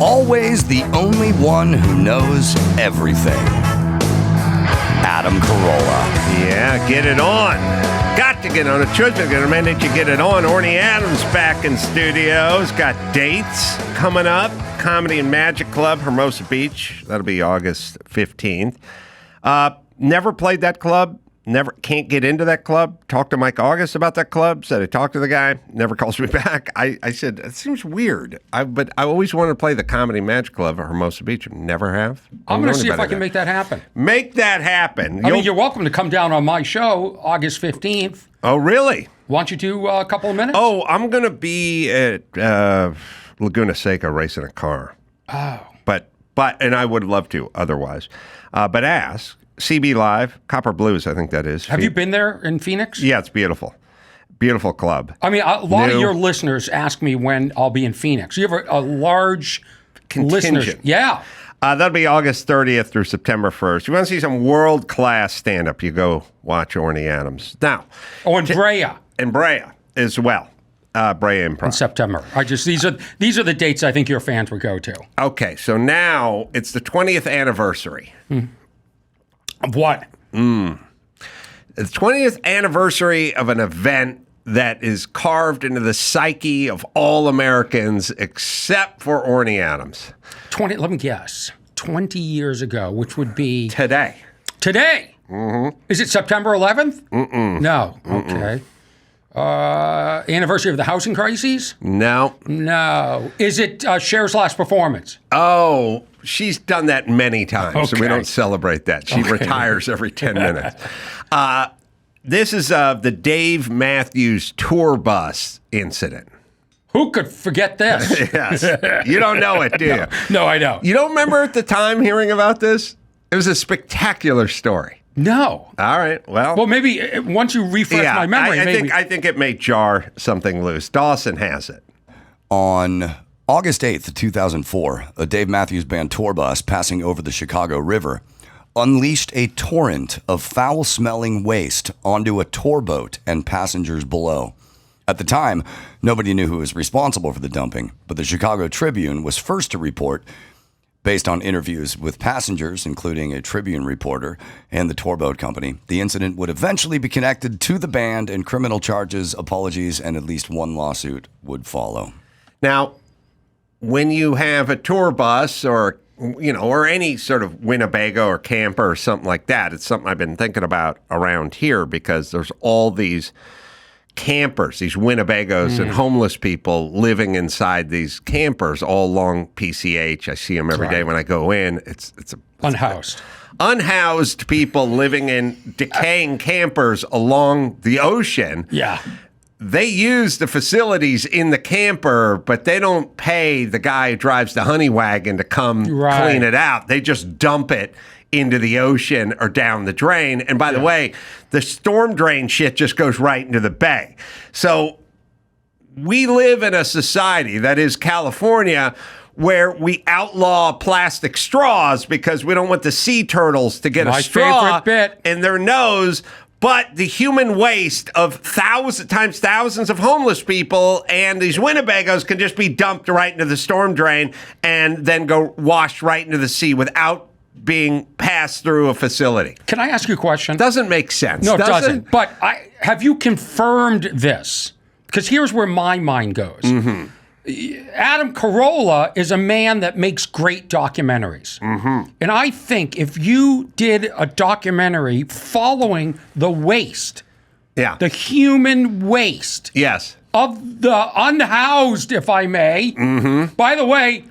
always the only one who knows everything. Adam Carolla. Yeah, get it on. Got to get on. A choice to get a minute to get it on. Orny Adams back in studio. He's got dates coming up. Comedy and Magic Club, Hermosa Beach. That'll be August 15th. Never played that club. Never can't get into that club. Talked to Mike August about that club. Said I talked to the guy. Never calls me back. I said, it seems weird. But I always wanted to play the Comedy Magic Club at Hermosa Beach. Never have. I'm going to see if I can make that happen. Make that happen. I mean, you're welcome to come down on my show August 15th. Oh, really? Want you to a couple of minutes? Oh, I'm going to be at Laguna Seca racing a car. Oh. But and I would love to otherwise. But ask. CB Live, Copper Blues, I think that is. Have you been there in Phoenix? Yeah, it's beautiful. Beautiful club. I mean, a lot of your listeners ask me when I'll be in Phoenix. You have a large contingent. Listeners. Yeah. That'll be August 30th through September 1st. You want to see some world-class stand-up, you go watch Orny Adams. Now. Oh, and Brea. And Brea as well. Brea Improv. In September. These are the dates I think your fans would go to. Okay, so now it's the 20th anniversary. Of what? The 20th anniversary of an event that is carved into the psyche of all Americans except for Orny Adams. Let me guess. 20 years ago, which would be... Today. Mm-hmm. Is it September 11th? Mm-mm. No. Okay. Anniversary of the housing crises? No. Is it Cher's last performance? Oh, she's done that many times, so we don't celebrate that. She retires every 10 minutes. This is the Dave Matthews tour bus incident. Who could forget this? Yes. You don't know it, do you? No, I don't. You don't remember at the time hearing about this? It was a spectacular story. No. All right. Well, maybe once you refresh my memory, I think it may jar something loose. Dawson has it. On August 8th, 2004, a Dave Matthews Band tour bus passing over the Chicago River unleashed a torrent of foul-smelling waste onto a tour boat and passengers below. At the time, nobody knew who was responsible for the dumping, but the Chicago Tribune was first to report, based on interviews with passengers, including a Tribune reporter and the tour boat company, the incident would eventually be connected to the band, and criminal charges, apologies, and at least one lawsuit would follow. Now, when you have a tour bus or any sort of Winnebago or camper or something like that, it's something I've been thinking about around here because there's all these campers, these Winnebagos and homeless people living inside these campers all along PCH. I see them every day when I go in. It's unhoused people living in decaying campers along the ocean. Yeah. They use the facilities in the camper, but they don't pay the guy who drives the honey wagon to come clean it out. They just dump it into the ocean or down the drain. And by the way, the storm drain shit just goes right into the bay. So we live in a society, that is California, where we outlaw plastic straws because we don't want the sea turtles to get a straw in their nose. But the human waste of thousands of homeless people and these Winnebagos can just be dumped right into the storm drain and then go washed right into the sea without being passed through a facility. Can I ask you a question? Doesn't make sense. No, it doesn't. But have you confirmed this? Because here's where my mind goes. Mm-hmm. Adam Carolla is a man that makes great documentaries. Mm-hmm. And I think if you did a documentary following the waste, the human waste of the unhoused, if I may. Mm-hmm. By the way,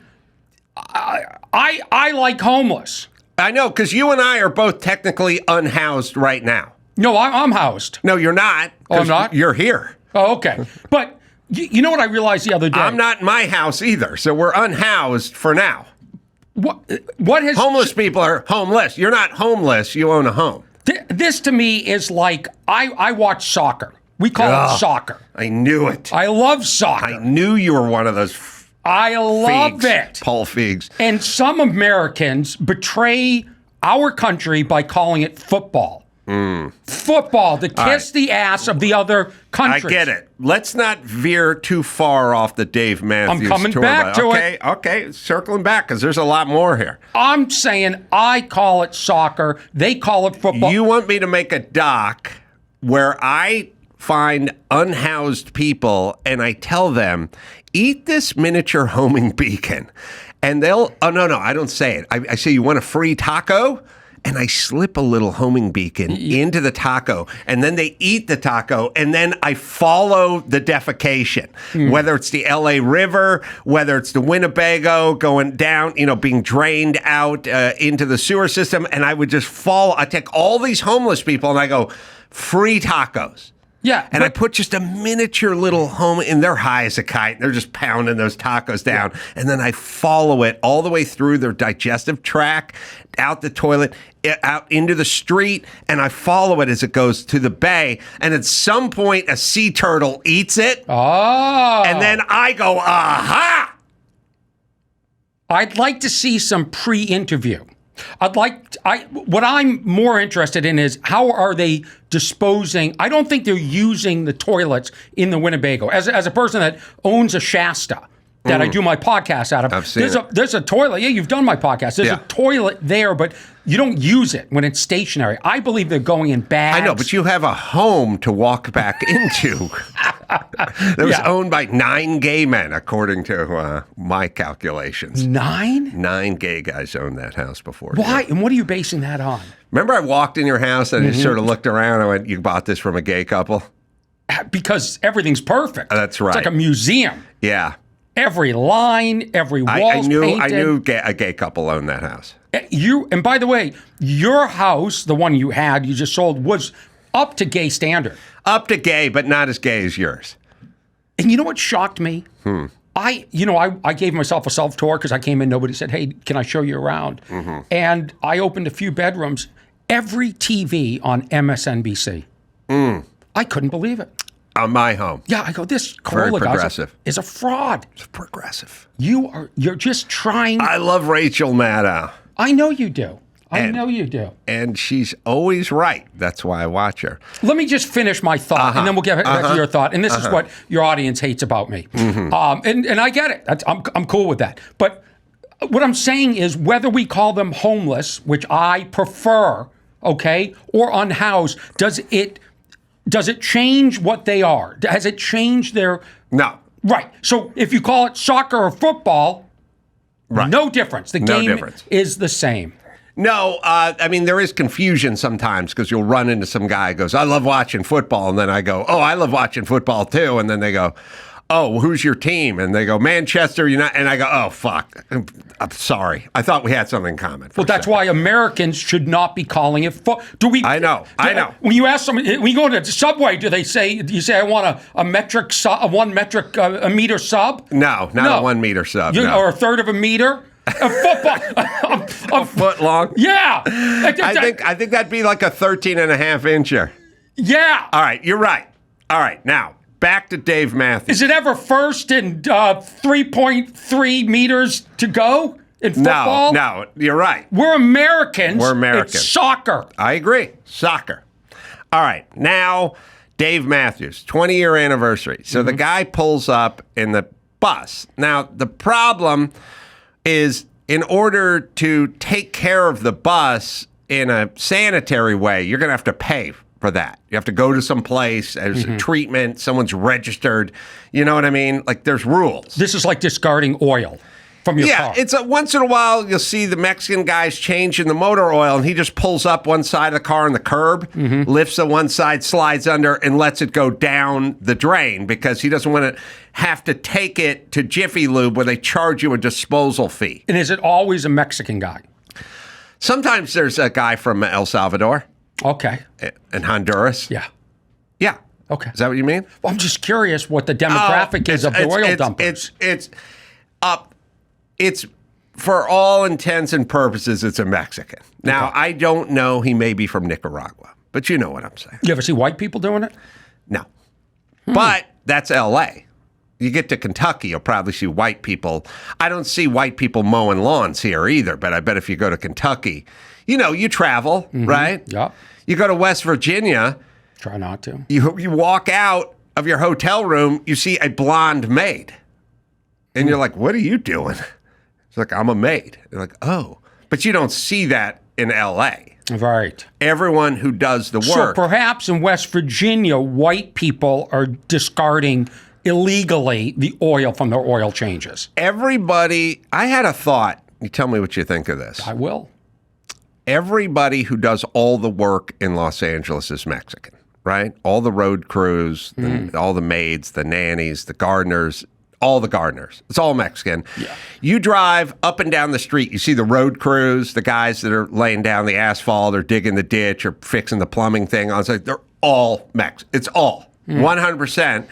I like homeless. I know, because you and I are both technically unhoused right now. No, I'm housed. No, you're not. Oh, I'm not? You're here. Oh, okay. But you know what I realized the other day? I'm not in my house either, so we're unhoused for now. What has... Homeless people are homeless. You're not homeless. You own a home. This to me is like, I watch soccer. We call it soccer. I knew it. I love soccer. I knew you were one of those I love it. Paul Feig. And some Americans betray our country by calling it football. Football, to kiss the ass of the other countries. I get it. Let's not veer too far off the Dave Matthews I'm coming back to it. Okay, circling back because there's a lot more here. I'm saying I call it soccer. They call it football. You want me to make a doc where I find unhoused people and I tell them, eat this miniature homing beacon. And they'll, oh, no, I don't say it. I say, you want a free taco? And I slip a little homing beacon into the taco, and then they eat the taco, and then I follow the defecation, whether it's the LA River, whether it's the Winnebago going down, being drained out into the sewer system, and I would just follow. I take all these homeless people, and I go, free tacos. Yeah. And I put just a miniature little home, and they're high as a kite. They're just pounding those tacos down. Yeah. And then I follow it all the way through their digestive tract, out the toilet, out into the street, and I follow it as it goes to the bay. And at some point, a sea turtle eats it. Oh. And then I go, aha! I'd like to see some pre-interview. What I'm more interested in is how are they disposing? I don't think they're using the toilets in the Winnebago. As a person that owns a Shasta that I do my podcast out of, I've seen there's a toilet. Yeah, you've done my podcast. There's a toilet there, but you don't use it when it's stationary. I believe they're going in bags. I know, but you have a home to walk back into. That was owned by 9 gay men, according to my calculations. 9? 9 gay guys owned that house before. Why? And what are you basing that on? Remember I walked in your house and I just sort of looked around and went, you bought this from a gay couple? Because everything's perfect. That's right. It's like a museum. Yeah. Every line, every wall's painted. I knew a gay couple owned that house. And by the way, your house, the one you just sold, was up to gay standard. Up to gay, but not as gay as yours. And you know what shocked me? I gave myself a self-tour because I came in, nobody said, hey, can I show you around? And I opened a few bedrooms, every TV on MSNBC. I couldn't believe it. On my home. Yeah, I go, this Carolla guy is a fraud. It's progressive. You're just trying. I love Rachel Maddow. I know you do. I know you do. And she's always right. That's why I watch her. Let me just finish my thought, and then we'll get back to your thought. And this is what your audience hates about me. And I get it. I'm cool with that. But what I'm saying is whether we call them homeless, which I prefer, okay, or unhoused, does it change what they are? Has it changed their... No. Right. So if you call it soccer or football, no difference. The game is the same. No, I mean, there is confusion sometimes because you'll run into some guy who goes, I love watching football. And then I go, oh, I love watching football too. And then they go, oh, who's your team? And they go, Manchester United. And I go, oh, fuck. I'm sorry. I thought we had something in common. Well, that's why Americans should not be calling it football. I know. When you ask somebody, when you go to the Subway, do you say, I want a metric sub, a meter sub? No, not a 1 meter sub. Or a third of a meter? A football. a foot long? Yeah. I think that'd be like a 13 and a half incher. Yeah. All right. You're right. All right. Now, back to Dave Matthews. Is it ever first and 3.3 meters to go in football? No, you're right. We're Americans. It's soccer. I agree. Soccer. All right. Now, Dave Matthews, 20-year anniversary. So the guy pulls up in the bus. Now, the problem is in order to take care of the bus in a sanitary way, you're going to have to pay for that. You have to go to some place, there's a treatment, someone's registered. You know what I mean? Like, there's rules. This is like discarding oil from your car. Yeah, it's once in a while you'll see the Mexican guys changing the motor oil, and he just pulls up one side of the car on the curb, lifts the one side, slides under, and lets it go down the drain because he doesn't want to have to take it to Jiffy Lube where they charge you a disposal fee. And is it always a Mexican guy? Sometimes there's a guy from El Salvador. Okay. And Honduras. Yeah. Yeah. Okay. Is that what you mean? Well, I'm just curious what the demographic is of the oil dumpers. It's for all intents and purposes, it's a Mexican. Now, I don't know. He may be from Nicaragua, but you know what I'm saying. You ever see white people doing it? No. But that's L.A. You get to Kentucky, you'll probably see white people. I don't see white people mowing lawns here either, but I bet if you go to Kentucky, you travel, right? Yeah. You go to West Virginia. Try not to. You walk out of your hotel room, you see a blonde maid. And you're like, what are you doing? It's like, I'm a maid. You're like, oh. But you don't see that in L.A. Right. Everyone who does the So work. perhaps in West Virginia, white people are discarding illegally the oil from their oil changes. Everybody, I had a thought. You tell me what you think of this. I will. Everybody who does all the work in Los Angeles is Mexican, right? All the road crews, all the maids, the nannies, the gardeners, all the gardeners. It's all Mexican. Yeah. You drive up and down the street, you see the road crews, the guys that are laying down the asphalt or digging the ditch or fixing the plumbing thing. I was like, they're all Mexican. It's all 100%.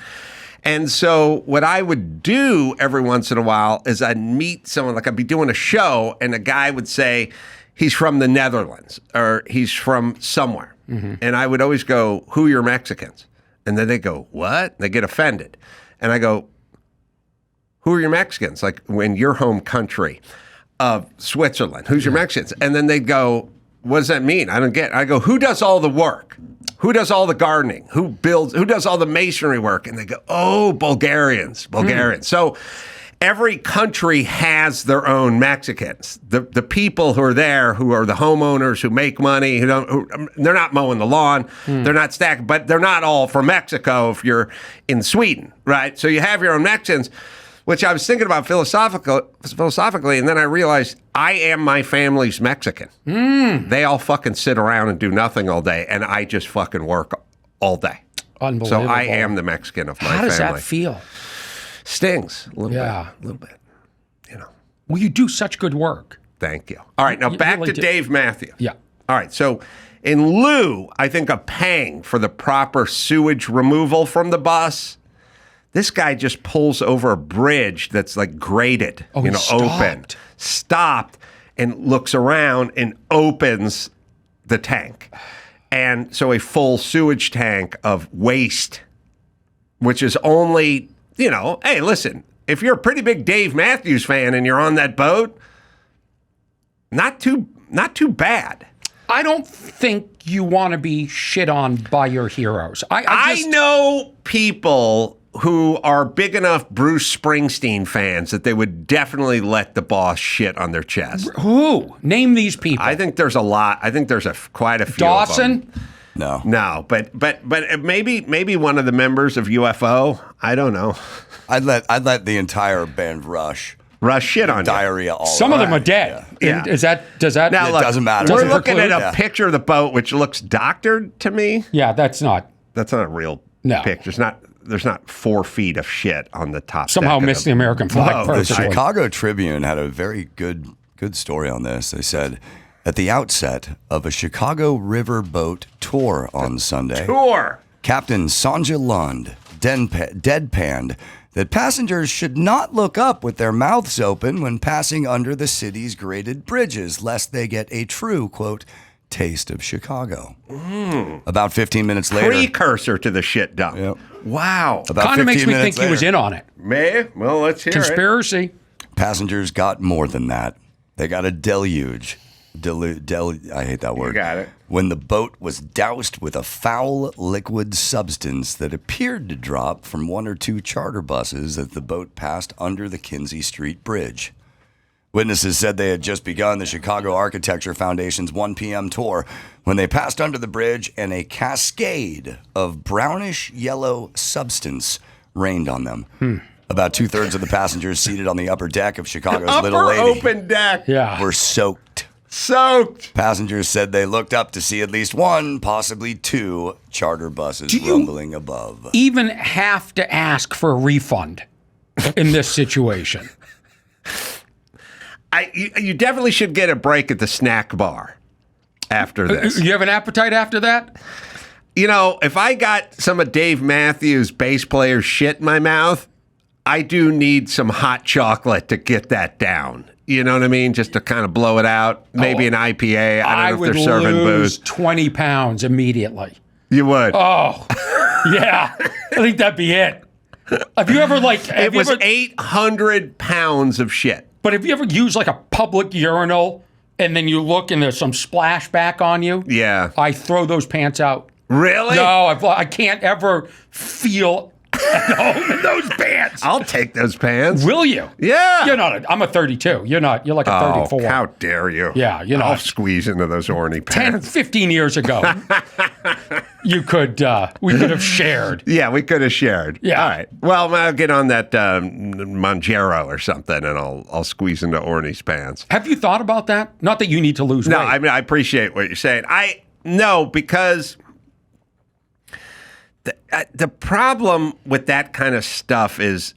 And so what I would do every once in a while is I'd meet someone, like I'd be doing a show, and a guy would say, he's from the Netherlands, or he's from somewhere. And I would always go, who are your Mexicans? And then they go, what? They get offended. And I go, who are your Mexicans? Like in your home country of Switzerland, who's your Mexicans? And then they'd go, what does that mean? I don't get it. I go, who does all the work? Who does all the gardening? Who does all the masonry work? And they go, oh, Bulgarians. So every country has their own Mexicans. The people who are there, who are the homeowners, who make money, they're not mowing the lawn, they're not stacking, but they're not all from Mexico if you're in Sweden, right? So you have your own Mexicans, which I was thinking about philosophically, and then I realized I am my family's Mexican. They all fucking sit around and do nothing all day, and I just fucking work all day. Unbelievable. So I am the Mexican of my family. How does that feel? Stings a little bit. Well, you do such good work. Thank you. All right, now back really to do. Dave Matthews. Yeah. All right, so in lieu, I think, of paying for the proper sewage removal from the bus, this guy just pulls over a bridge that's like graded, open, stopped, and looks around and opens the tank. And so a full sewage tank of waste, which is only, hey, listen, if you're a pretty big Dave Matthews fan and you're on that boat, not too bad. I don't think you want to be shit on by your heroes. I know people who are big enough Bruce Springsteen fans that they would definitely let the boss shit on their chest. Who? Name these people. I think there's a lot. I think there's quite a few Dawson? of them. No, but maybe one of the members of UFO. I don't know. I'd let the entire band Rush shit on diarrhea all Some of over. them are dead. Yeah. Does that? Now, It look, doesn't matter. We're Doesn't looking at preclude? a picture of the boat, which looks doctored to me. Yeah, that's not. That's not a real picture. There's not 4 feet of shit on the top. Somehow deck of missed the American flag The perfectly. Chicago Tribune had a very good story on this. They said, at the outset of a Chicago river boat tour on Sunday, Captain Sanja Lund deadpanned that passengers should not look up with their mouths open when passing under the city's graded bridges, lest they get a true, quote, taste of Chicago. About 15 minutes later. Precursor to the shit dump. Yep. Wow. About Kind of 15 makes me minutes think he was later, in on it. Well, let's hear it. Conspiracy. Passengers got more than that. They got a deluge. I hate that word. You got it. When the boat was doused with a foul liquid substance that appeared to drop from 1 or 2 charter buses as the boat passed under the Kinsey Street Bridge. Witnesses said they had just begun the Chicago Architecture Foundation's 1 p.m. tour when they passed under the bridge and a cascade of brownish yellow substance rained on them. About 2/3 of the passengers seated on the upper deck of Chicago's Little Lady open deck. were soaked. Passengers said they looked up to see at least 1, possibly 2 charter buses rumbling above. Even have to ask for a refund in this situation. You definitely should get a break at the snack bar after this. You have an appetite after that? If I got some of Dave Matthews' bass player's shit in my mouth, I do need some hot chocolate to get that down. You know what I mean? Just to kind of blow it out. Maybe an IPA. I don't know if they're serving lose booze. 20 pounds immediately. You would. Oh, yeah. I think that'd be it. Have you ever It was 800 pounds of shit. But have you ever used like a public urinal and then you look and there's some splashback on you? Yeah. I throw those pants out. Really? No, I can't ever feel at home in those pants. I'll take those pants. Will you? Yeah. You're not. I'm a 32. You're not. You're like a 34. How dare you? Yeah, you know. I'll squeeze into those Orny pants. 10, 15 years ago, you could. We could have shared. Yeah, we could have shared. Yeah. All right. Well, I'll get on that Manjaro or something, and I'll squeeze into Orny's pants. Have you thought about that? Not that you need to lose weight. No, I mean I appreciate what you're saying. No, because the problem with that kind of stuff is,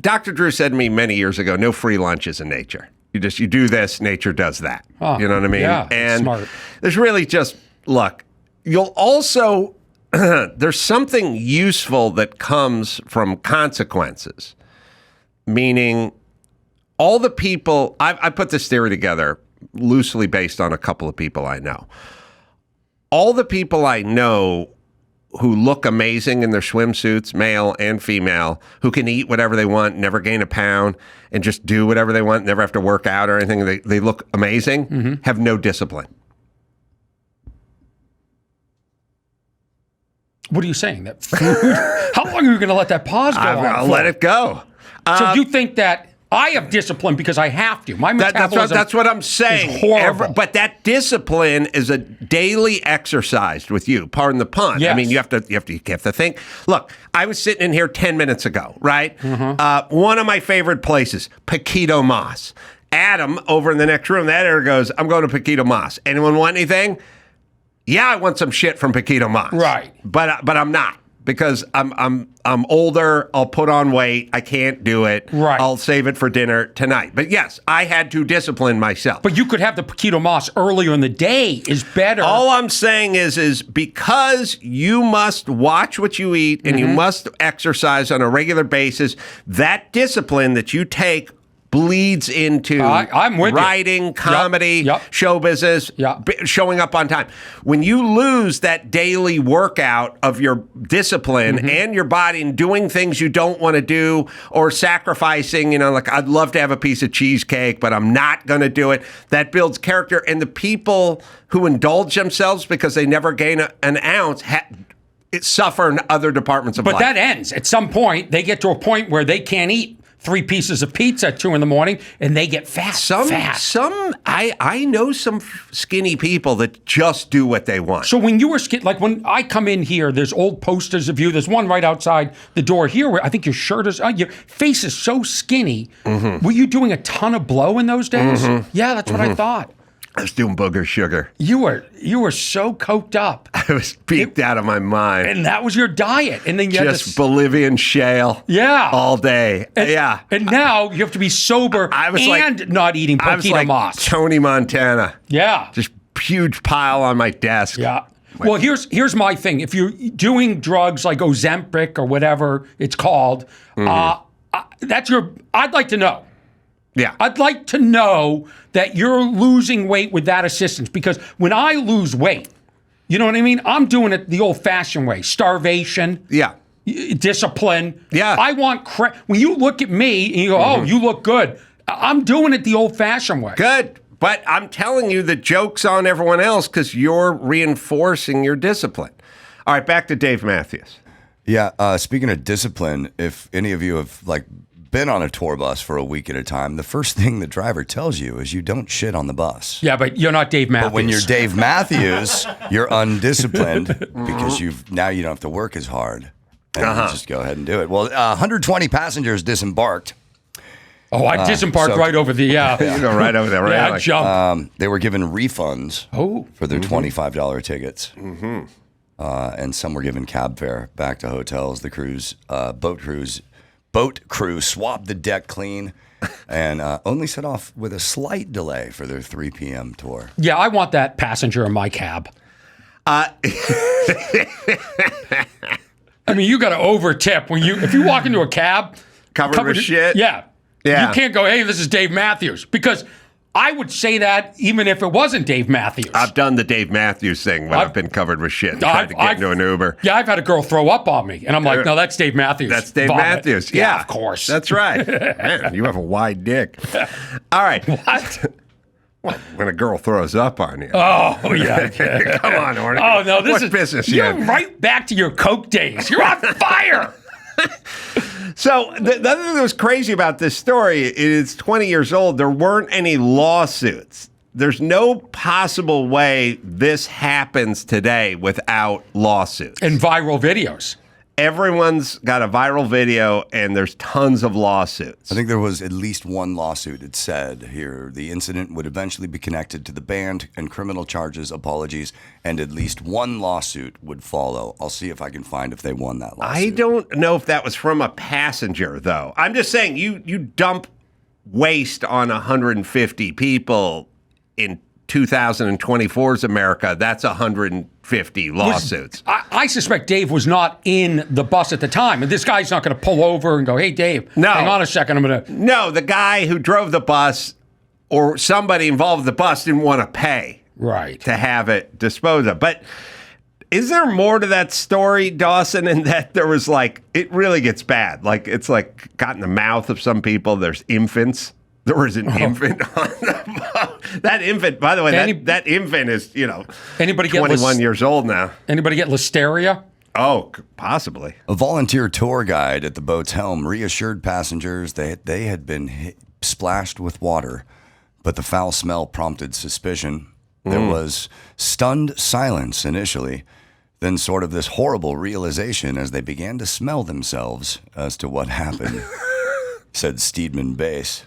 Dr. Drew said to me many years ago, no free lunches in nature. You do this, nature does that. Oh, you know what I mean? yeah, and smart. There's really just, look, you'll also, there's something useful that comes from consequences. Meaning, all the people, I put this theory together loosely based on a couple of people I know. All the people I know who look amazing in their swimsuits, male and female, who can eat whatever they want, never gain a pound, and just do whatever they want, never have to work out or anything, they look amazing, have no discipline. What are you saying? That food? How long are you going to let that pause go on? I'll let it go. So you think that I have discipline because I have to? My metabolism that's what I'm saying. is horrible. But that discipline is a daily exercise with you. Pardon the pun. Yes. I mean, you have to think. Look, I was sitting in here 10 minutes ago, right? One of my favorite places, Paquito Mas. Adam over in the next room, that editor goes, "I'm going to Paquito Mas. Anyone want anything?" Yeah, I want some shit from Paquito Mas. Right. But I'm not. Because I'm older, I'll put on weight, I can't do it. Right. I'll save it for dinner tonight. But yes, I had to discipline myself. But you could have the Paquito Mas earlier in the day is better. All I'm saying is because you must watch what you eat and you must exercise on a regular basis, that discipline that you take bleeds into I'm with writing, you. comedy, Yep. show business, showing up on time. When you lose that daily workout of your discipline and your body and doing things you don't want to do or sacrificing, like I'd love to have a piece of cheesecake, but I'm not going to do it. That builds character. And the people who indulge themselves because they never gain an ounce suffer in other departments of life. But that ends. At some point, they get to a point where they can't eat 3 pieces of pizza at 2 a.m. and they get fat. I know some skinny people that just do what they want. So when you were skinny, like when I come in here, there's old posters of you. There's one right outside the door here where I think your shirt is, your face is so skinny. Were you doing a ton of blow in those days? Yeah, that's what I thought. I was doing booger sugar. You were so coked up. I was beaked out of my mind. And that was your diet. And then you just had Bolivian shale. Yeah. All day. And now you have to be sober and not eating Paquito I was like Mas. Tony Montana. Yeah. Just huge pile on my desk. Yeah. Well, here's my thing. If you're doing drugs like Ozempic or whatever it's called, I'd like to know. Yeah. I'd like to know that you're losing weight with that assistance, because when I lose weight, you know what I mean? I'm doing it the old-fashioned way. Starvation. Yeah. Discipline. Yeah. I want when you look at me and you go, oh, you look good. I'm doing it the old-fashioned way. Good. But I'm telling you, the joke's on everyone else because you're reinforcing your discipline. All right, back to Dave Matthews. Yeah, speaking of discipline, if any of you have been on a tour bus for a week at a time, the first thing the driver tells you is you don't shit on the bus. Yeah, but you're not Dave Matthews. But when you're Dave Matthews, you're undisciplined because you don't have to work as hard. And you just go ahead and do it. Well, 120 passengers disembarked. Oh, I disembarked right over the, You go right over there, right? Yeah, I jumped. They were given refunds for their $25 tickets. And some were given cab fare back to hotels. The boat crew swabbed the deck clean and only set off with a slight delay for their 3 p.m. tour. Yeah, I want that passenger in my cab. I mean, you got to over tip if you walk into a cab covered with shit. Yeah. You can't go, hey, this is Dave Matthews, because I would say that even if it wasn't Dave Matthews. I've done the Dave Matthews thing when I've been covered with shit and tried to get into an Uber. Yeah, I've had a girl throw up on me, and I'm like, no, that's Dave Matthews. That's Dave Vomit. Matthews. Yeah, of course. That's right. Man, you have a wide dick. All right. What? When a girl throws up on you. Oh, yeah. Come on, Orny. Oh, no, this what is business You're you right back to your Coke days. You're on fire. So the other thing that was crazy about this story is 20 years old. There weren't any lawsuits. There's no possible way this happens today without lawsuits. And viral videos. Everyone's got a viral video, and there's tons of lawsuits. I think there was at least one lawsuit. It said here the incident would eventually be connected to the band and criminal charges, apologies, and at least one lawsuit would follow. I'll see if I can find if they won that lawsuit. I don't know if that was from a passenger, though. I'm just saying you dump waste on 150 people in 2024's America. That's 150 lawsuits. I suspect Dave was not in the bus at the time. And this guy's not going to pull over and go, hey, Dave, hang on a second. I'm going to. No, the guy who drove the bus or somebody involved with the bus didn't want to pay to have it disposed of. But is there more to that story, Dawson, in that there was it really gets bad. It's got in the mouth of some people. There's infants. There was an infant on the boat. That infant, by the way, that infant is, anybody 21 years old now. Anybody get listeria? Oh, possibly. A volunteer tour guide at the boat's helm reassured passengers that they had been splashed with water, but the foul smell prompted suspicion. There was stunned silence initially, then sort of this horrible realization as they began to smell themselves as to what happened, said Steedman Bass.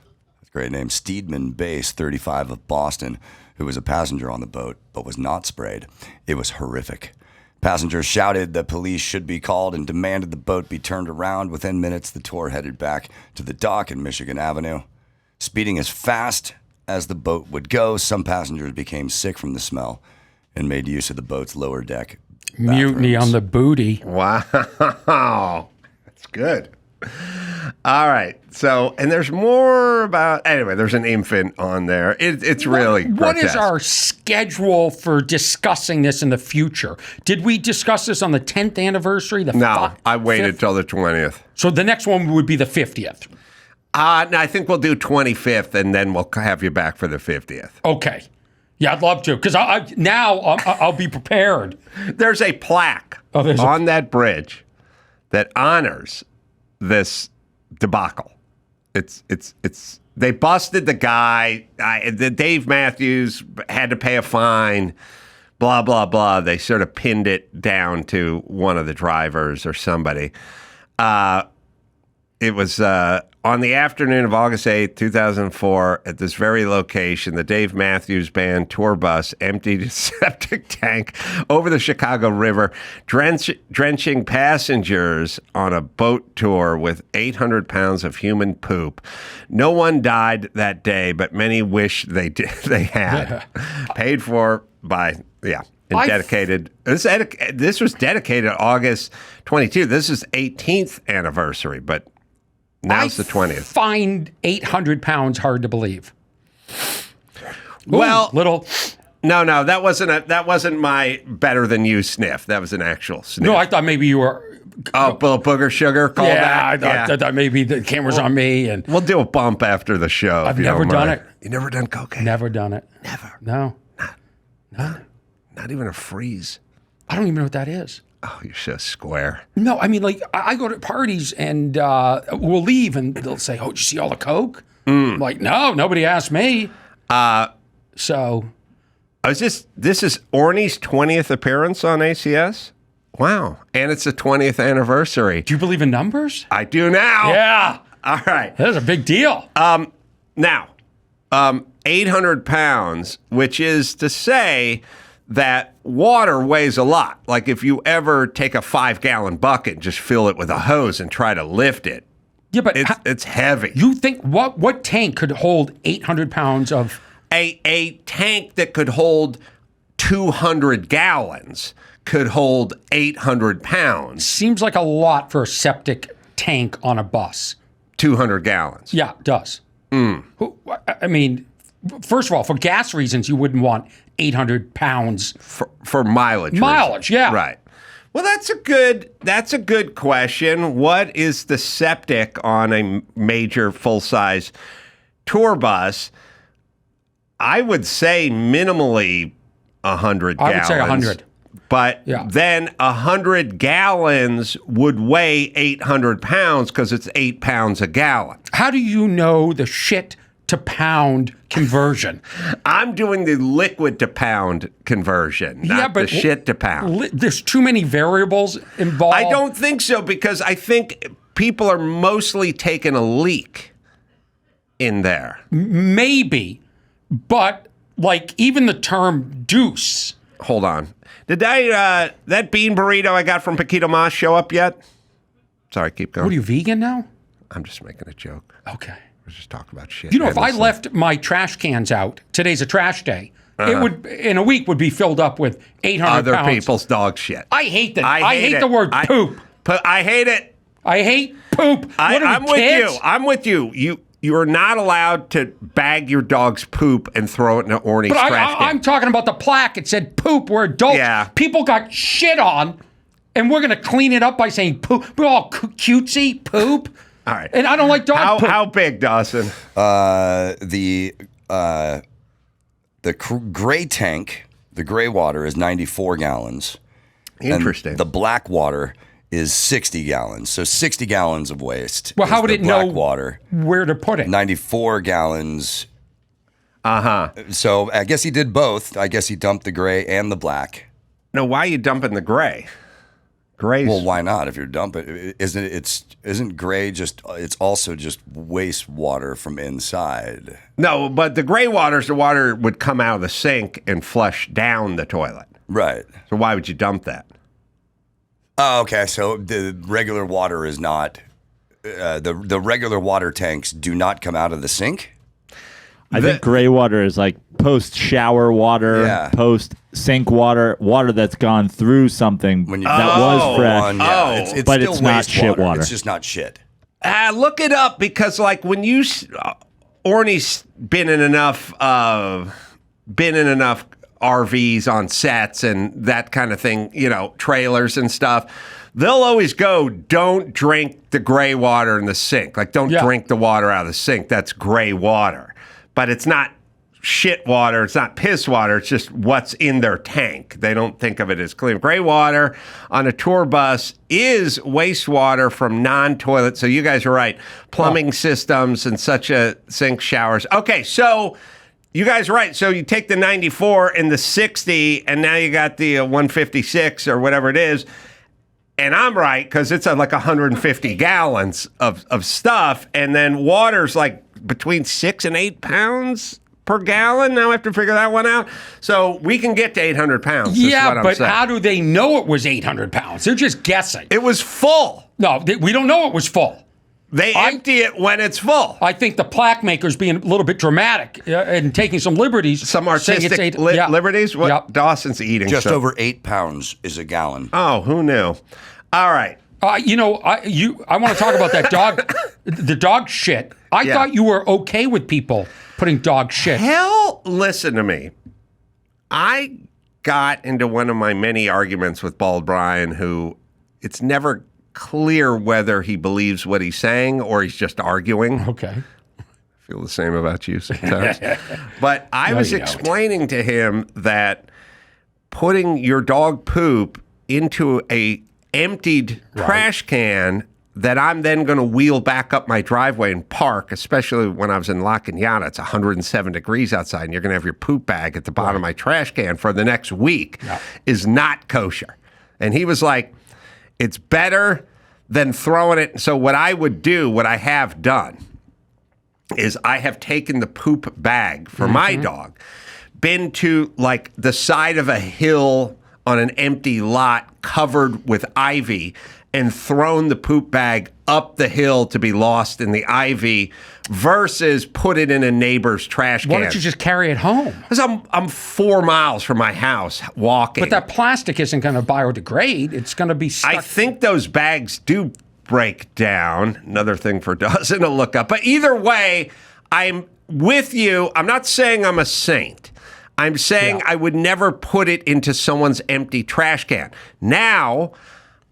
Great name, Steedman Bass, 35 of Boston, who was a passenger on the boat but was not sprayed. It was horrific. Passengers shouted that police should be called and demanded the boat be turned around. Within minutes, the tour headed back to the dock in Michigan Avenue. Speeding as fast as the boat would go, some passengers became sick from the smell and made use of the boat's lower deck bathrooms. Mutiny on the booty. Wow. That's good. All right. So, and there's more about, anyway, there's an infant on there. It's really grotesque. What is our schedule for discussing this in the future? Did we discuss this on the 10th anniversary? No, I waited till the 20th. So the next one would be the 50th. No, I think we'll do 25th, and then we'll have you back for the 50th. Okay. Yeah, I'd love to, because I'll be prepared. There's a plaque on that bridge that honors this debacle. It's they busted the guy. Dave Matthews had to pay a fine. Blah blah blah. They sort of pinned it down to one of the drivers or somebody. It was on the afternoon of August 8th, 2004, at this very location, the Dave Matthews Band tour bus emptied its septic tank over the Chicago River, drenching passengers on a boat tour with 800 pounds of human poop. No one died that day, but many wish they had. Paid for by, and dedicated. This was dedicated August 22. This is 18th anniversary, but now's the 20th. I find 800 pounds hard to believe. Well, little. No, that wasn't my better than you sniff. That was an actual sniff. No, I thought maybe you were. Oh, booger sugar callback. I thought maybe the camera's on me, and we'll do a bump after the show. I've never done it. You never done cocaine? Never done it. Never. No. Not even a freeze. I don't even know what that is. Oh, you're so square. No, I mean, I go to parties and we'll leave and they'll say, "Oh, did you see all the coke?" I'm like, no, nobody asked me. So, this is Orny's 20th appearance on ACS. Wow, and it's the 20th anniversary. Do you believe in numbers? I do now. Yeah. All right. That's a big deal. Now, 800 pounds, which is to say that water weighs a lot. Like if you ever take a 5-gallon bucket and just fill it with a hose and try to lift it, yeah, but it's heavy. You think what tank could hold 800 pounds of? A tank that could hold 200 gallons could hold 800 pounds. Seems like a lot for a septic tank on a bus. 200 gallons. Yeah, it does. I mean, first of all, for gas reasons, you wouldn't want 800 pounds. For mileage. Mileage, reasons. yeah. Right. Well, that's a good question. What is the septic on a major full-size tour bus? I would say minimally 100 gallons. I would say 100. But then 100 gallons would weigh 800 pounds because it's 8 pounds a gallon. How do you know the shit to pound conversion? I'm doing the liquid to pound conversion, not the shit to pound. There's too many variables involved. I don't think so, because I think people are mostly taking a leak in there. Maybe, but like even the term deuce. Hold on. Did that bean burrito I got from Paquito Mas show up yet? Sorry, keep going. What are you, vegan now? I'm just making a joke. Okay. We're just talking about shit. You know, if I left my trash cans out, today's a trash day, it would, in a week, would be filled up with 800 other pounds. people's dog shit. I hate that. I hate the word poop. I hate it. I hate poop. I'm with you. I'm with you. You are not allowed to bag your dog's poop and throw it in an Orny's trash can. I'm talking about the plaque. It said poop. We're adults. Yeah. People got shit on, and we're going to clean it up by saying poop. We're all cutesy poop. All right. And I don't like dog poop. How big, Dawson? The gray tank, the gray water is 94 gallons. Interesting. And the black water is 60 gallons. So 60 gallons of waste. Well, how would it know water? Where to put it? 94 gallons. Uh-huh. So I guess he did both. I guess he dumped the gray and the black. No, why are you dumping the gray? Gray's... Well, why not? If you're dumping, isn't gray just? It's also just wastewater from inside. No, but the gray water's the water would come out of the sink and flush down the toilet. Right. So why would you dump that? Oh, okay. So the regular water is not. The regular water tanks do not come out of the sink. I think gray water is like post-shower water, post-sink water, water that's gone through something that was fresh. But it's not shit water. It's just not shit. Look it up, because like when you Orny's been in enough RVs on sets and that kind of thing, trailers and stuff. They'll always go, don't drink the gray water in the sink. Like, don't drink the water out of the sink. That's gray water. But it's not shit water. It's not piss water. It's just what's in their tank. They don't think of it as clean. Gray water on a tour bus is wastewater from non-toilet. So you guys are right. Plumbing systems and such a sink, showers. Okay, so you guys are right. So you take the 94 and the 60, and now you got the 156 or whatever it is. And I'm right, because it's like 150 gallons of stuff. And then water's like between 6 and 8 pounds per gallon. Now I have to figure that one out. So we can get to 800 pounds. Yeah, but how do they know it was 800 pounds? They're just guessing. It was full. No, we don't know it was full. They empty it when it's full. I think the plaque maker's being a little bit dramatic and taking some liberties. Some artistic liberties? What? Yep. Dawson's eating just over 8 pounds is a gallon. Oh, who knew? All right. I want to talk about that dog, the dog shit. I thought you were okay with people putting dog shit. Hell, listen to me. I got into one of my many arguments with Bald Brian, who it's never clear whether he believes what he's saying or he's just arguing. Okay. I feel the same about you sometimes. But I was explaining to him that putting your dog poop into a emptied trash can that I'm then going to wheel back up my driveway and park, especially when I was in La Cañada. It's 107 degrees outside, and you're going to have your poop bag at the bottom of my trash can for the next week, is not kosher. And he was like, it's better than throwing it. So what I would do, what I have done, is I have taken the poop bag for my dog, been to like the side of a hill on an empty lot covered with ivy, and thrown the poop bag up the hill to be lost in the ivy versus put it in a neighbor's trash can. Why don't you just carry it home? Because I'm 4 miles from my house walking. But that plastic isn't going to biodegrade. It's going to be stuck. I think those bags do break down. Another thing for Dawson to look up. But either way, I'm with you. I'm not saying I'm a saint. I'm saying I would never put it into someone's empty trash can. Now,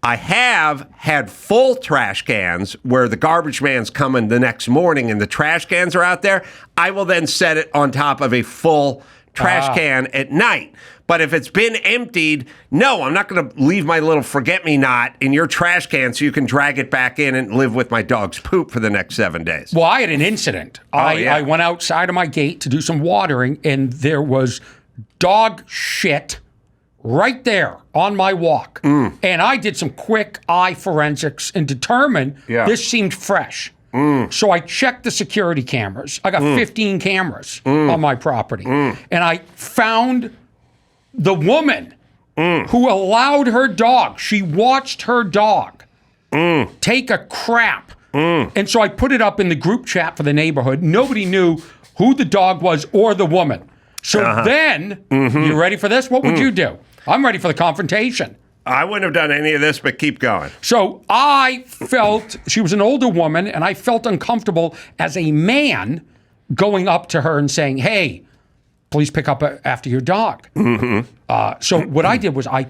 I have had full trash cans where the garbage man's coming the next morning and the trash cans are out there. I will then set it on top of a full trash can at night. But if it's been emptied, no, I'm not going to leave my little forget-me-not in your trash can so you can drag it back in and live with my dog's poop for the next 7 days. Well, I had an incident. I went outside of my gate to do some watering, and there was dog shit right there on my walk. And I did some quick eye forensics and determined this seemed fresh. So I checked the security cameras. I got 15 cameras on my property. And I found the woman who allowed her dog, she watched her dog take a crap. And so I put it up in the group chat for the neighborhood. Nobody knew who the dog was or the woman. So then, you ready for this? What would you do? I'm ready for the confrontation. I wouldn't have done any of this, but keep going. So I felt, she was an older woman, and I felt uncomfortable as a man going up to her and saying, hey, please pick up after your dog. So what I did was I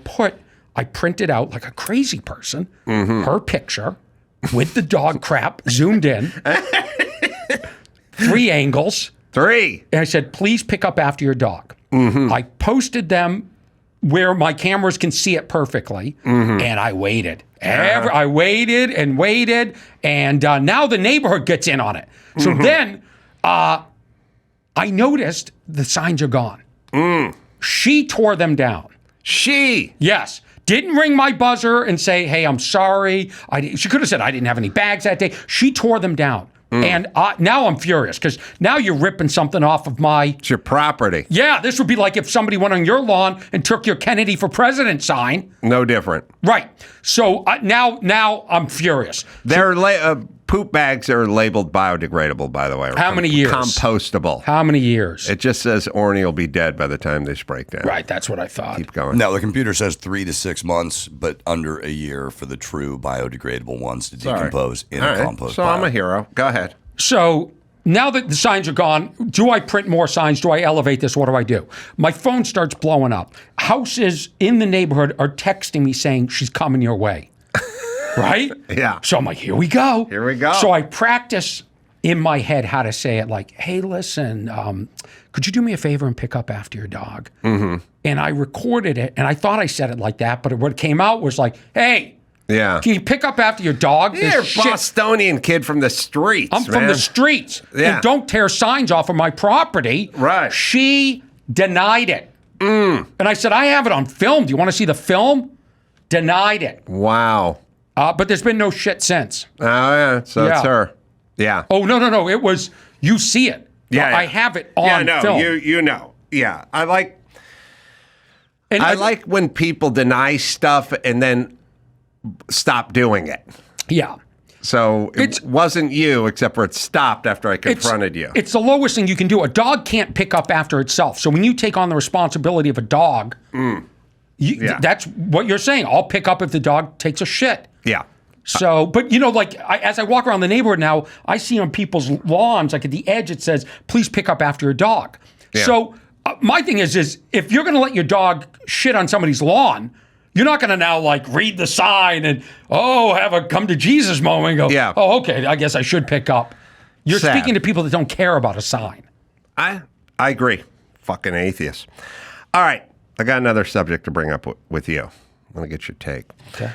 printed out like a crazy person, her picture with the dog crap zoomed in, 3 angles. 3. And I said, please pick up after your dog. I posted them where my cameras can see it perfectly, and I waited. I waited and waited, and now the neighborhood gets in on it. So then I noticed the signs are gone. She tore them down. She? Yes. Didn't ring my buzzer and say, hey, I'm sorry. She could have said I didn't have any bags that day. She tore them down. And now I'm furious because now you're ripping something off of my... It's your property. Yeah, this would be like if somebody went on your lawn and took your Kennedy for President sign. No different. Right. So now I'm furious. Poop bags are labeled biodegradable, by the way. How many years? Compostable. How many years? It just says Orny will be dead by the time they break down. Right, that's what I thought. Keep going. No, the computer says 3 to 6 months, but under a year for the true biodegradable ones to decompose in a compost pile. I'm a hero. Go ahead. So now that the signs are gone, do I print more signs? Do I elevate this? What do I do? My phone starts blowing up. Houses in the neighborhood are texting me saying she's coming your way. Right? Yeah. So I'm like, here we go. Here we go. So I practice in my head how to say it like, hey, listen, could you do me a favor and pick up after your dog? And I recorded it, and I thought I said it like that, but what came out was like, hey, can you pick up after your dog? You're a Bostonian kid from the streets, I'm from the streets. And don't tear signs off of my property. Right. She denied it. And I said, I have it on film. Do you want to see the film? Denied it. Wow. But there's been no shit since. Oh, yeah. So it's her. Yeah. Oh, no. It was, you see it. Yeah. I have it on film. You know. Yeah. I like when people deny stuff and then stop doing it. Yeah. So it wasn't you, except for it stopped after I confronted you. It's the lowest thing you can do. A dog can't pick up after itself. So when you take on the responsibility of a dog, that's what you're saying. I'll pick up if the dog takes a shit. Yeah. So, but as I walk around the neighborhood now, I see on people's lawns, like at the edge, it says, please pick up after your dog. Yeah. So my thing is if you're going to let your dog shit on somebody's lawn, you're not going to now read the sign and, have a come to Jesus moment and go, oh, okay, I guess I should pick up. You're speaking to people that don't care about a sign. I agree. Fucking atheists. All right. I got another subject to bring up with you. I want to get your take. Okay.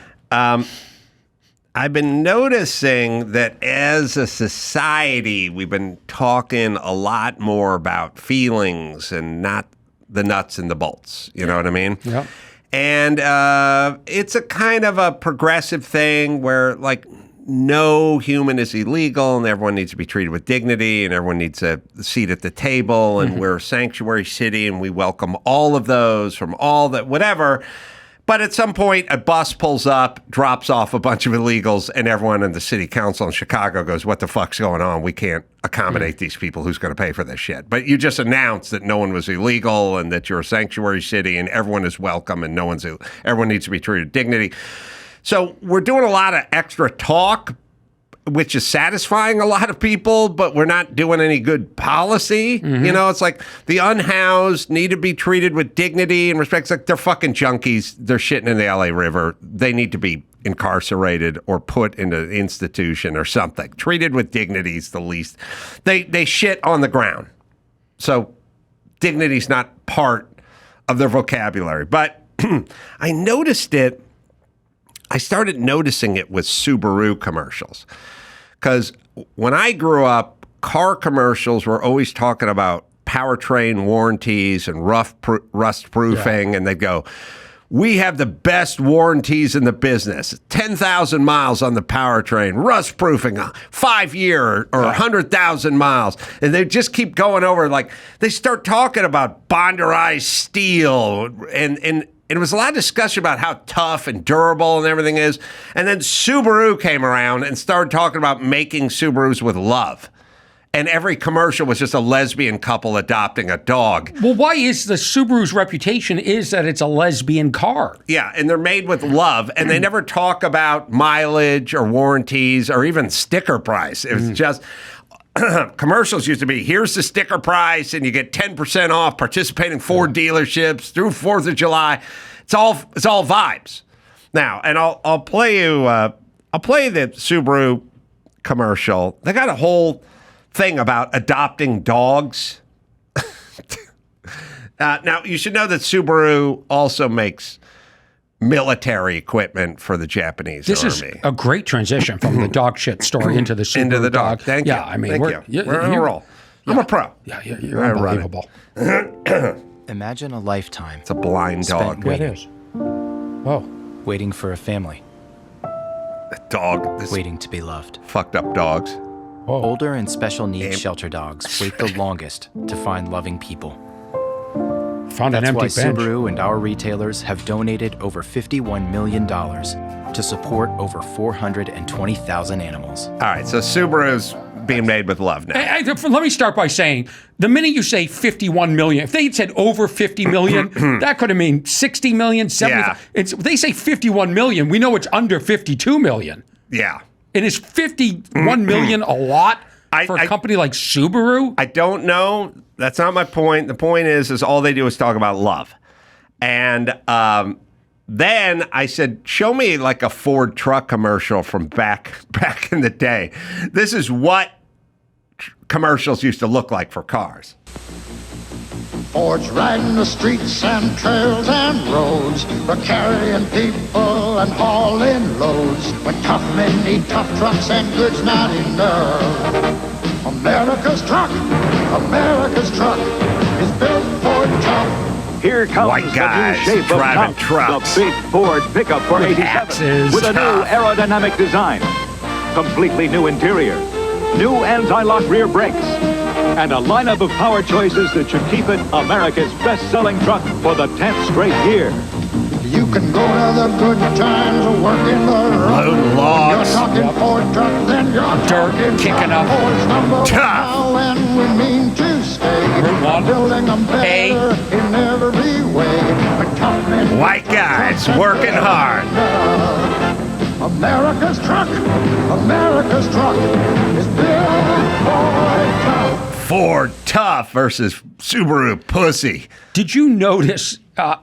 I've been noticing that as a society, we've been talking a lot more about feelings and not the nuts and the bolts. You know what I mean? Yeah. And it's a kind of a progressive thing where, no human is illegal and everyone needs to be treated with dignity and everyone needs a seat at the table and we're a sanctuary city and we welcome all of those from all that, whatever. But at some point, a bus pulls up, drops off a bunch of illegals, and everyone in the city council in Chicago goes, what the fuck's going on? We can't accommodate these people. Who's going to pay for this shit? But you just announced that no one was illegal and that you're a sanctuary city and everyone is welcome and everyone needs to be treated with dignity. So we're doing a lot of extra talk which is satisfying a lot of people, but we're not doing any good policy. You know, it's like the unhoused need to be treated with dignity and respect. It's like they're fucking junkies. They're shitting in the LA River. They need to be incarcerated or put into an institution or something. Treated with dignity is the least. They shit on the ground. So dignity's not part of their vocabulary. But I noticed it. I started noticing it with Subaru commercials. Because when I grew up, car commercials were always talking about powertrain warranties and rust proofing, and they'd go, "We have the best warranties in the business. 10,000 miles on the powertrain, rust proofing, 5-year or 100,000 miles." And they just keep going over, like, they start talking about bonderized steel, and it was a lot of discussion about how tough and durable and everything is. And then Subaru came around and started talking about making Subarus with love. And every commercial was just a lesbian couple adopting a dog. Well, why is the Subaru's reputation is that it's a lesbian car? Yeah, and they're made with love. And they never talk about mileage or warranties or even sticker price. It was just... commercials used to be, here's the sticker price, and you get 10% off participating Ford dealerships through 4th of July. It's all vibes. Now, and I'll play you the Subaru commercial. They got a whole thing about adopting dogs. Now, you should know that Subaru also makes military equipment for the Japanese This army. is a great transition from the dog shit story into the Subaru into the dog. Thank you. Yeah, I mean, we're on a roll. I'm a pro. Yeah, you're unbelievable. Imagine a lifetime. It's a blind dog. Yeah, it is. Oh. Waiting for a family. A dog. This Waiting to be loved. fucked up dogs. Whoa. Older and special needs shelter dogs wait the longest to find loving people. Found an That's empty why bench. Subaru and our retailers have donated over $51 million to support over 420,000 animals. All right, so Subaru's being made with love now. Let me start by saying, the minute you say 51 million, if they had said over 50 million, that could have mean 60 million, 70. Yeah. If they say 51 million, we know it's under 52 million. Yeah. And is 51 million a lot for a company like Subaru? I don't know. That's not my point. The point is all they do is talk about love. And then I said, show me like a Ford truck commercial from back in the day. This is what commercials used to look like for cars. Ford's riding the streets and trails and roads. We're carrying people and hauling loads. When tough men need tough trucks and goods not enough. America's truck is built for tough. Here comes White guys the new shape driving of trucks. The big Ford pickup for 87 with a new aerodynamic design, completely new interior, new anti-lock rear brakes, and a lineup of power choices that should keep it America's best-selling truck for the 10th straight year. You can go to the good times or work in the road. Load logs. You're talking Ford truck, then you're Dirt talking kicking up. Ford's number Tough. now, and we mean to stay. Route 1. Building them better in every way. But tough men White guys working hard. America's truck is built for tough. Ford tough versus Subaru pussy. Did you notice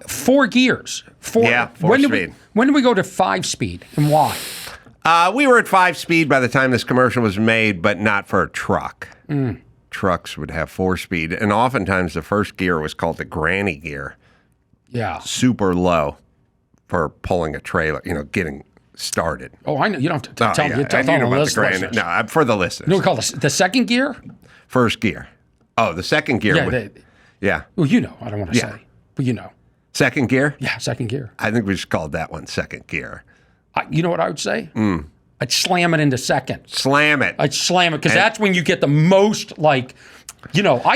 4 gears? Yeah, 4-speed. When did we go to 5-speed and why? We were at 5-speed by the time this commercial was made, but not for a truck. Trucks would have 4-speed, and oftentimes the first gear was called the granny gear. Yeah. Super low for pulling a trailer, getting started. Oh, I know. You don't have to tell me. I Tell knew the about the listeners. granny. No, for the listeners. You know what we call the second gear? First gear. Oh, the second gear. Yeah. Yeah. Well, you know. I don't want to Yeah. say. But you know. Second gear? Yeah, second gear. I think we just called that one second gear. You know what I would say? I'd slam it into second. Slam it. I'd slam it because that's when you get the most, I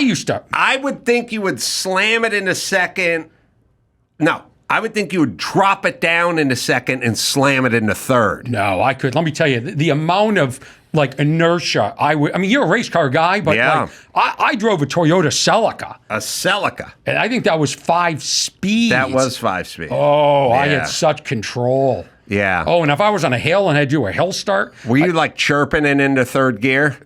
used to. I would think you would slam it into second. No, I would think you would drop it down into second and slam it into third. No, I could. Let me tell you, the amount of inertia I would. I mean, you're a race car guy, but Yeah. I drove a Toyota Celica, A Celica. and I think that was 5 speeds. That was 5-speed. Oh, I Yeah. had such control. Yeah. Oh, and if I was on a hill and I'd do a hill start. Were you like chirping it into third gear?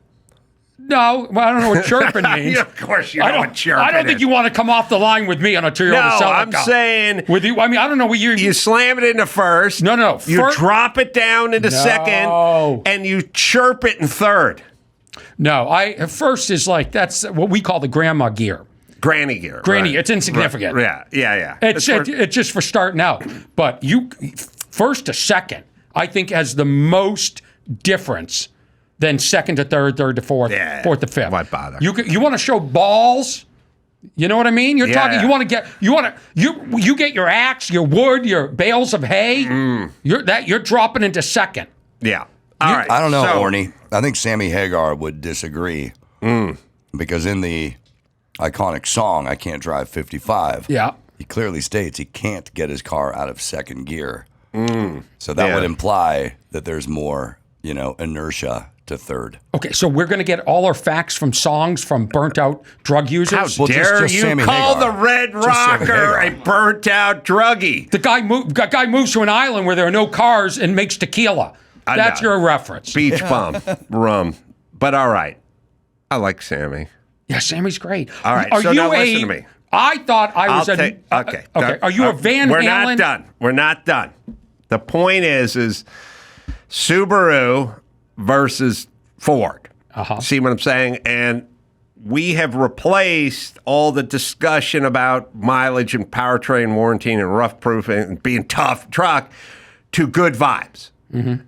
No, well, I don't know what chirping means. Yeah, of course you know what chirping I don't think you want to come off the line with me on a Toyota Celica. No, I'm saying with you. I mean, I don't know what you slam it into first. No. You drop it down into second, and you chirp it in third. No, first is like that's what we call the grandma gear. Granny gear. Granny, right. it's insignificant. Right. Yeah. It's just for starting out. But you first to second, I think has the most difference than second to third, third to fourth, fourth to fifth. Why bother? You want to show balls? You know what I mean? You're talking. Yeah. You get your axe, your wood, your bales of hay. You're dropping into second. Yeah. All right. I don't know, Orny. I think Sammy Hagar would disagree because in the iconic song "I Can't Drive 55," he clearly states he can't get his car out of second gear. So that would imply that there's more, inertia to third. Okay, so we're going to get all our facts from songs from burnt out drug users. How dare you call the Red Rocker a burnt out druggie? The guy moves to an island where there are no cars and makes tequila. That's your reference. Beach bum, rum. But all right, I like Sammy. Yeah, Sammy's great. All right, so now listen to me. I thought I was okay. Are you a Van Halen? We're not done. The point is Subaru versus Ford. See what I'm saying? And we have replaced all the discussion about mileage and powertrain warranty and rough proofing and being tough truck to good vibes.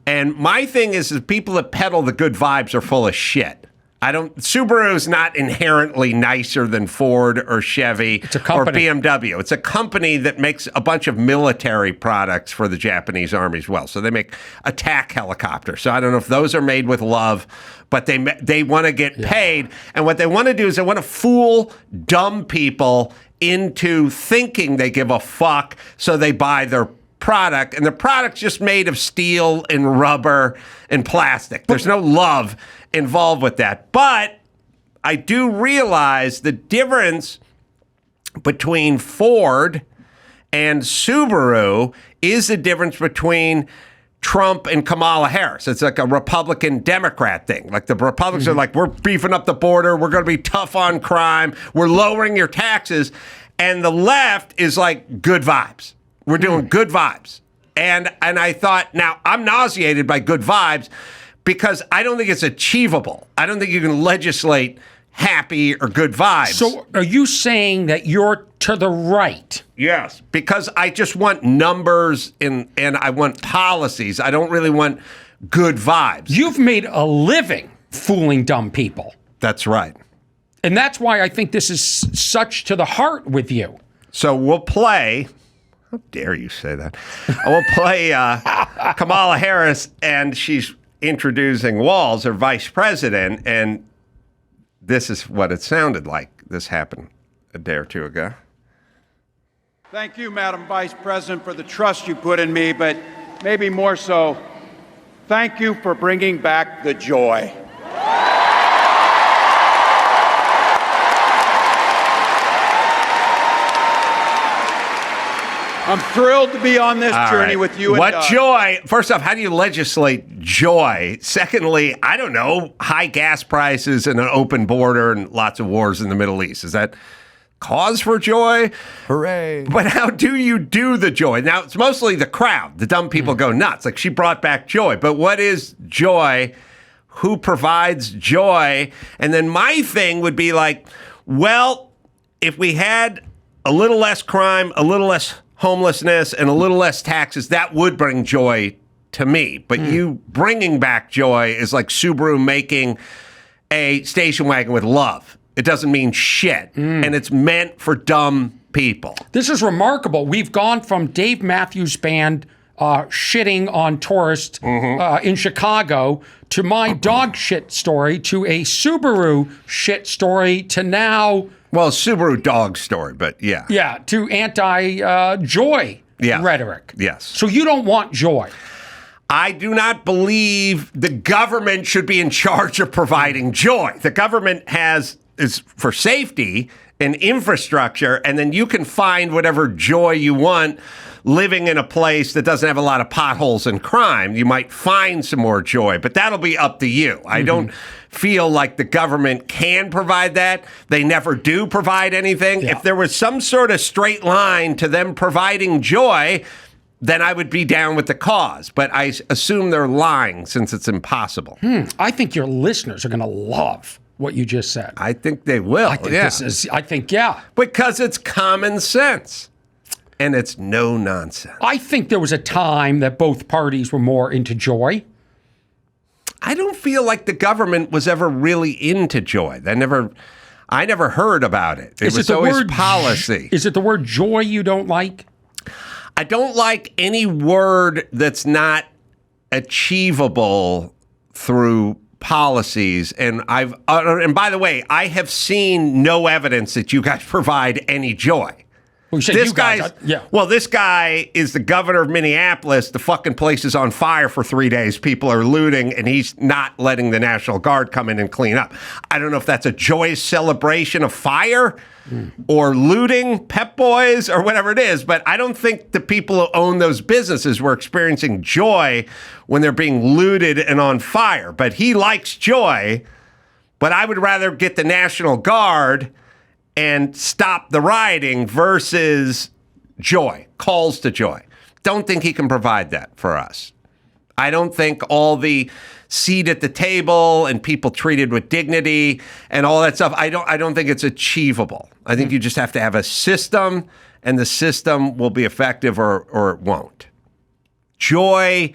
And my thing is people that peddle the good vibes are full of shit. Subaru is not inherently nicer than Ford or Chevy or BMW. It's a company that makes a bunch of military products for the Japanese army as well. So they make attack helicopters. So I don't know if those are made with love, but they want to get paid. And what they want to do is they want to fool dumb people into thinking they give a fuck, so they buy their product. And the product's just made of steel and rubber and plastic. There's no love involved with that. But I do realize the difference between Ford and Subaru is the difference between Trump and Kamala Harris. It's like a Republican-Democrat thing. Like the Republicans are like, we're beefing up the border. We're going to be tough on crime. We're lowering your taxes. And the left is like good vibes. We're doing good vibes. And I thought, now I'm nauseated by good vibes because I don't think it's achievable. I don't think you can legislate happy or good vibes. So are you saying that you're to the right? Yes, because I just want numbers and I want policies. I don't really want good vibes. You've made a living fooling dumb people. That's right. And that's why I think this is such to the heart with you. So we'll play... How dare you say that? We'll play Kamala Harris, and she's introducing Walz, her vice president, and this is what it sounded like. This happened a day or two ago. Thank you, Madam Vice President, for the trust you put in me, but maybe more so, thank you for bringing back the joy. I'm thrilled to be on this journey with you. What joy? First off, how do you legislate joy? Secondly, I don't know, high gas prices and an open border and lots of wars in the Middle East. Is that cause for joy? Hooray. But how do you do the joy? Now, it's mostly the crowd. The dumb people go nuts. Like, she brought back joy. But what is joy? Who provides joy? And then my thing would be like, well, if we had a little less crime, a little less homelessness, and a little less taxes, that would bring joy to me. But you bringing back joy is like Subaru making a station wagon with love. It doesn't mean shit. And it's meant for dumb people. This is remarkable. We've gone from Dave Matthews Band shitting on tourists in Chicago to my dog shit story to a Subaru shit story to now... Well, Subaru dog story, but yeah. Yeah, to anti-joy rhetoric. Yes. So you don't want joy. I do not believe the government should be in charge of providing joy. The government is for safety and infrastructure, and then you can find whatever joy you want living in a place that doesn't have a lot of potholes and crime. You might find some more joy, but that'll be up to you. I don't feel like the government can provide that. They never do provide anything. If there was some sort of straight line to them providing joy, then I would be down with the cause. But I assume they're lying since it's impossible. I think your listeners are going to love what you just said. I think they will. I think, yeah. Because it's common sense. And it's no nonsense. I think there was a time that both parties were more into joy. I don't feel like the government was ever really into joy. I never heard about it. It was always policy. Is it the word joy you don't like? I don't like any word that's not achievable through policies. And and by the way, I have seen no evidence that you guys provide any joy. Well, this guy is the governor of Minneapolis. The fucking place is on fire for 3 days. People are looting, and he's not letting the National Guard come in and clean up. I don't know if that's a joyous celebration of fire or looting, Pep Boys, or whatever it is, but I don't think the people who own those businesses were experiencing joy when they're being looted and on fire. But he likes joy, but I would rather get the National Guard and stop the rioting versus joy, calls to joy. Don't think he can provide that for us. I don't think all the seat at the table and people treated with dignity and all that stuff, I don't think it's achievable. I think you just have to have a system, and the system will be effective or it won't. Joy,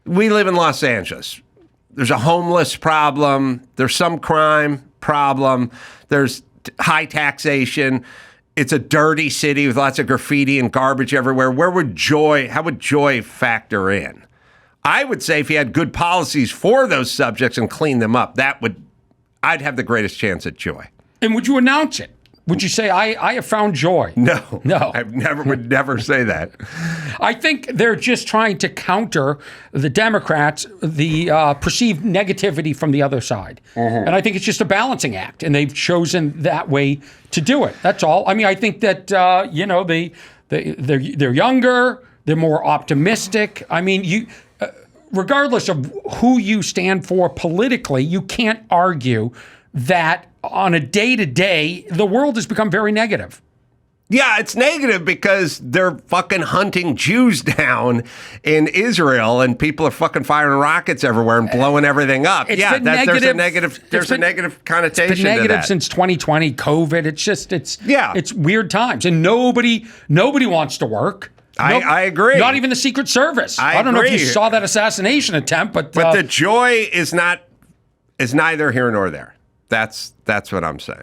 we live in Los Angeles. There's a homeless problem. There's some crime problem. There's high taxation. It's a dirty city with lots of graffiti and garbage everywhere. How would joy factor in? I would say if you had good policies for those subjects and clean them up, I'd have the greatest chance at joy. And would you announce it? Would you say, I have found joy? No. I would never say that. I think they're just trying to counter the Democrats, the perceived negativity from the other side. And I think it's just a balancing act, and they've chosen that way to do it. That's all. I mean, I think that, they're younger, they're more optimistic. I mean, regardless of who you stand for politically, you can't argue that on a day-to-day, the world has become very negative. Yeah, it's negative because they're fucking hunting Jews down in Israel, and people are fucking firing rockets everywhere and blowing everything up. There's a negative connotation. It's been negative since 2020, COVID. It's weird times, and nobody wants to work. I agree. Not even the Secret Service. I don't know if you saw that assassination attempt, but the joy is neither here nor there. That's what I'm saying.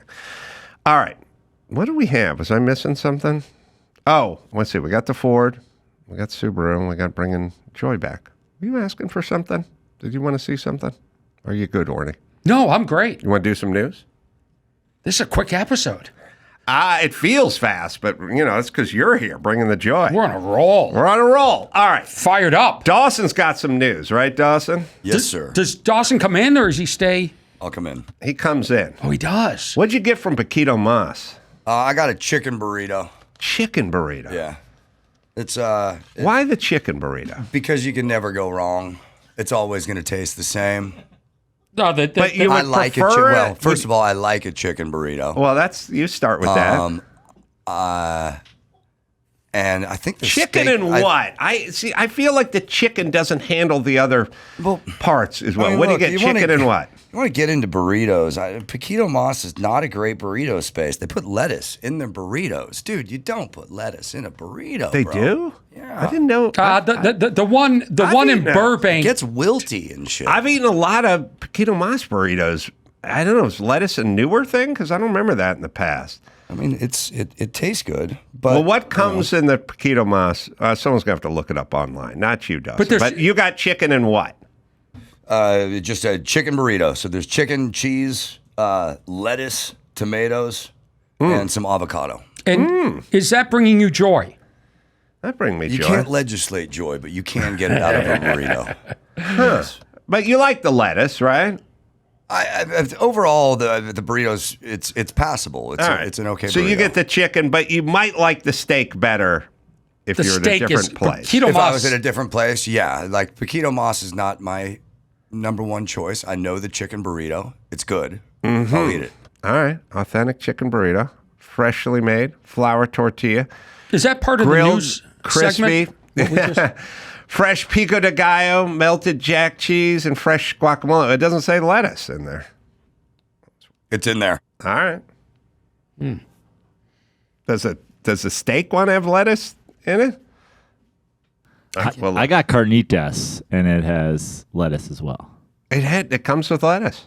All right. What do we have? Was I missing something? Oh, let's see. We got the Ford. We got Subaru. And we got bringing joy back. Were you asking for something? Did you want to see something? Are you good, Orny? No, I'm great. You want to do some news? This is a quick episode. It feels fast, but, it's because you're here bringing the joy. We're on a roll. All right. Fired up. Dawson's got some news, right, Dawson? Yes, sir. Does Dawson come in, or does he stay? I'll come in. He comes in. Oh, he does. What'd you get from Paquito Mas? I got a chicken burrito. Chicken burrito? Yeah. It's why the chicken burrito? Because you can never go wrong. It's always going to taste the same. No, I like it. Well, first of all, I like a chicken burrito. Well, you start with that. And I think the chicken steak, and what? I feel like the chicken doesn't handle the other parts as well. I mean, what do you get? Chicken and what? You want to get into burritos. Paquito Mas is not a great burrito space. They put lettuce in their burritos. Dude, you don't put lettuce in a burrito. They bro. do? Yeah. I didn't know. The one in Burbank. It gets wilty and shit. I've eaten a lot of Paquito Mas burritos. I don't know, is lettuce a newer thing? Because I don't remember that in the past. I mean, it tastes good. But what comes in the Paquito Mas? Someone's going to have to look it up online. Not you, Dawson. But you got chicken and what? Just a chicken burrito. So there's chicken, cheese, lettuce, tomatoes, and some avocado. And is that bringing you joy? That brings me joy. You can't legislate joy, but you can get it out of a burrito. Huh. But you like the lettuce, right? Overall, the burritos, it's passable. It's an okay burrito. So you get the chicken, but you might like the steak better if you're at a different place. If I was at a different place, yeah. Like, Paquito Mas is not my number one choice. I know the chicken burrito. It's good. Mm-hmm. I'll eat it. All right. Authentic chicken burrito. Freshly made. Flour tortilla. Is that part of grilled, the news crispy. segment? Fresh pico de gallo, melted jack cheese, and fresh guacamole. It doesn't say lettuce in there. It's in there. All right. Does the steak one have lettuce in it? I got carnitas, and it has lettuce as well. It comes with lettuce.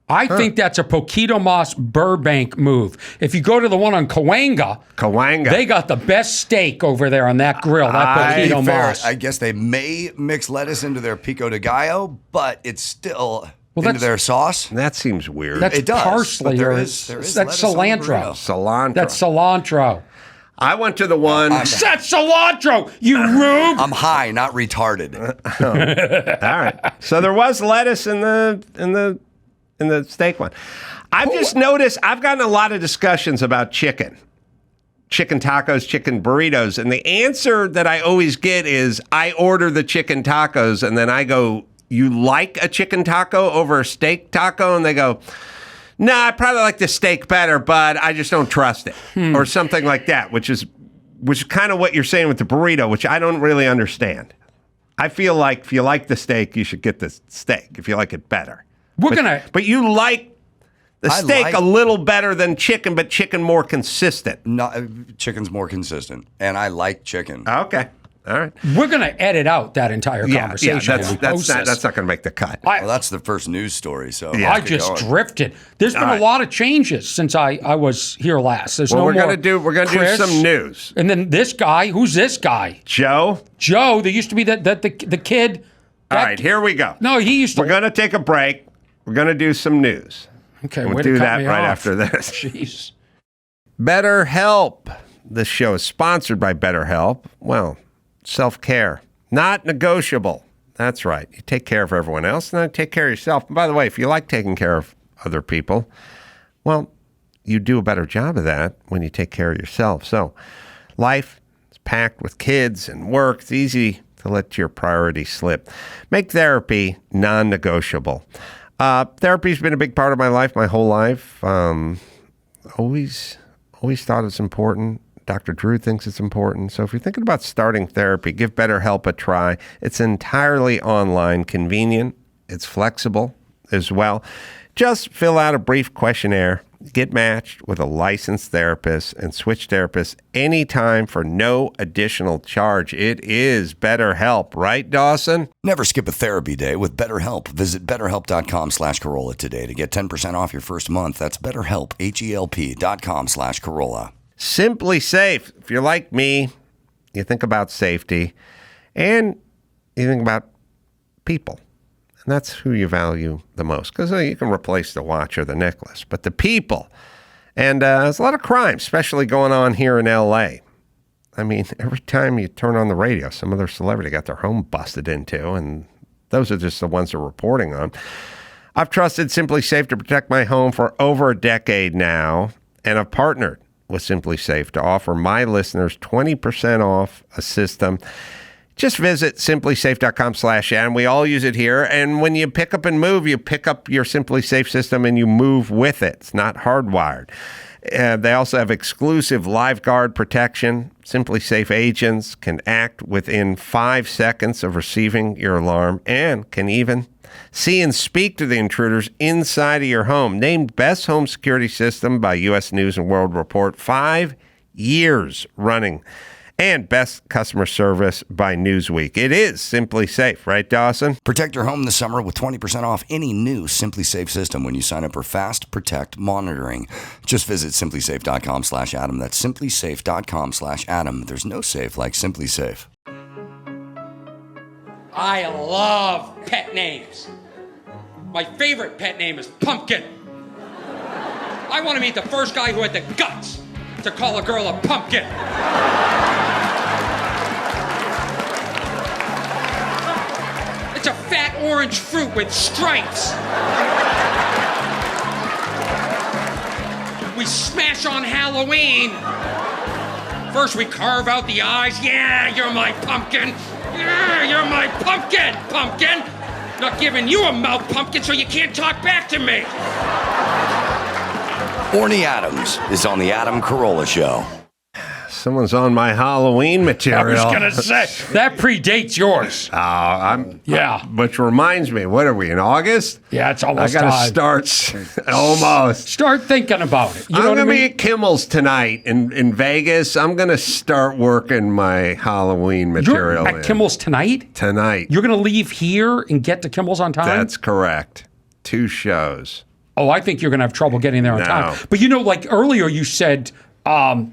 I think that's a Paquito Mas Burbank move. If you go to the one on Cahuenga, they got the best steak over there on that grill, that Paquito Mas. I guess they may mix lettuce into their pico de gallo, but it's still into their sauce. That seems weird. That's it does, parsley. there Or is that's cilantro. Cilantro. That's cilantro. I went to the one. That's cilantro, you rube. I'm high, not retarded. All right. So there was lettuce in the steak one. I've just noticed I've gotten a lot of discussions about chicken tacos, chicken burritos. And the answer that I always get is I order the chicken tacos and then I go, you like a chicken taco over a steak taco? And they go, no, I probably like the steak better, but I just don't trust it. Or something like that, which is kind of what you're saying with the burrito, which I don't really understand. I feel like if you like the steak, you should get the steak if you like it better. But you like the steak a little better than chicken, but chicken more consistent. No, chicken's more consistent, and I like chicken. Okay. All right. We're going to edit out that entire conversation. Yeah, that's not going to make the cut. Well, that's the first news story, so I just drifted. There's been a lot of changes since I was here last. There's we're going to do some news. And then this guy, who's this guy? Joe, there used to be the kid. All right, here we go. No, he used to. We're going to take a break. We're going to do some news. Okay, we'll do that right after this. Jeez. BetterHelp. This show is sponsored by BetterHelp. Well, self-care, not negotiable. That's right. You take care of everyone else, and then take care of yourself. And by the way, if you like taking care of other people, well, you do a better job of that when you take care of yourself. So life is packed with kids and work. It's easy to let your priorities slip. Make therapy non-negotiable. Therapy's been a big part of my life, my whole life. Always thought it's important. Dr. Drew thinks it's important. So if you're thinking about starting therapy, give BetterHelp a try. It's entirely online, convenient. It's flexible as well. Just fill out a brief questionnaire, get matched with a licensed therapist, and switch therapists anytime for no additional charge. It is BetterHelp, right, Dawson? Never skip a therapy day with BetterHelp. Visit BetterHelp.com/Carolla today to get 10% off your first month. That's BetterHelp, HELP.com/Carolla. SimpliSafe. If you're like me, you think about safety and you think about people. And that's who you value the most, because you can replace the watch or the necklace, but the people. And there's a lot of crime, especially going on here in L.A. I mean, every time you turn on the radio, some other celebrity got their home busted into, and those are just the ones they're reporting on. I've trusted SimpliSafe to protect my home for over a decade now, and I've partnered with SimpliSafe to offer my listeners 20% off a system. Just visit SimpliSafe.com/Adam. We all use it here. And when you pick up and move, you pick up your SimpliSafe system and you move with it. It's not hardwired. They also have exclusive live guard protection. SimpliSafe agents can act within 5 seconds of receiving your alarm and can even see and speak to the intruders inside of your home. Named Best Home Security System by U.S. News & World Report 5 years running. And Best Customer Service by Newsweek. It is SimpliSafe, right, Dawson? Protect your home this summer with 20% off any new SimpliSafe system when you sign up for Fast Protect monitoring. Just visit SimpliSafe.com/Adam. That's SimpliSafe.com/Adam. There's no safe like SimpliSafe. I love pet names. My favorite pet name is Pumpkin. I want to meet the first guy who had the guts to call a girl a pumpkin. It's a fat orange fruit with stripes. we smash on Halloween. First we carve out the eyes. Yeah, you're my pumpkin. Yeah, you're my pumpkin, pumpkin. Not giving you a mouth, pumpkin, so you can't talk back to me. Orny Adams is on the Adam Carolla Show. Someone's on my Halloween material. I was going to say, that predates yours. Yeah. Which reminds me, what are we, in August? Yeah, it's almost time. I got to start, almost. Start thinking about it. I'm going to be at Kimmel's tonight in Vegas. I'm going to start working my Halloween material. You're at Kimmel's tonight? Tonight. You're going to leave here and get to Kimmel's on time? That's correct. 2 shows. Oh, I think you're going to have trouble getting there on time. But like earlier you said... about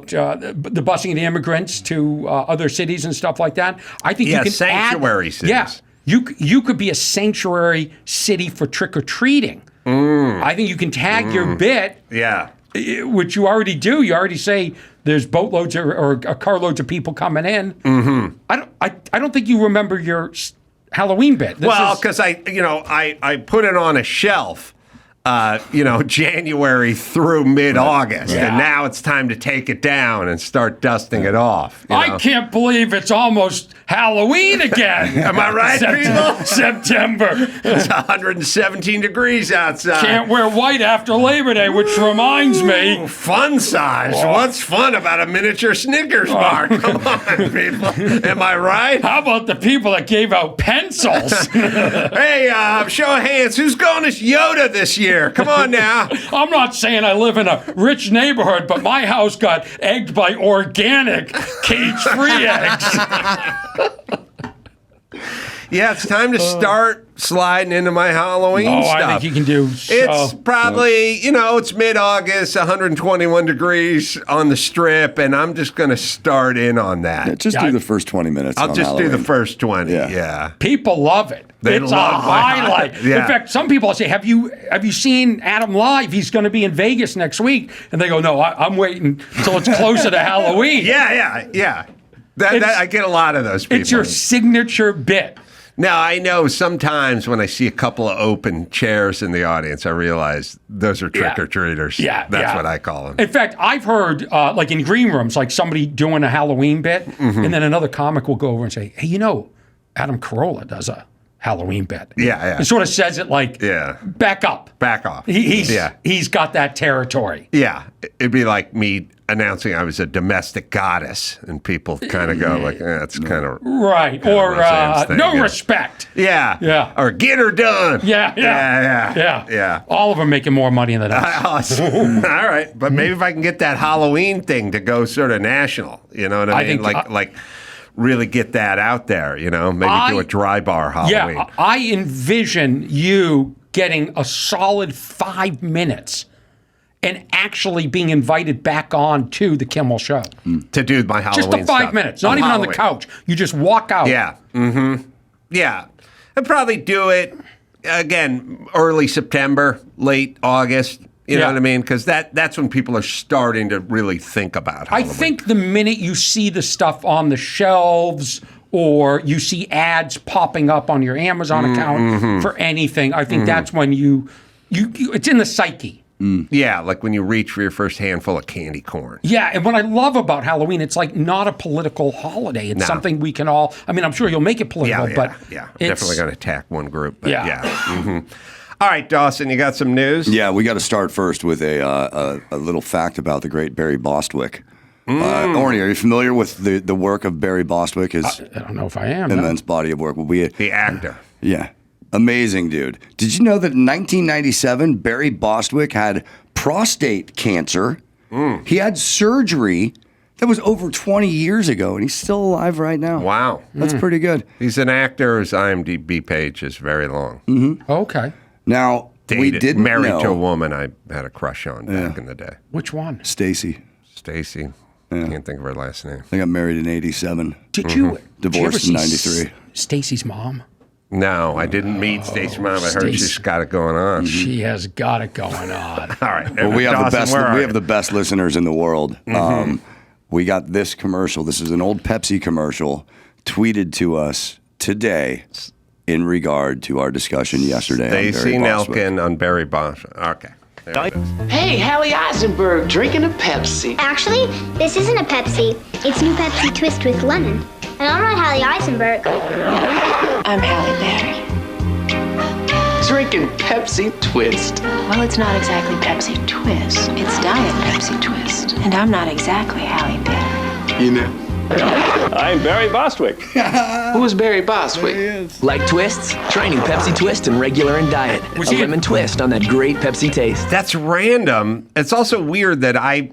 the busing of the immigrants to other cities and stuff like that. I think you can sanctuary cities. Yeah, you could be a sanctuary city for trick or treating. I think you can tag your bit. Yeah, which you already do. You already say there's boatloads or carloads of people coming in. Mm-hmm. I don't think you remember your Halloween bit. Because I put it on a shelf. January through mid-August. Yeah. And now it's time to take it down and start dusting it off. I can't believe it's almost Halloween again. Am I right, people? September. It's 117 degrees outside. Can't wear white after Labor Day, which reminds me. Fun size. What's fun about a miniature Snickers bar? Come on, people. Am I right? How about the people that gave out pencils? Hey, show of hands. Who's going as Yoda this year? Come on now. I'm not saying I live in a rich neighborhood, but my house got egged by organic, cage-free eggs. Yeah, it's time to start sliding into my Halloween stuff. I think you can do It's probably, it's mid-August, 121 degrees on the Strip, and I'm just going to start in on that. Yeah, just do the first 20 minutes. I'll just Halloween. do the first 20, yeah. People love it. It's a highlight. Yeah. In fact, some people say, have you seen Adam live? He's going to be in Vegas next week. And they go, no, I'm waiting until it's closer to Halloween. Yeah. I get a lot of those people. It's your signature bit. Now, I know sometimes when I see a couple of open chairs in the audience, I realize those are trick-or-treaters. Yeah. That's what I call them. In fact, I've heard, like in green rooms, like somebody doing a Halloween bit, and then another comic will go over and say, hey, Adam Carolla does a Halloween bit. Yeah. It sort of says it like, back up. Back off. He's got that territory. Yeah. It'd be like me announcing I was a domestic goddess, and people kind of go like, that's kind of... Right. Or no respect. Yeah. Or get her done. Yeah. All of them making more money than us. All right. But maybe if I can get that Halloween thing to go sort of national, you know what I mean? Like really get that out there, maybe do a dry bar Halloween. Yeah, I envision you getting a solid 5 minutes and actually being invited back on to the Kimmel Show. To do my Halloween Just the 5 stuff. minutes, not even Halloween. on the couch. You just walk out. Yeah. Mm-hmm. Yeah. I'd probably do it, again, early September, late August. You know what I mean? Because that's when people are starting to really think about Halloween. I think the minute you see the stuff on the shelves or you see ads popping up on your Amazon account for anything, I think that's when you it's in the psyche. Yeah, like when you reach for your first handful of candy corn. Yeah, and what I love about Halloween, it's like not a political holiday. It's something we can all, I'm sure you'll make it political, but definitely going to attack one group. But All right, Dawson, you got some news? Yeah, we got to start first with a little fact about the great Barry Bostwick. Orny, are you familiar with the work of Barry Bostwick? I don't know if I am. Immense body of work. The actor. Yeah. Amazing, dude. Did you know that in 1997, Barry Bostwick had prostate cancer? He had surgery. That was over 20 years ago, and he's still alive right now. Wow. That's pretty good. He's an actor. His IMDb page is very long. Mm-hmm. Okay. Now, we didn't married know. to a woman I had a crush on back in the day. Which one? Stacy. Stacy. Can't think of her last name. They got married in 87. Did you Divorced in 93. Stacy's mom? No, I didn't meet Stacy's mom. I heard she's got it going on. She has got it going on. All right. Well, we have the best listeners in the world. We got this commercial. This is an old Pepsi commercial tweeted to us today in regard to our discussion yesterday. Stacy Nelkin on Barry Bostwick. Okay. There it is. Hey, Hallie Eisenberg, drinking a Pepsi. Actually, this isn't a Pepsi. It's new Pepsi Twist with lemon. And I'm not Hallie Eisenberg. I'm Halle Berry. Drinking Pepsi Twist. Well, it's not exactly Pepsi Twist. It's Diet Pepsi Twist. And I'm not exactly Halle Berry. You know. I'm Barry Bostwick. Who's Barry Bostwick? Like twists? Try new Pepsi Twist in regular and diet. A lemon twist on that great Pepsi taste. That's random. It's also weird that I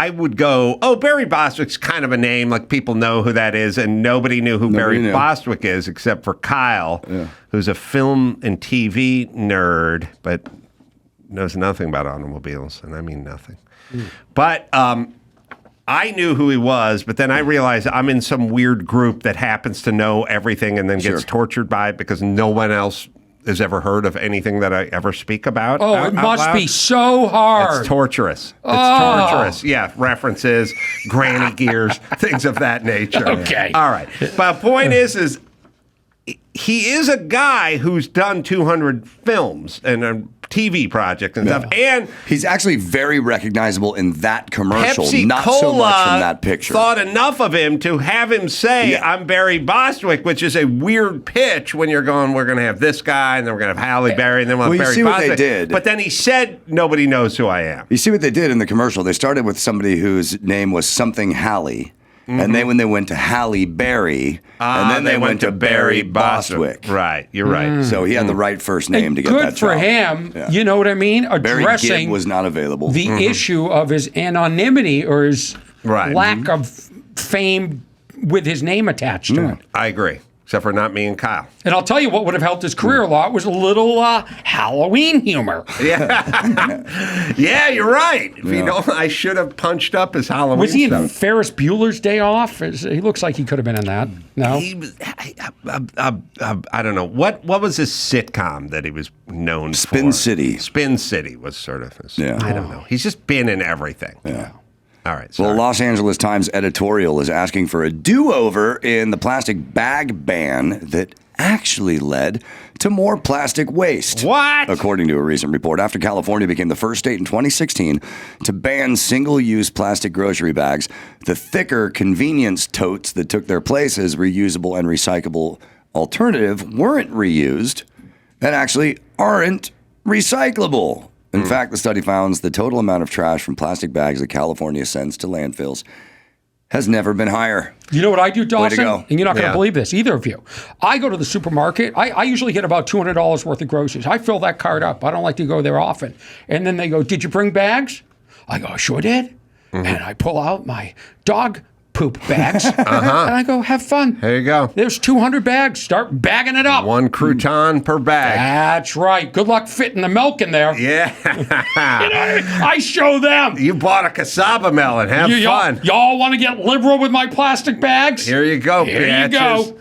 would go, oh, Barry Bostwick's kind of a name, like people know who that is, and nobody knew who Barry Bostwick is except for Kyle, who's a film and TV nerd, but knows nothing about automobiles, and I mean nothing. But I knew who he was, but then I realized I'm in some weird group that happens to know everything and then gets tortured by it because no one else has ever heard of anything that I ever speak about. Oh, it must be so hard. It's torturous. It's torturous. Yeah, references, granny gears, things of that nature. Okay. All right. But point is he is a guy who's done 200 films and a TV project and stuff. And he's actually very recognizable in that commercial, Pepsi not Cola so much from that picture. Thought enough of him to have him say, I'm Barry Bostwick, which is a weird pitch when you're going, we're going to have this guy, and then we're going to have Halle Berry, and then we'll have Barry Bostwick. What they did. But then he said, nobody knows who I am. You see what they did in the commercial? They started with somebody whose name was something Halle. And then when they went to Halle Berry, and then they went to Barry Bostwick. Right, you're right. So he had the right first name to get that Good for job. him. Yeah. You know what I mean? Barry Addressing Gibb was not available. the issue of his anonymity or his lack of fame with his name attached to it. I agree. Except for not me and Kyle. And I'll tell you what would have helped his career a lot was a little Halloween humor. Yeah, yeah, you're right. You know, I should have punched up his Halloween Was he in stuff. Ferris Bueller's Day Off? He looks like he could have been in that. No? I don't know. What was his sitcom that he was known for? Spin City. Spin City was sort of his, Yeah. I don't know. He's just been in everything. Yeah. All right. Well, Los Angeles Times editorial is asking for a do-over in the plastic bag ban that actually led to more plastic waste. What? According to a recent report, after California became the first state in 2016 to ban single-use plastic grocery bags, the thicker convenience totes that took their place as reusable and recyclable alternative weren't reused and actually aren't recyclable. In fact, the study found the total amount of trash from plastic bags that California sends to landfills has never been higher. You know what I do, Dawson? Way to go. And you're not going to believe this, either of you. I go to the supermarket. I usually get about $200 worth of groceries. I fill that cart up. I don't like to go there often. And then they go, did you bring bags? I go, I sure did. And I pull out my dog poop bags. And I go, have fun. There you go. There's 200 bags. Start bagging it up. One crouton per bag. That's right. Good luck fitting the milk in there. Yeah. I show them. You bought a cassava melon. Have fun. Y'all want to get liberal with my plastic bags? Here you go, Here you go.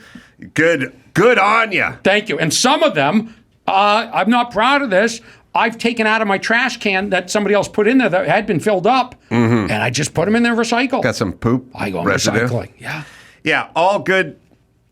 Good on you. Thank you. And some of them, I'm not proud of this, I've taken out of my trash can that somebody else put in there that had been filled up, and I just put them in there recycle. Got some poop. I go residue. recycling. Yeah. Yeah, all good,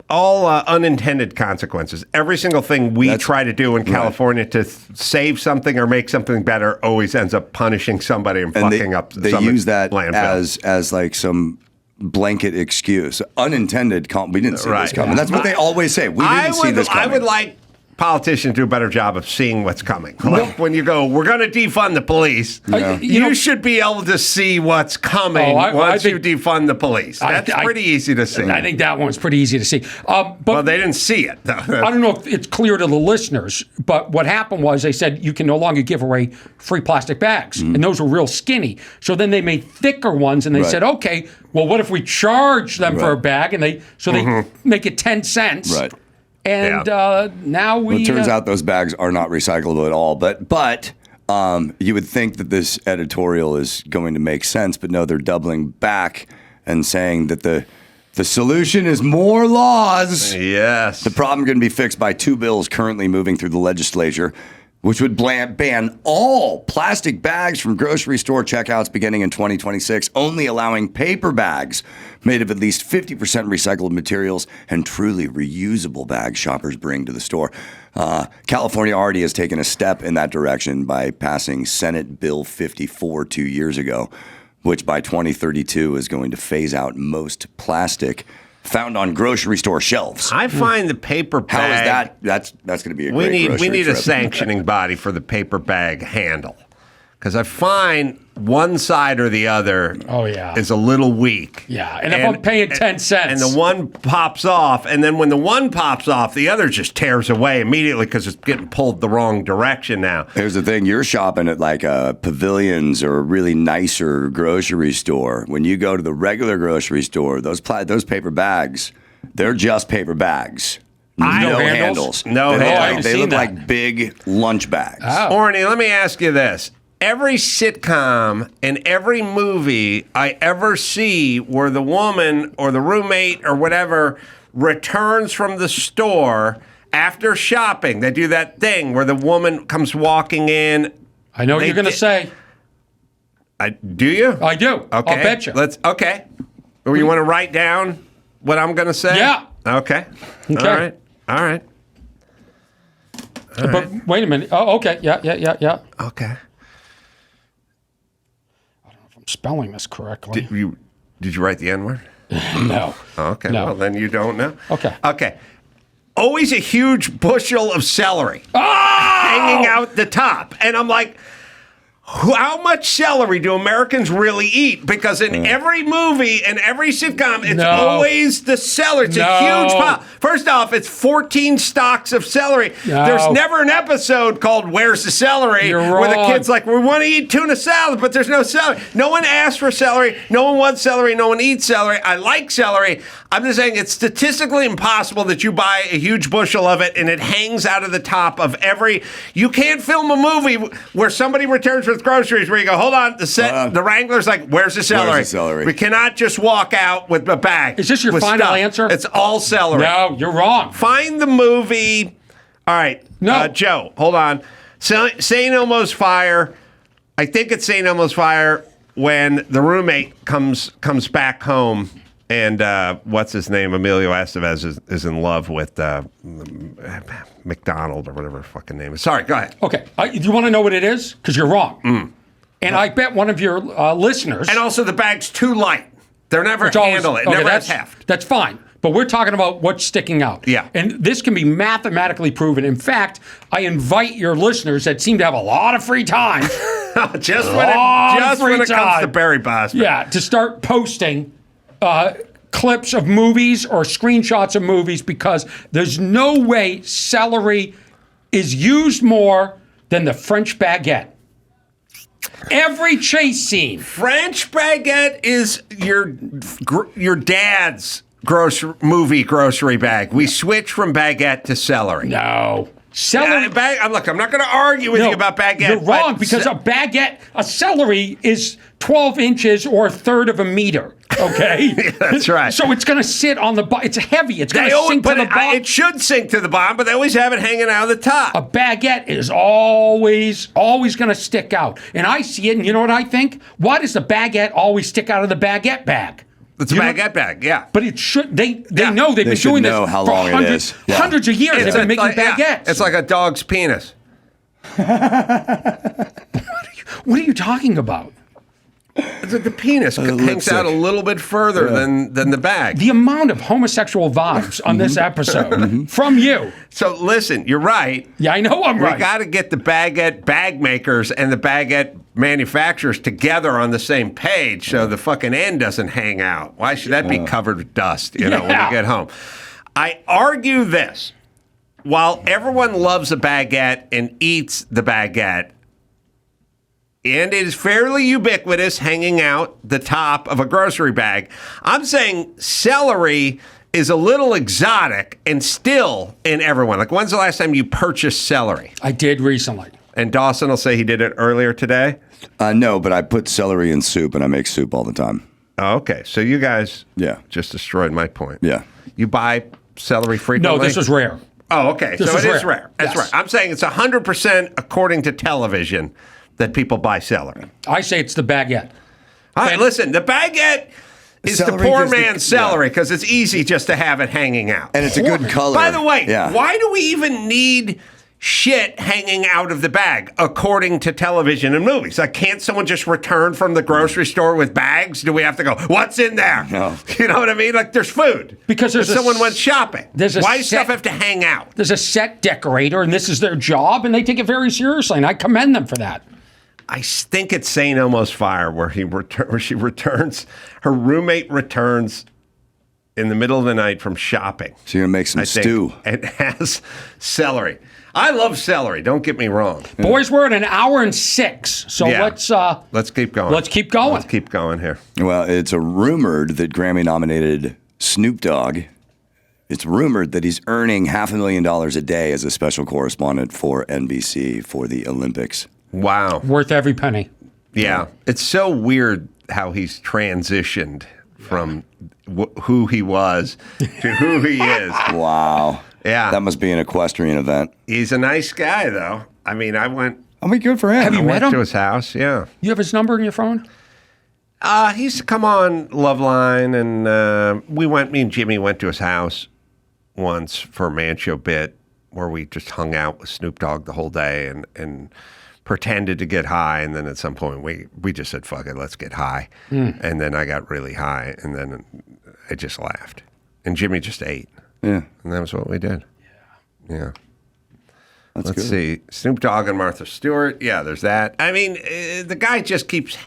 all unintended consequences. Every single thing we try to do in California to save something or make something better always ends up punishing somebody and fucking up some They use that landfill. as like some blanket excuse. Unintended, we didn't see this coming. That's what they always say. We didn't see this coming. I would like politicians do a better job of seeing what's coming. Like when you go, we're going to defund the police, you should be able to see what's coming once you defund the police. That's pretty easy to see. I think that one's pretty easy to see. But well, they didn't see it, though. I don't know if it's clear to the listeners, but what happened was they said you can no longer give away free plastic bags, and those were real skinny. So then they made thicker ones, and they said, okay, well, what if we charge them for a bag? And they make it 10 cents. Right. And now we... Well, it turns out those bags are not recyclable at all. But you would think that this editorial is going to make sense, but no, they're doubling back and saying that the solution is more laws. Yes. The problem can be fixed by two bills currently moving through the legislature. which would ban all plastic bags from grocery store checkouts beginning in 2026, only allowing paper bags made of at least 50% recycled materials and truly reusable bags shoppers bring to the store. California already has taken a step in that direction by passing Senate Bill 54 2 years ago, which by 2032 is going to phase out most plastic found on grocery store shelves. I find the paper bag. How is that? That's going to be a great grocery We need a trip. sanctioning body for the paper bag handle, because I find one side or the other is a little weak. Yeah, and if I'm paying 10 cents. And the one pops off, and then when the one pops off, the other just tears away immediately because it's getting pulled the wrong direction now. Here's the thing. You're shopping at like Pavilions or a really nicer grocery store. When you go to the regular grocery store, those paper bags, they're just paper bags. No handles. No handles. They look like big lunch bags. Oh. Orny, let me ask you this. Every sitcom and every movie I ever see where the woman or the roommate or whatever returns from the store after shopping, they do that thing where the woman comes walking in. I know what you're going to say. Do you? I do. Okay. I'll bet you. Okay. Or you want to write down what I'm going to say? Yeah. Okay. Okay. All right. But wait a minute. Oh, okay. Yeah. Okay. Spelling this correctly. Did you write the N-word? No. Okay. No. Well, then you don't know. Okay. Always a huge bushel of celery hanging out the top. And I'm like, how much celery do Americans really eat? Because in every movie and every sitcom, it's always the celery. It's a huge pile. First off, it's 14 stalks of celery. There's never an episode called Where's the Celery? Where the kid's like, we want to eat tuna salad, but there's no celery. No one asks for celery. No one wants celery. No one eats celery. I like celery. I'm just saying it's statistically impossible that you buy a huge bushel of it and it hangs out of the top of every... You can't film a movie where somebody returns with groceries where you go, hold on, the Wrangler's like, where's the celery? Where's the celery? We cannot just walk out with a bag. Is this your final answer? It's all celery. No, you're wrong. Find the movie. All right. No. Joe, hold on. St. Elmo's Fire. I think it's St. Elmo's Fire when the roommate comes back home and what's his name? Emilio Estevez is in love with McDonald or whatever his fucking name is. Sorry, go ahead. Okay. You want to know what it is? Because you're wrong. And I bet one of your listeners... And also the bag's too light. They're never handle it. Never has heft. That's fine. But we're talking about what's sticking out. Yeah. And this can be mathematically proven. In fact, I invite your listeners that seem to have a lot of free time... just when it comes to Barry Bosman. Yeah, to start posting... clips of movies or screenshots of movies, because there's no way celery is used more than the French baguette. Every chase scene. French baguette is your dad's movie grocery bag. We switch from baguette to celery. No. Celery. Look, I'm not going to argue with you about baguette. You're wrong, because a celery is 12 inches or a third of a meter. Okay? Yeah, that's right. So it's going to sit on the bottom. It's heavy. It's going to sink to the bottom. It should sink to the bottom, but they always have it hanging out of the top. A baguette is always going to stick out. And I see it, and you know what I think? Why does the baguette always stick out of the baguette bag? It's a baguette bag, yeah. But it should. They know they've been doing this how for long hundreds of years. They've been making baguettes. Yeah. It's like a dog's penis. What are you talking about? The penis hangs out a little bit further than the bag. The amount of homosexual vibes on this episode from you. So listen, you're right. Yeah, I know I'm right. We got to get the baguette bag makers and the baguette manufacturers together on the same page so the fucking end doesn't hang out. Why should that be covered with dust, when you get home? I argue this. While everyone loves a baguette and eats the baguette, and it is fairly ubiquitous hanging out the top of a grocery bag, I'm saying celery is a little exotic and still in everyone. Like, when's the last time you purchased celery? I did recently. And Dawson will say he did it earlier today? No, but I put celery in soup, and I make soup all the time. Oh, okay. So you guys just destroyed my point. Yeah. You buy celery frequently? No, this was rare. Oh, okay. This So is it is rare. That's Yes. right. I'm saying it's 100% according to television that people buy celery. I say it's the baguette. All right, listen, the baguette is Celery the poor gives the- man's celery because it's easy just to have it hanging out. And it's a good color. By the way, Yeah. why do we even need shit hanging out of the bag according to television and movies? Like, can't someone just return from the grocery store with bags? Do we have to go, what's in there? No. You know what I mean? Like, there's food. Because there's someone went shopping. Why does set- stuff have to hang out? There's a set decorator, and this is their job, and they take it very seriously, and I commend them for that. I think it's St. Elmo's Fire where she returns, her roommate returns in the middle of the night from shopping. So you're going to make some stew. It has celery. I love celery, don't get me wrong. Boys, we're at an hour and 6, so Yeah. let's keep going. Let's keep going. Let's keep going here. Well, it's rumored that Grammy-nominated Snoop Dogg, it's rumored that he's earning $500,000 a day as a special correspondent for NBC for the Olympics. Wow. Worth every penny. Yeah. It's so weird how he's transitioned from who he was to who he is. Wow. Yeah. That must be an equestrian event. He's a nice guy, though. I mean, I went good for him. Have you met him? to his house, yeah. You have his number in your phone? He used to come on Loveline, and me and Jimmy went to his house once for a man show bit where we just hung out with Snoop Dogg the whole day and pretended to get high, and then at some point we just said, fuck it, let's get high. And then I got really high, and then I just laughed. And Jimmy just ate. Yeah. And that was what we did. Yeah. Let's Let's see. Snoop Dogg and Martha Stewart. Yeah, there's that. I mean, the guy just keeps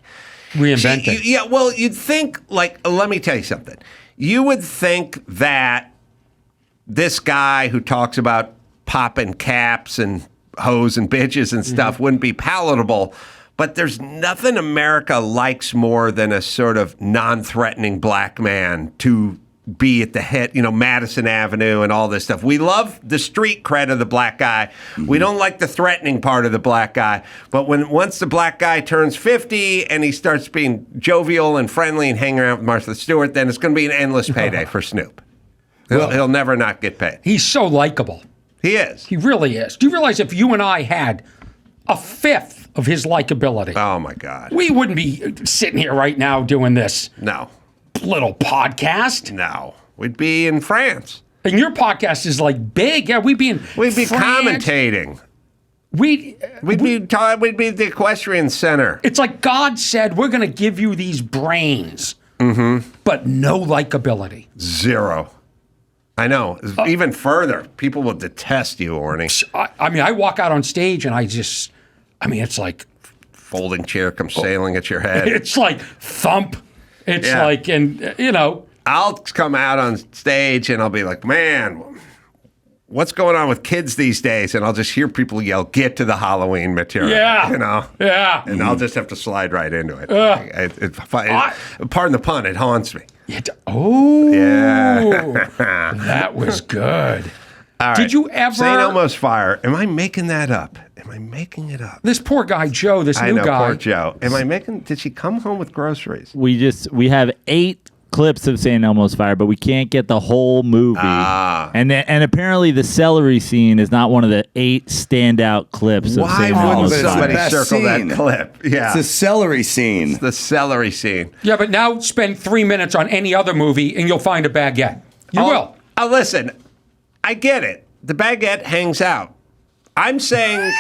reinventing. Yeah, well, you'd think, like, let me tell you something. You would think that this guy who talks about popping caps and hoes and bitches and stuff wouldn't be palatable, but there's nothing America likes more than a sort of non-threatening black man to be at the head, Madison Avenue and all this stuff. We love the street cred of the black guy. We don't like the threatening part of the black guy. But once the black guy turns 50 and he starts being jovial and friendly and hanging around with Martha Stewart, then it's going to be an endless payday for Snoop. He'll never not get paid. He's so likable. He is. He really is. Do you realize if you and I had a fifth of his likability? Oh, my God. We wouldn't be sitting here right now doing this. No. Little podcast. No. We'd be in France. And your podcast is like big. Yeah, we'd be commentating. We'd be at the equestrian center. It's like God said, we're going to give you these brains, but no likability. Zero. I know. Even further, people will detest you, Orny. I mean, I walk out on stage and it's like folding chair comes sailing at your head. It's like thump. It's like, I'll come out on stage and I'll be like, man, what's going on with kids these days? And I'll just hear people yell, get to the Halloween material. Yeah. Yeah. And I'll just have to slide right into it. Pardon the pun, it haunts me. Yeah. That was good. All right. Did you ever... St. Elmo's Fire. Am I making that up? Am I making it up? This poor guy, Joe, this new guy. Poor Joe. Did she come home with groceries? We have 8 clips of St. Elmo's Fire, but we can't get the whole movie. And apparently the celery scene is not one of the 8 standout clips of St. Elmo's Fire. Why wouldn't somebody circle that clip? Yeah. It's the celery scene. It's the celery scene. Yeah, but now spend 3 minutes on any other movie and you'll find a baguette. You will. Listen, I get it. The baguette hangs out. I'm saying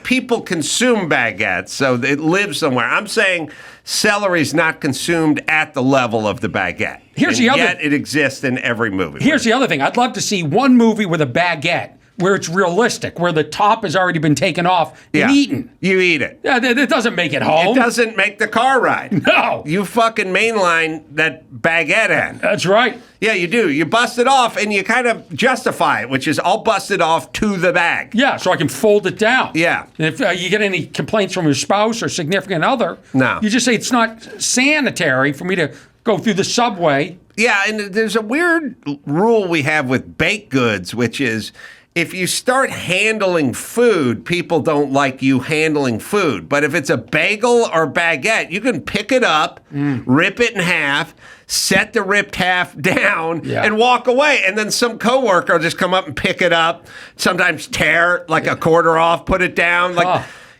people consume baguettes, so it lives somewhere. I'm saying celery's not consumed at the level of the baguette. Yet it exists in every movie. Here's the other thing. I'd love to see one movie with a baguette where it's realistic, where the top has already been taken off and eaten. You eat it. Yeah, it doesn't make it home. It doesn't make the car ride. No. You fucking mainline that baguette end. That's right. Yeah, you do. You bust it off and you kind of justify it, which is I'll bust it off to the bag. Yeah, so I can fold it down. Yeah. And if you get any complaints from your spouse or significant other, you just say it's not sanitary for me to go through the subway. Yeah, and there's a weird rule we have with baked goods, which is if you start handling food, people don't like you handling food. But if it's a bagel or baguette, you can pick it up, rip it in half, set the ripped half down, and walk away. And then some coworker will just come up and pick it up, sometimes tear like a quarter off, put it down.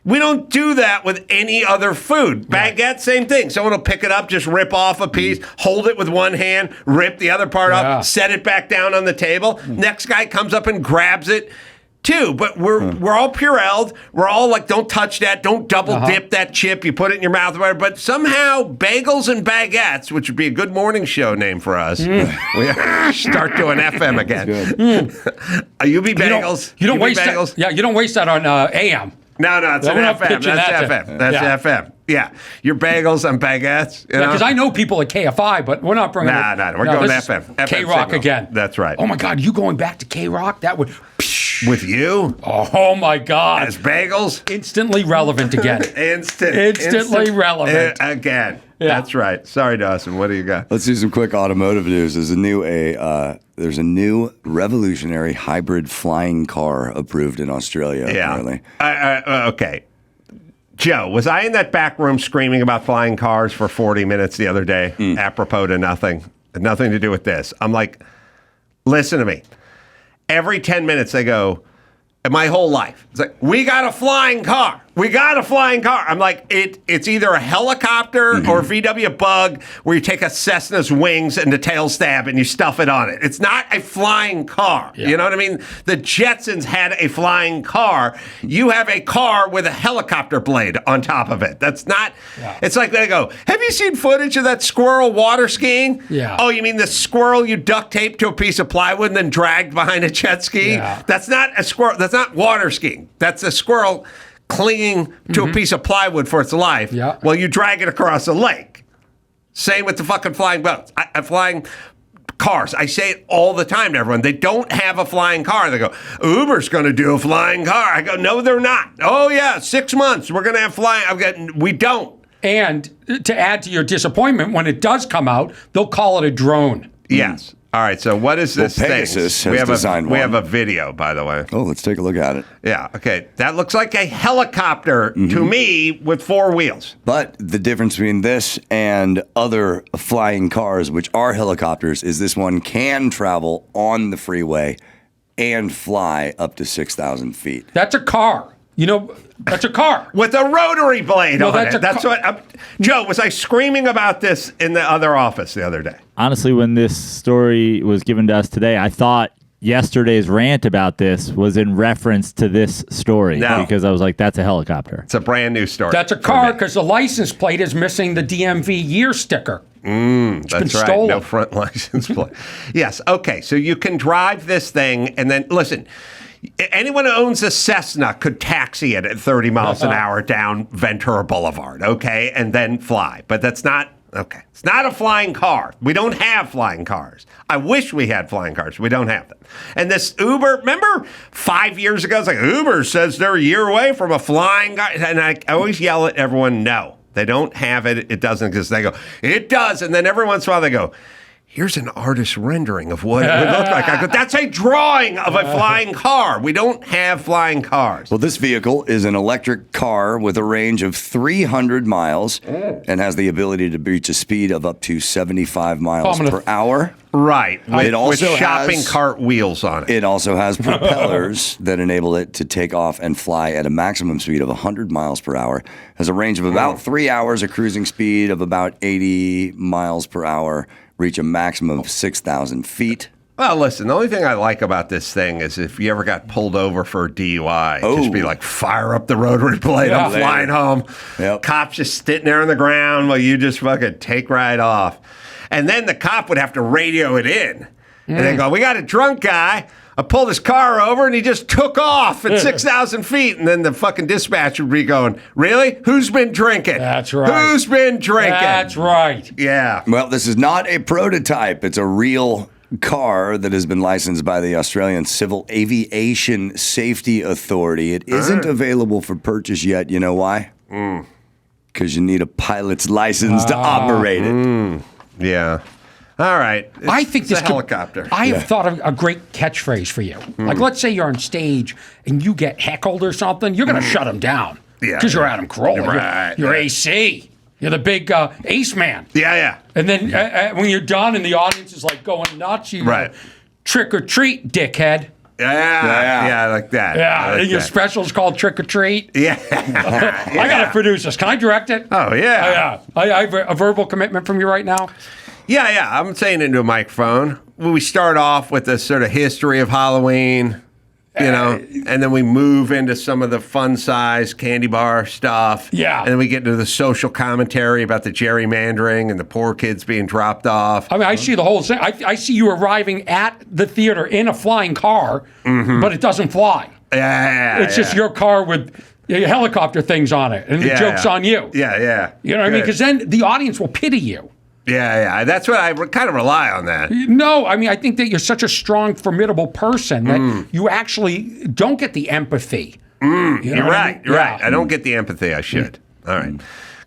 We don't do that with any other food. Baguette, same thing. Someone will pick it up, just rip off a piece, hold it with one hand, rip the other part up, set it back down on the table. Next guy comes up and grabs it too. But we're all Purelled. We're all like, don't touch that. Don't double dip that chip. You put it in your mouth. But somehow bagels and baguettes, which would be a good morning show name for us, we start doing FM again. You be bagels. You don't waste bagels. that. Yeah, you don't waste that on AM. No, it's an FM. That's FM. That's FM. Yeah. Your bagels and baguettes. Because I know people at KFI, but we're not bringing No. We're going to FM. K-Rock again. That's right. Oh, my God. You going back to K-Rock? That would... With you? Oh, my God. As bagels? Instantly relevant again. Instantly relevant. Again. Yeah. That's right. Sorry, Dawson. What do you got? Let's do some quick automotive news. There's a new revolutionary hybrid flying car approved in Australia, apparently. Okay. Joe, was I in that back room screaming about flying cars for 40 minutes the other day, apropos to nothing? Nothing to do with this. I'm like, listen to me. Every 10 minutes they go, my whole life, it's like, we got a flying car. We got a flying car. I'm like, it's either a helicopter or a VW Bug where you take a Cessna's wings and the tail stab and you stuff it on it. It's not a flying car. Yeah. You know what I mean? The Jetsons had a flying car. You have a car with a helicopter blade on top of it. That's not, it's like they go, have you seen footage of that squirrel water skiing? Yeah. Oh, you mean the squirrel you duct taped to a piece of plywood and then dragged behind a jet ski? Yeah. That's not a squirrel. That's not water skiing. That's a squirrel clinging to a piece of plywood for its life. Yeah. Well, you drag it across a lake. Same with the fucking flying boats. Flying cars. I say it all the time to everyone. They don't have a flying car. They go, Uber's going to do a flying car. I go, no, they're not. Oh, yeah, 6 months. We're going to have flying. We don't. And to add to your disappointment, when it does come out, they'll call it a drone. Yes. All right, so what is this Pegasus thing? has designed one. We have a video, by the way. Oh, let's take a look at it. Yeah, okay. That looks like a helicopter to me with 4 wheels. But the difference between this and other flying cars, which are helicopters, is this one can travel on the freeway and fly up to 6,000 feet. That's a car. You know, that's a car. With a rotary blade on that's it. That's what Joe, was I screaming about this in the other office the other day? Honestly, when this story was given to us today, I thought yesterday's rant about this was in reference to this story. No. Because I was like, that's a helicopter. It's a brand new story. That's a car because the license plate is missing the DMV year sticker. That's right. Stolen. No front license plate. Yes. Okay. So you can drive this thing and then, listen, anyone who owns a Cessna could taxi it at 30 miles an hour down Ventura Boulevard, okay, and then fly. But that's not, okay. It's not a flying car. We don't have flying cars. I wish we had flying cars. We don't have them. And this Uber, remember 5 years ago, it's like, Uber says they're a year away from a flying car. And I always yell at everyone, no, they don't have it. It doesn't exist. They go, it does. And then every once in a while they go, here's an artist's rendering of what it would look like. I go, that's a drawing of a flying car. We don't have flying cars. Well, this vehicle is an electric car with a range of 300 miles and has the ability to reach a speed of up to 75 miles per hour. Right. With shopping cart wheels on it. It also has propellers that enable it to take off and fly at a maximum speed of 100 miles per hour. Has a range of about 3 hours, a cruising speed of about 80 miles per hour. Reach a maximum of 6,000 feet. Well, listen, the only thing I like about this thing is if you ever got pulled over for a DUI, just be like, fire up the rotary blade, I'm flying home. Yep. Cops just sitting there on the ground while you just fucking take right off. And then the cop would have to radio it in. And they go, we got a drunk guy. I pulled his car over and he just took off at 6,000 feet. And then the fucking dispatcher would be going, really? Who's been drinking? That's right. Who's been drinking? That's right. Yeah. Well, this is not a prototype. It's a real car that has been licensed by the Australian Civil Aviation Safety Authority. It isn't available for purchase yet. You know why? Because you need a pilot's license to operate it. Yeah. All right. I think this a helicopter. I have thought of a great catchphrase for you. Like, let's say you're on stage and you get heckled or something. You're going to shut them down. Yeah. Because you're Adam Carolla. Right. You're AC. You're the big ace man. Yeah. And then when you're done and the audience is like going nuts, you go, trick or treat, dickhead. Yeah, like that. Yeah, like and your that. special's called Trick or Treat. Yeah. I got to produce this. Can I direct it? Oh, yeah. I have a verbal commitment from you right now. Yeah. I'm saying into a microphone. We start off with the sort of history of Halloween, and then we move into some of the fun size candy bar stuff. Yeah. And then we get into the social commentary about the gerrymandering and the poor kids being dropped off. I mean, I see the whole thing. I see you arriving at the theater in a flying car, but it doesn't fly. Yeah. It's just your car with helicopter things on it, and the joke's on you. Yeah. You know what I mean? Because then the audience will pity you. Yeah. That's what I kind of rely on that. No, I mean, I think that you're such a strong, formidable person that you actually don't get the empathy. You're right. You're right. I don't get the empathy I should. All right.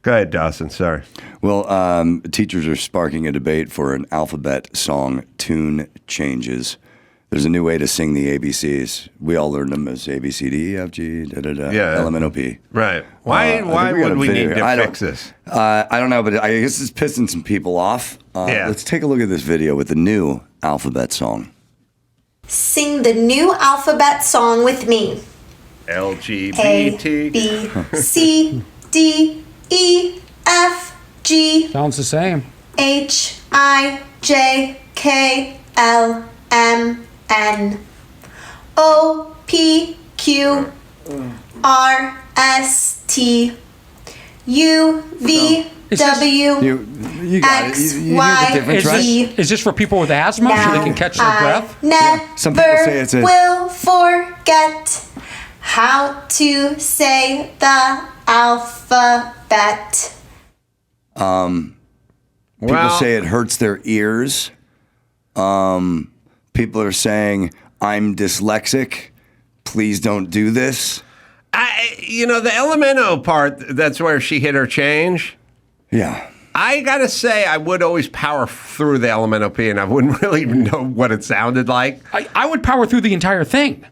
Go ahead, Dawson. Sorry. Well, teachers are sparking a debate for an alphabet song tune changes. There's a new way to sing the ABCs. We all learned them as A, B, C, D, E, F, G, L, M, N, O, P. Right. Why would we need to fix this? I don't know, but I guess it's pissing some people off. Let's take a look at this video with the new alphabet song. Sing the new alphabet song with me. LGBT. A, B, C, D, E, F, G. Sounds the same. H, I, J, K, L, M, N, O, P, Q, R, S, T, U, V, W, X, Y, Z. Is this for people with asthma so they can catch their breath? Some people say it's will forget how to say the alphabet. People say it hurts their ears. People are saying, I'm dyslexic. Please don't do this. The Elemento part, that's where she hit her change. Yeah. I got to say, I would always power through the Elemento P, and I wouldn't really even know what it sounded like. I would power through the entire thing.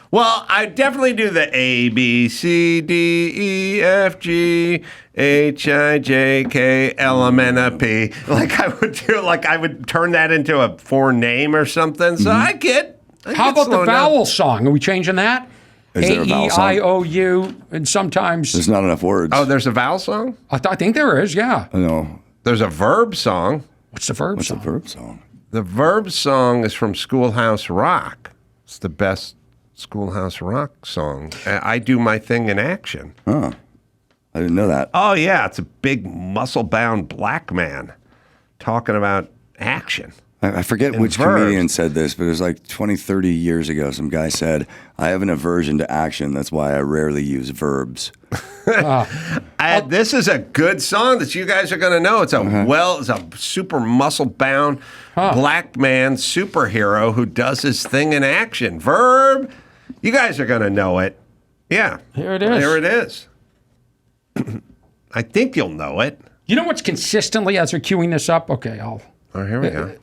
Well, I definitely do the A, B, C, D, E, F, G, H, I, J, K, L, M, N, O, P. Like I would turn that into a foreign name or something. So I get. How about the vowel song? Are we changing that? Is there a vowel song? A-E-I-O-U, and sometimes... There's not enough words. Oh, there's a vowel song? I think there is, yeah. No. There's a verb song. What's the verb song? What's the verb song? The verb song is from Schoolhouse Rock. It's the best Schoolhouse Rock song. I do my thing in action. Oh, I didn't know that. Oh, yeah. It's a big, muscle-bound black man talking about action. I forget which comedian said this, but it was like 20, 30 years ago. Some guy said, I have an aversion to action. That's why I rarely use verbs. This is a good song that you guys are going to know. It's it's a super muscle-bound black man superhero who does his thing in action. Verb. You guys are going to know it. Yeah. Here it is. There it is. I think you'll know it. You know what's consistently, as they're queuing this up? Okay, Oh, here we go.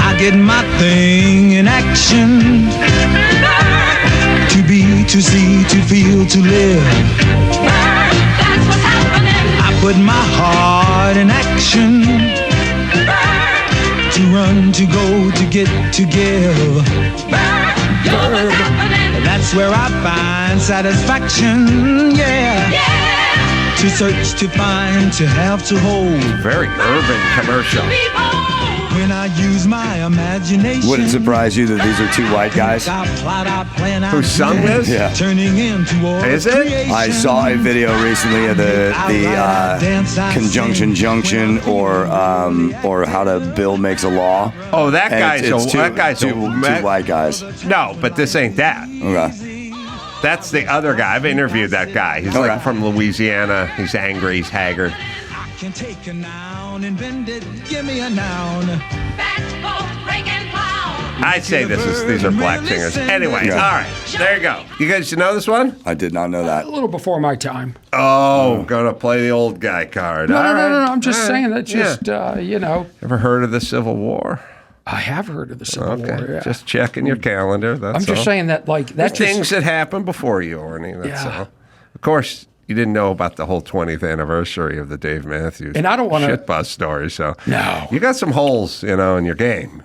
I get my thing in action. To be, to see, to feel, to live. That's what's happening. I put my heart in action. To run, to go, to get, to give. That's where I find satisfaction, yeah. To search, to find, to have, to hold. Very urban commercial. When I use my imagination. Would it surprise you that these are two white guys? Who sung this? Yeah. Turning into Is it? I saw a video recently of the conjunction junction or how to Bill makes a law. Oh, that And guy's two white guys. No, but this ain't that. Okay. That's the other guy. I've interviewed that guy. He's like from Louisiana. He's angry. He's haggard. Can take a noun and bend it, give me a noun. That's both break and clown. I'd say these are black singers. Anyway, all right, there you go. You guys know this one? I did not know that. A little before my time. Oh, gonna play the old guy card. No, All no, right. no. I'm just saying that. Yeah. Just you know. Ever heard of the Civil War? I have heard of the Civil War. Yeah. Just checking your calendar. That's I'm just all. saying that, like, that's There's things that happened before you, Orny. That's all. Of course, you didn't know about the whole 20th anniversary of the Dave Matthews And I don't wanna- shit bus story. So No. you got some holes, in your game.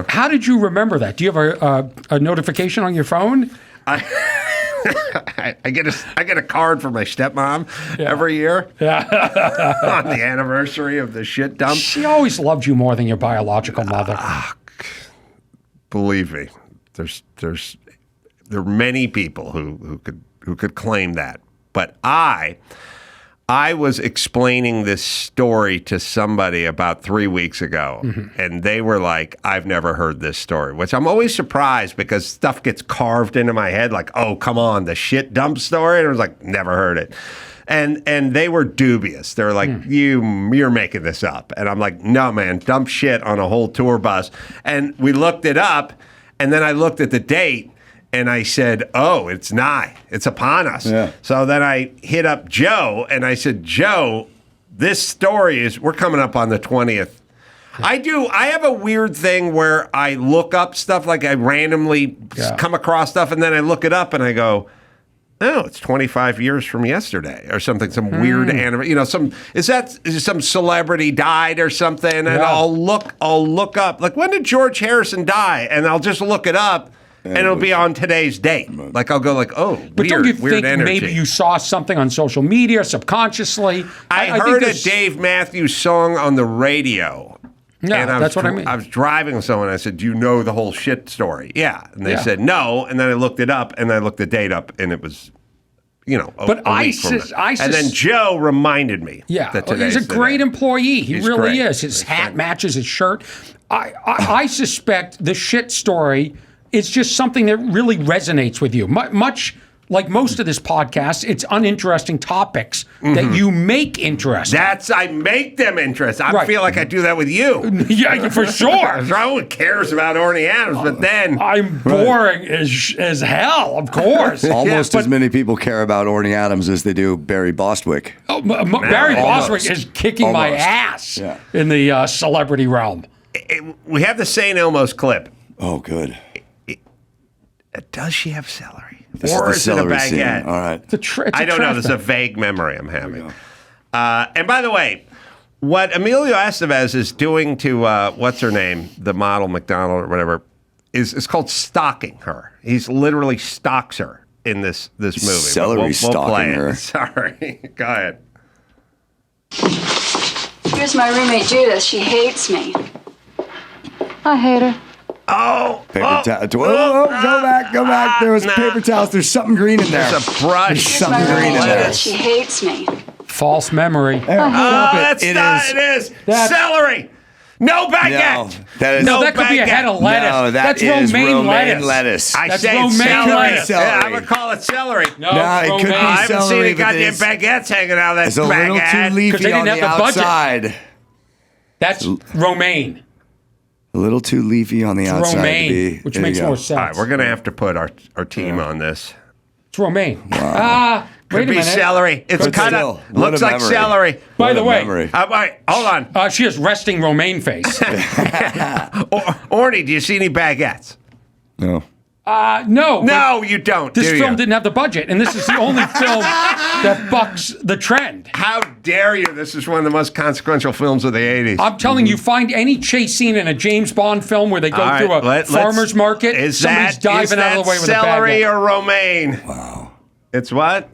How did you remember that? Do you have a notification on your phone? I get a card from my stepmom every year on the anniversary of the shit dump. She always loved you more than your biological mother. Believe me, there are many people who could claim that, but I was explaining this story to somebody about 3 weeks ago, and they were like, I've never heard this story, which I'm always surprised because stuff gets carved into my head like, oh, come on, the shit dump story. And I was like, never heard it. And they were dubious. They were like, you're making this up. And I'm like, no, man, dump shit on a whole tour bus. And we looked it up, and then I looked at the date, and I said, oh, it's nigh. It's upon us. Yeah. So then I hit up Joe, and I said, Joe, this story we're coming up on the 20th. I have a weird thing where I look up stuff, like I randomly come across stuff, and then I look it up, and I go, oh, it's 25 years from yesterday or something, some weird anniversary. Is some celebrity died or something? And I'll look up, like, when did George Harrison die? And I'll just look it up. And it'll be on today's date. Like, I'll go like, oh, but weird, don't you weird think energy. maybe you saw something on social media subconsciously? I heard a Dave Matthews song on the radio. Yeah, and that's what I mean. I was driving with someone. I said, do you know the whole shit story? Yeah. And they said, no. And then I looked it up, and I looked the date up, and it was, a week from now. And then Joe reminded me. Yeah, that he's a great employee. He really great. is. His hat matches his shirt. I suspect the shit story is just something that really resonates with you. Much like most of this podcast, it's uninteresting topics that you make interesting. I make them interesting. I feel like I do that with you. Yeah, for sure. No one cares about Orny Adams, but then I'm boring as hell, of course. Almost as many people care about Orny Adams as they do Barry Bostwick. Oh, Barry Bostwick is kicking my ass in the celebrity realm. We have the St. Elmo's clip. Oh, good. Does she have celery? This or is the is it a celery baguette? scene. All right. I don't know. This is a vague memory I'm having. And by the way, what Emilio Estevez is doing to, what's her name, the model McDonald or whatever, is called stalking her. He's literally stalks her in this movie. Celery we'll stalking play it. her. Sorry. Go ahead. Here's my roommate Judith. She hates me. I hate her. Oh, paper towel. Go back. There was paper towels. There's something green in there. There's a brush. There's something green in there. She hates me. False memory. It is. Celery. No baguette. That could be a head of lettuce. No, that's is romaine lettuce. I That's say romaine celery. lettuce. Yeah, I would call it celery. No, it could be I haven't seen celery. any goddamn baguettes hanging out of that It's a little baguette. too leafy on the outside. That's romaine. A little too leafy on the outside. Romaine, which makes more sense. All right, we're going to have to put our team on this. It's romaine. Wow. Wait a Could be minute. celery. It's kind of looks like celery. By the way, hold on. She has resting romaine face. Orny, do you see any baguettes? No. No. No, you don't. This film didn't have the budget, and this is the only film that bucks the trend. How dare you? This is one of the most consequential films of the 80s. I'm telling you, find any chase scene in a James Bond film where they go through a farmer's market, somebody's diving out of the way with a celery baguette. or romaine? Wow. It's what?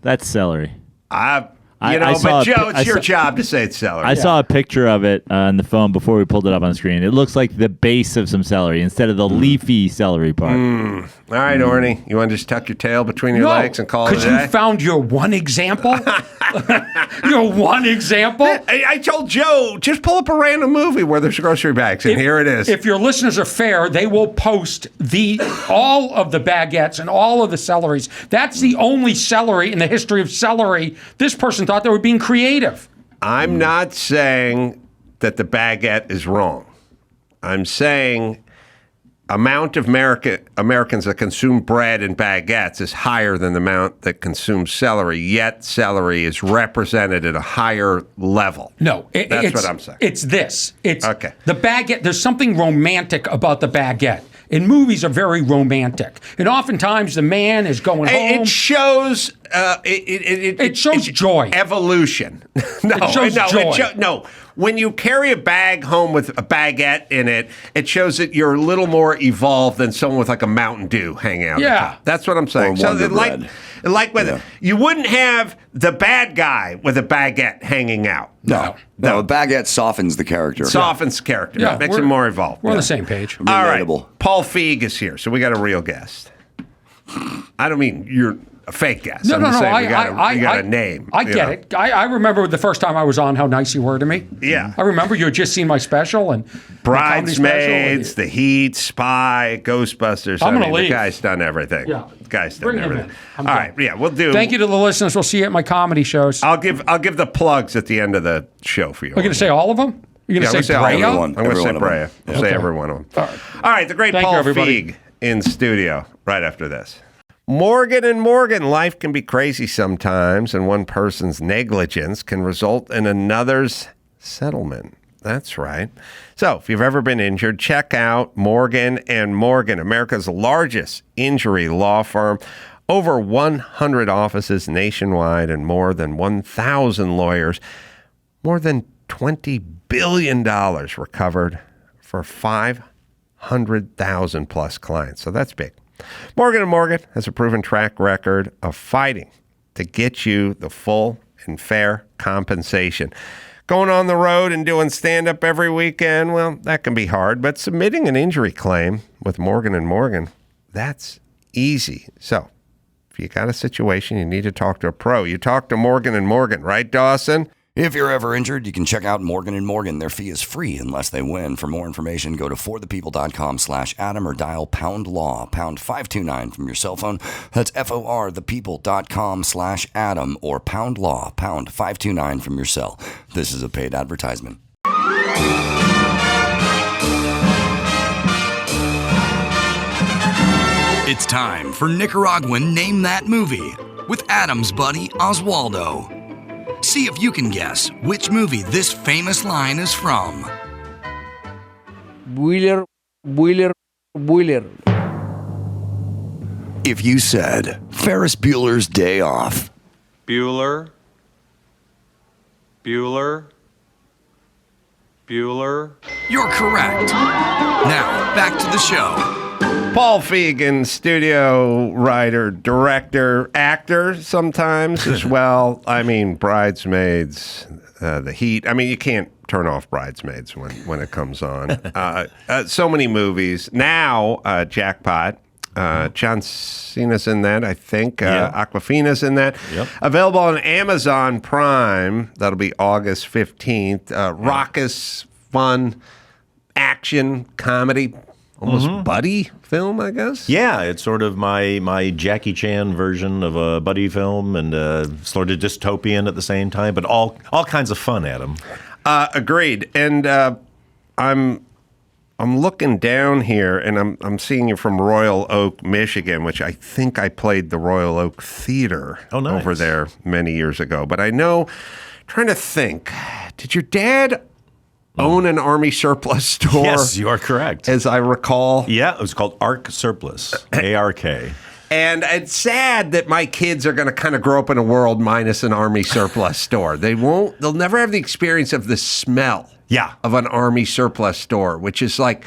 That's celery. But Joe, it's your job to say it's celery. I saw a picture of it on the phone before we pulled it up on the screen. It looks like the base of some celery instead of the leafy celery part. All right, Orny, you want to just tuck your tail between your legs and call it a day? Because you found your one example? Your one example? I told Joe, just pull up a random movie where there's grocery bags, and here it is. If your listeners are fair, they will post all of the baguettes and all of the celeries. That's the only celery in the history of celery. This person thought they were being creative. I'm not saying that the baguette is wrong. I'm saying amount of Americans that consume bread and baguettes is higher than the amount that consumes celery, yet celery is represented at a higher level. No, that's what I'm saying. It's this. It's okay. The baguette. There's something romantic about the baguette. And movies are very romantic. And oftentimes the man is going home. It shows. It shows joy. Evolution. It shows joy. No. When you carry a bag home with a baguette in it, it shows that you're a little more evolved than someone with like a Mountain Dew hanging out. Yeah. The top. That's what I'm saying. Or So Wonder Bread. like with you wouldn't have the bad guy with a baguette hanging out. No, a baguette softens the character. Softens character. Yeah, Makes him more evolved. We're on the same page. All right. Relatable. Paul Feig is here, so we got a real guest. I don't mean you're a fake guest. No, I'm no, just no. saying we got a name. I get it. I remember the first time I was on, how nice you were to me. Yeah. I remember you had just seen my special and Bridesmaids, The Heat, Spy, Ghostbusters. I'm gonna The leave. guy's done everything. Yeah. The guy's done Bring him everything. in. All right. Yeah, we'll do. Thank you to the listeners. We'll see you at my comedy shows. I'll give the plugs at the end of the show for you. We're going to say all of them? You're going to say Brea? I'm going to say Brea. I'll say every one of them. All right. The great Thank you, Paul everybody. Feig in studio right after this. Morgan and Morgan, life can be crazy sometimes, and one person's negligence can result in another's settlement. That's right. So if you've ever been injured, check out Morgan and Morgan, America's largest injury law firm. Over 100 offices nationwide and more than 1,000 lawyers. More than $20 billion recovered for 500,000 plus clients. So that's big. Morgan & Morgan has a proven track record of fighting to get you the full and fair compensation. Going on the road and doing stand-up every weekend, well, that can be hard, but submitting an injury claim with Morgan & Morgan, that's easy. So if you got a situation, you need to talk to a pro. You talk to Morgan & Morgan, right, Dawson? If you're ever injured, you can check out Morgan & Morgan. Their fee is free unless they win. For more information, go to forthepeople.com/Adam or dial #law, #529 from your cell phone. That's forthepeople.com/Adam or #law, #529 from your cell. This is a paid advertisement. It's time for Nicaraguan Name That Movie with Adam's buddy Oswaldo. See if you can guess which movie this famous line is from. Wheeler. If you said Ferris Bueller's Day Off. Bueller. You're correct. Now, back to the show. Paul Feig in studio, writer, director, actor sometimes as well. I mean, Bridesmaids, The Heat. I mean, you can't turn off Bridesmaids when it comes on. So many movies. Now, Jackpot. John Cena's in that, I think. Aquafina's in that. Yep. Available on Amazon Prime. That'll be August 15th. Raucous, fun, action, comedy. Almost buddy film, I guess. Yeah, it's sort of my Jackie Chan version of a buddy film, and sort of dystopian at the same time, but all kinds of fun, Adam. Agreed. And I'm looking down here, and I'm seeing you from Royal Oak, Michigan, which I think I played the Royal Oak Theater over there many years ago. But I know, trying to think, did your dad own an Army surplus store? Yes, you are correct. As I recall. Yeah, it was called ARK Surplus, ARK. And it's sad that my kids are going to kind of grow up in a world minus an Army surplus store. They'll never have the experience of the smell of an Army surplus store, which is like,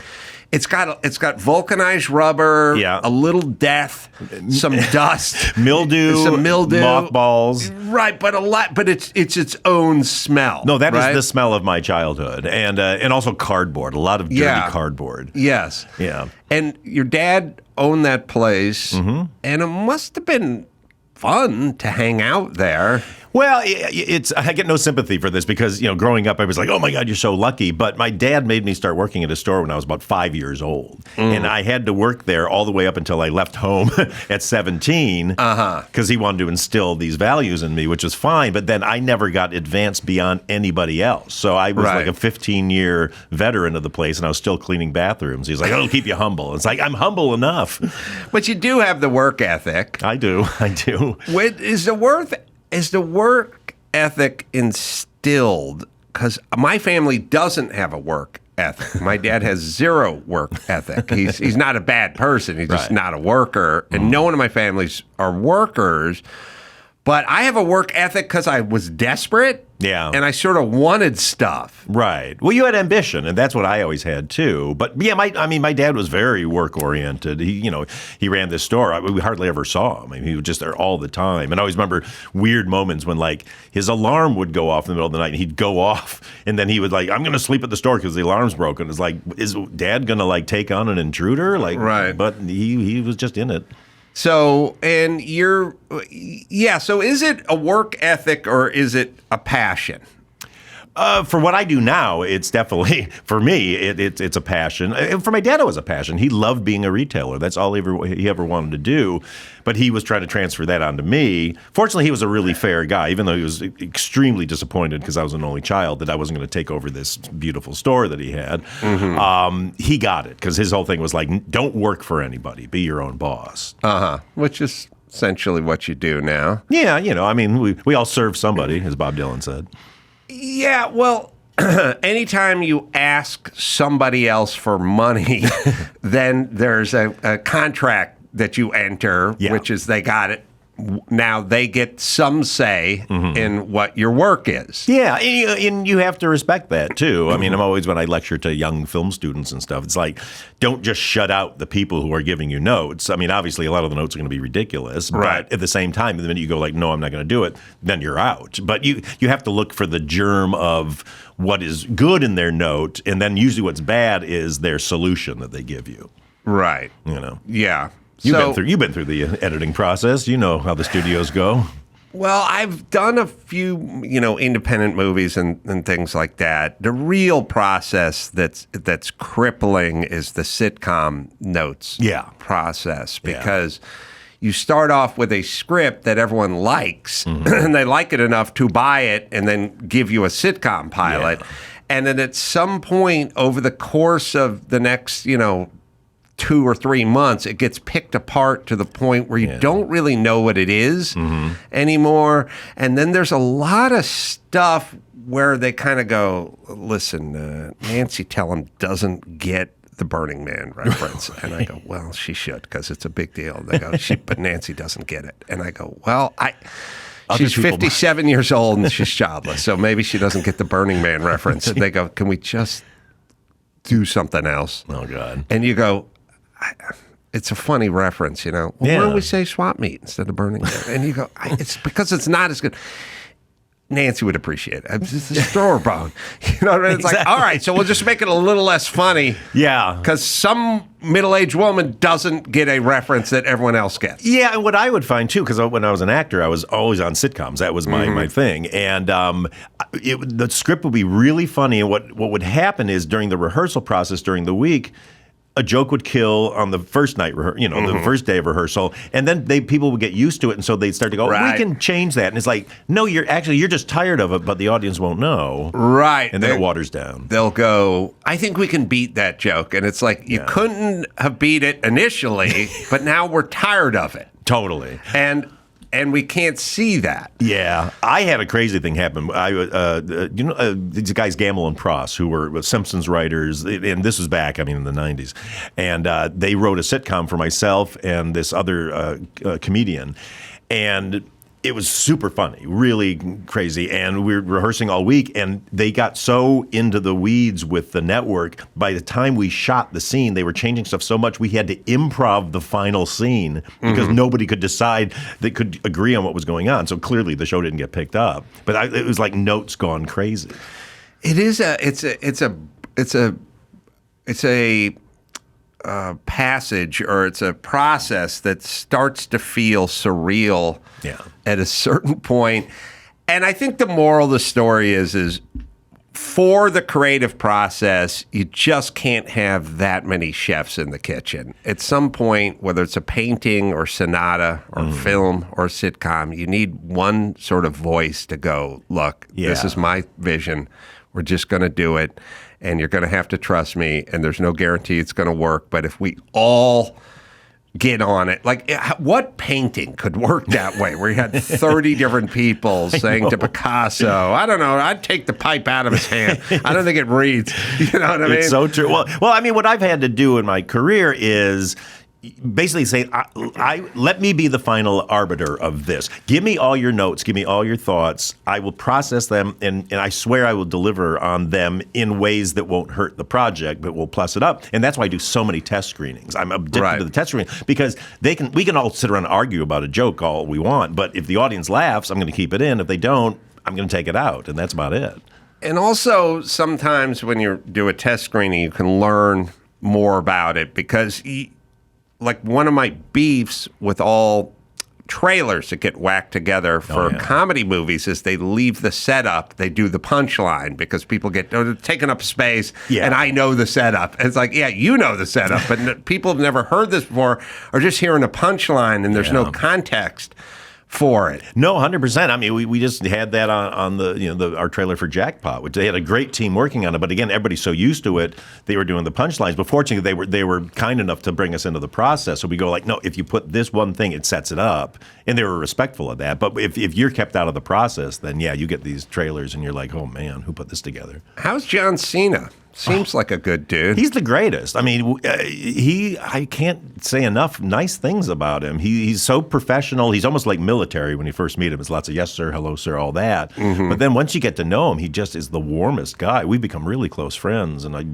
it's got vulcanized rubber, a little death, some dust, mildew, mothballs. Right, but it's its own smell. No, that is the smell of my childhood, and also cardboard. A lot of dirty cardboard. Yes. Yeah. And your dad owned that place, and it must have been fun to hang out there. Well, I get no sympathy for this because, growing up, I was like, oh my God, you're so lucky. But my dad made me start working at a store when I was about 5 years old. And I had to work there all the way up until I left home at 17 because he wanted to instill these values in me, which was fine. But then I never got advanced beyond anybody else. So I was like a 15-year veteran of the place, and I was still cleaning bathrooms. He's like, it'll keep you humble. It's like, I'm humble enough. But you do have the work ethic. I do. Is the work ethic instilled? Because my family doesn't have a work ethic. My dad has zero work ethic. He's not a bad person. He's just not a worker. And no one in my families are workers. But I have a work ethic because I was desperate. Yeah. And I sort of wanted stuff. Right. Well, you had ambition, and that's what I always had too. But yeah, my dad was very work oriented. He ran this store. We hardly ever saw him. He was just there all the time. And I always remember weird moments when like his alarm would go off in the middle of the night, and he'd go off, and then he would like, I'm going to sleep at the store because the alarm's broken. It's like, is Dad going to like take on an intruder? Like, right. But he was just in it. So, and so is it a work ethic or is it a passion? For what I do now, it's definitely, for me, it's a passion. For my dad, it was a passion. He loved being a retailer. That's all he ever wanted to do. But he was trying to transfer that onto me. Fortunately, he was a really fair guy, even though he was extremely disappointed because I was an only child that I wasn't going to take over this beautiful store that he had. He got it because his whole thing was like, don't work for anybody. Be your own boss. Which is essentially what you do now. Yeah, we all serve somebody, as Bob Dylan said. Yeah, well, anytime you ask somebody else for money, then there's a contract that you enter, which is they got it. Now they get some say in what your work is. Yeah, and you have to respect that, too. I mean, I'm always, when I lecture to young film students and stuff, it's like, don't just shut out the people who are giving you notes. I mean, obviously, a lot of the notes are going to be ridiculous. Right. But at the same time, the minute you go like, no, I'm not going to do it, then you're out. But you have to look for the germ of what is good in their note, and then usually what's bad is their solution that they give you. Right. Yeah. You've been through the editing process. You know how the studios go. Well, I've done a few, independent movies and things like that. The real process that's crippling is the sitcom notes process because you start off with a script that everyone likes and they like it enough to buy it and then give you a sitcom pilot. Yeah. And then at some point over the course of the next, 2 or 3 months, it gets picked apart to the point where you don't really know what it is anymore. And then there's a lot of stuff where they kind of go, listen, Nancy Tellem doesn't get the Burning Man reference. And I go, well, she should because it's a big deal. They go, but Nancy doesn't get it. And I go, well, she's 57 years old and she's childless, so maybe she doesn't get the Burning Man reference. And they go, can we just do something else? Oh, God. And you go, it's a funny reference, Well, why don't we say swap meet instead of Burning Man? And you go, it's because it's not as good. Nancy would appreciate it. It's a store bone. It's like, all right, so we'll just make it a little less funny. Yeah. Because some middle-aged woman doesn't get a reference that everyone else gets. Yeah, and what I would find, too, because when I was an actor, I was always on sitcoms. That was my thing. And the script would be really funny. And what would happen is during the rehearsal process during the week, a joke would kill on the first night, the first day of rehearsal, and then people would get used to it, and so they'd start to go, we can change that. And it's like, no, you're just tired of it, but the audience won't know. Right. And then it waters down. They'll go, I think we can beat that joke. And it's like, you couldn't have beat it initially, but now we're tired of it. Totally. And we can't see that. Yeah. I had a crazy thing happen. These guys, Gamble and Pross, who were Simpsons writers, and this was back, in the 90s. And they wrote a sitcom for myself and this other comedian. And it was super funny, really crazy. And we were rehearsing all week, and they got so into the weeds with the network. By the time we shot the scene, they were changing stuff so much, we had to improv the final scene because nobody could decide, they could agree on what was going on. So clearly the show didn't get picked up. But it was like notes gone crazy. It's a passage, or it's a process that starts to feel surreal at a certain point. And I think the moral of the story is for the creative process, you just can't have that many chefs in the kitchen. At some point, whether it's a painting or sonata or film or sitcom, you need one sort of voice to go, look, this is my vision. We're just going to do it, and you're going to have to trust me, and there's no guarantee it's going to work. But if we all get on it, like what painting could work that way where you had 30 different people saying to Picasso, I don't know, I'd take the pipe out of his hand. I don't think it reads. You know what I mean? It's so true. Well, I mean, what I've had to do in my career is basically say, let me be the final arbiter of this. Give me all your notes. Give me all your thoughts. I will process them, and I swear I will deliver on them in ways that won't hurt the project, but will plus it up. And that's why I do so many test screenings. I'm addicted to the test screening because we can all sit around and argue about a joke all we want, but if the audience laughs, I'm going to keep it in. If they don't, I'm going to take it out, and that's about it. And also, sometimes when you do a test screening, you can learn more about it because like one of my beefs with all trailers that get whacked together for comedy movies is they leave the setup, they do the punchline because people get taking up space, and I know the setup. And it's like, yeah, you know the setup, but people have never heard this before or just hearing a punchline and there's no context for it. No, 100%. I mean, we just had that on the our trailer for Jackpot, which they had a great team working on it. But again, everybody's so used to it, they were doing the punchlines. But fortunately, they were kind enough to bring us into the process. So we go like, no, if you put this one thing, it sets it up, and they were respectful of that. But if you're kept out of the process, then you get these trailers, and you're like, oh man, who put this together? How's John Cena? Seems like a good dude. He's the greatest. I mean, I can't say enough nice things about him. He's so professional. He's almost like military when you first meet him. It's lots of yes, sir, hello, sir, all that. But then once you get to know him, he just is the warmest guy. We've become really close friends. And I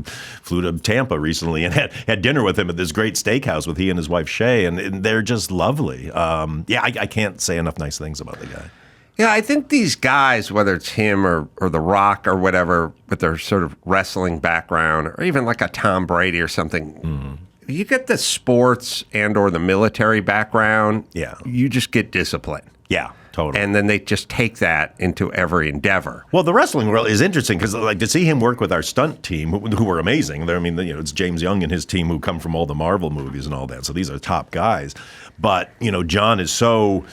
flew to Tampa recently and had dinner with him at this great steakhouse with he and his wife, Shay. And they're just lovely. I can't say enough nice things about the guy. Yeah, I think these guys, whether it's him or The Rock or whatever, with their sort of wrestling background, or even like a Tom Brady or something, you get the sports and or the military background, you just get discipline. Yeah, totally. And then they just take that into every endeavor. Well, the wrestling world is interesting because, like, to see him work with our stunt team, who were amazing. I mean, it's James Young and his team who come from all the Marvel movies and all that. So these are top guys. But, John is so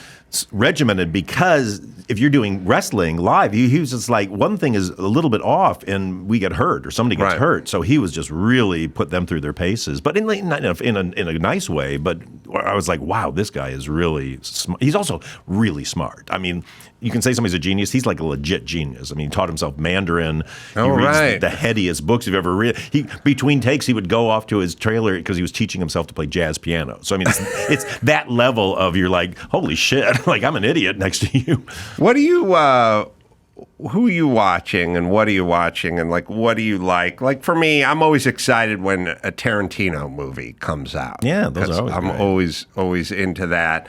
regimented because if you're doing wrestling live, he was just like, one thing is a little bit off and we get hurt or somebody gets hurt. So he was just really put them through their paces, but in a nice way. But I was like, wow, this guy is really smart. He's also really smart. I mean, you can say somebody's a genius. He's like a legit genius. I mean, he taught himself Mandarin. He reads the headiest books you've ever read. Between takes, he would go off to his trailer because he was teaching himself to play jazz piano. So, I mean, it's that level of you're like, holy shit, like I'm an idiot next to you. What do you, who are you watching and what are you watching and like, what do you like? Like for me, I'm always excited when a Tarantino movie comes out. Yeah, those are always I'm great. always into that.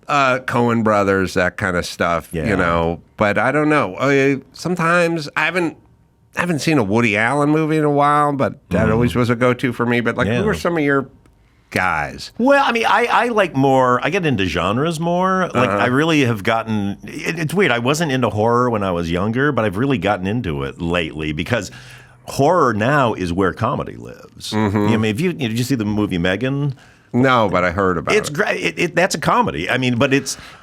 Coen Brothers, that kind of stuff, but I don't know. Sometimes I haven't seen a Woody Allen movie in a while, but that always was a go-to for me. But like, who are some of your guys? Well, I mean, I like more, I get into genres more. Like, I really have gotten, it's weird. I wasn't into horror when I was younger, but I've really gotten into it lately because horror now is where comedy lives. I mean, did you see the movie Megan? No, but I heard about it. It's great. That's a comedy. I mean, but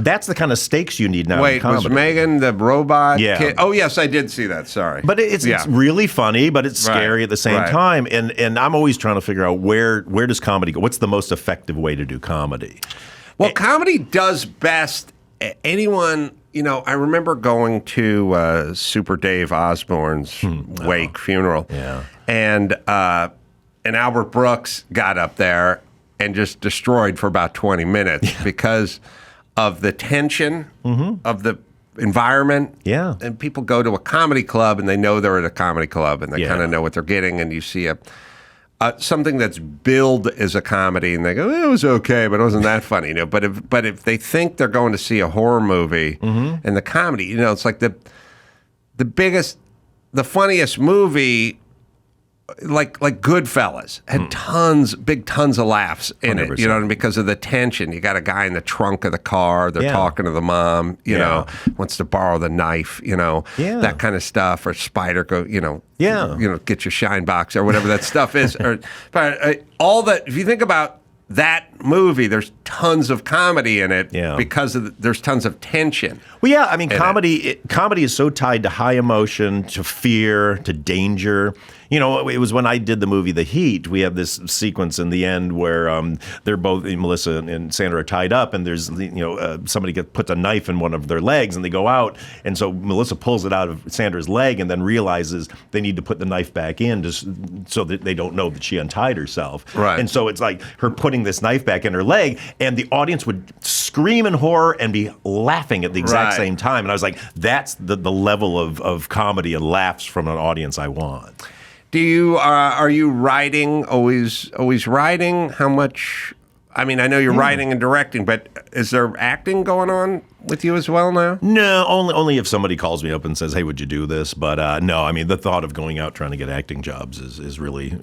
that's the kind of stakes you need now. Wait, in comedy. was Megan the robot kid? Yeah. Oh, yes, I did see that. Sorry. But it's really funny, but it's scary at the same time. And I'm always trying to figure out where does comedy go? What's the most effective way to do comedy? Well, comedy does best. Anyone, I remember going to Super Dave Osborne's funeral. Yeah. And Albert Brooks got up there and just destroyed for about 20 minutes because of the tension of the environment. Yeah. And people go to a comedy club and they know they're at a comedy club and they kind of know what they're getting. And you see something that's billed as a comedy and they go, it was okay, but it wasn't that funny. But if they think they're going to see a horror movie and the comedy, it's like the funniest movie like Goodfellas had big tons of laughs in 100%. It, you know, because of the tension. You got a guy in the trunk of the car, they're talking to the mom, you know, wants to borrow the knife, you know, that kind of stuff, or Spider go, you know, get your shine box or whatever that stuff is. But all that, if you think about that movie, there's tons of comedy in it because there's tons of tension. Well, yeah, I mean, comedy is so tied to high emotion, to fear, to danger. You know, it was when I did the movie The Heat, we have this sequence in the end where they're both, Melissa and Sandra are tied up, and there's, somebody puts a knife in one of their legs, and they go out, and so Melissa pulls it out of Sandra's leg and then realizes they need to put the knife back in just so that they don't know that she untied herself. Right. And so it's like her putting this knife back in her leg, and the audience would scream in horror and be laughing at the exact same time. And I was like, that's the level of comedy and laughs from an audience I want. Do you are you writing always writing? How much? I mean, I know you're writing and directing, but is there acting going on with you as well now? No, only if somebody calls me up and says, "Hey, would you do this?" But no, I mean, the thought of going out trying to get acting jobs is really.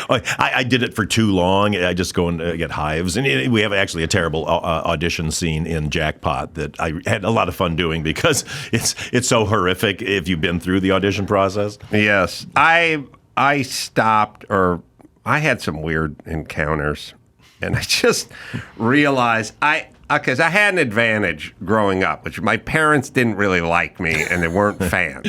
I did it for too long. I just go and get hives, and we have actually a terrible audition scene in Jackpot that I had a lot of fun doing because it's so horrific if you've been through the audition process. Yes, I stopped, or I had some weird encounters. And I just realized because I had an advantage growing up, which my parents didn't really like me and they weren't fans.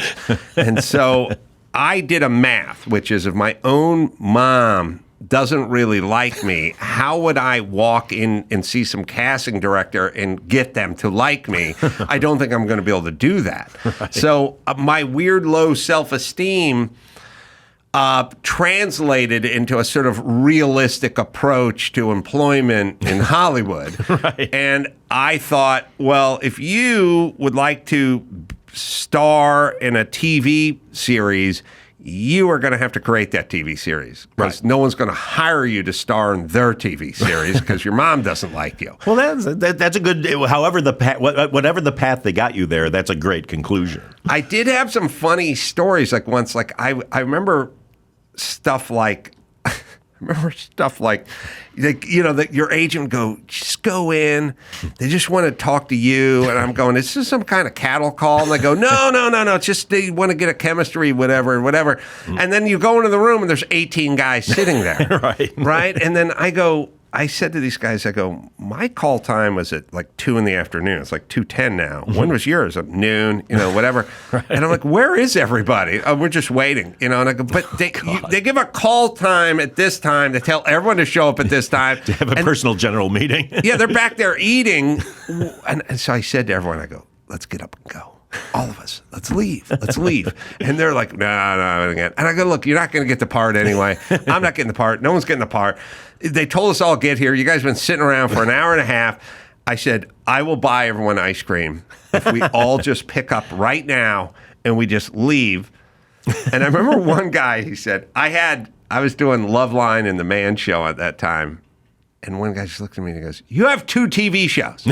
And so I did a math, which is if my own mom doesn't really like me, how would I walk in and see some casting director and get them to like me? I don't think I'm going to be able to do that. Right. So my weird low self-esteem translated into a sort of realistic approach to employment in Hollywood. Right. And I thought, well, if you would like to star in a TV series, you are going to have to create that TV series because no one's going to hire you to star in their TV series because your mom doesn't like you. Well, that's a good. However, whatever the path they got you there, that's a great conclusion. I did have some funny stories. Like once, I remember stuff like. That your agent would go, just go in. They just want to talk to you. And I'm going, is this some kind of cattle call? And they go, no. It's just they want to get a chemistry, whatever. And then you go into the room and there's 18 guys sitting there. Right. And then I said to these guys, my call time was at like 2 in the afternoon. It's like 2:10 now. Mm-hmm. When was yours? At noon, whatever. Right. And I'm like, where is everybody? Oh, we're just waiting, And I go, but they give a call time at this time. They tell everyone to show up at this time. To have a personal general meeting. Yeah, they're back there eating. And so I said to everyone, I go, let's get up and go. All of us, let's leave. And they're like, no. And I go, look, you're not going to get the part anyway. I'm not getting the part. No one's getting the part. They told us all get here. You guys have been sitting around for an hour and a half. I said, I will buy everyone ice cream if we all just pick up right now and we just leave. And I remember one guy, he said, I was doing Loveline and The Man Show at that time. And one guy just looked at me and he goes, you have 2 TV shows.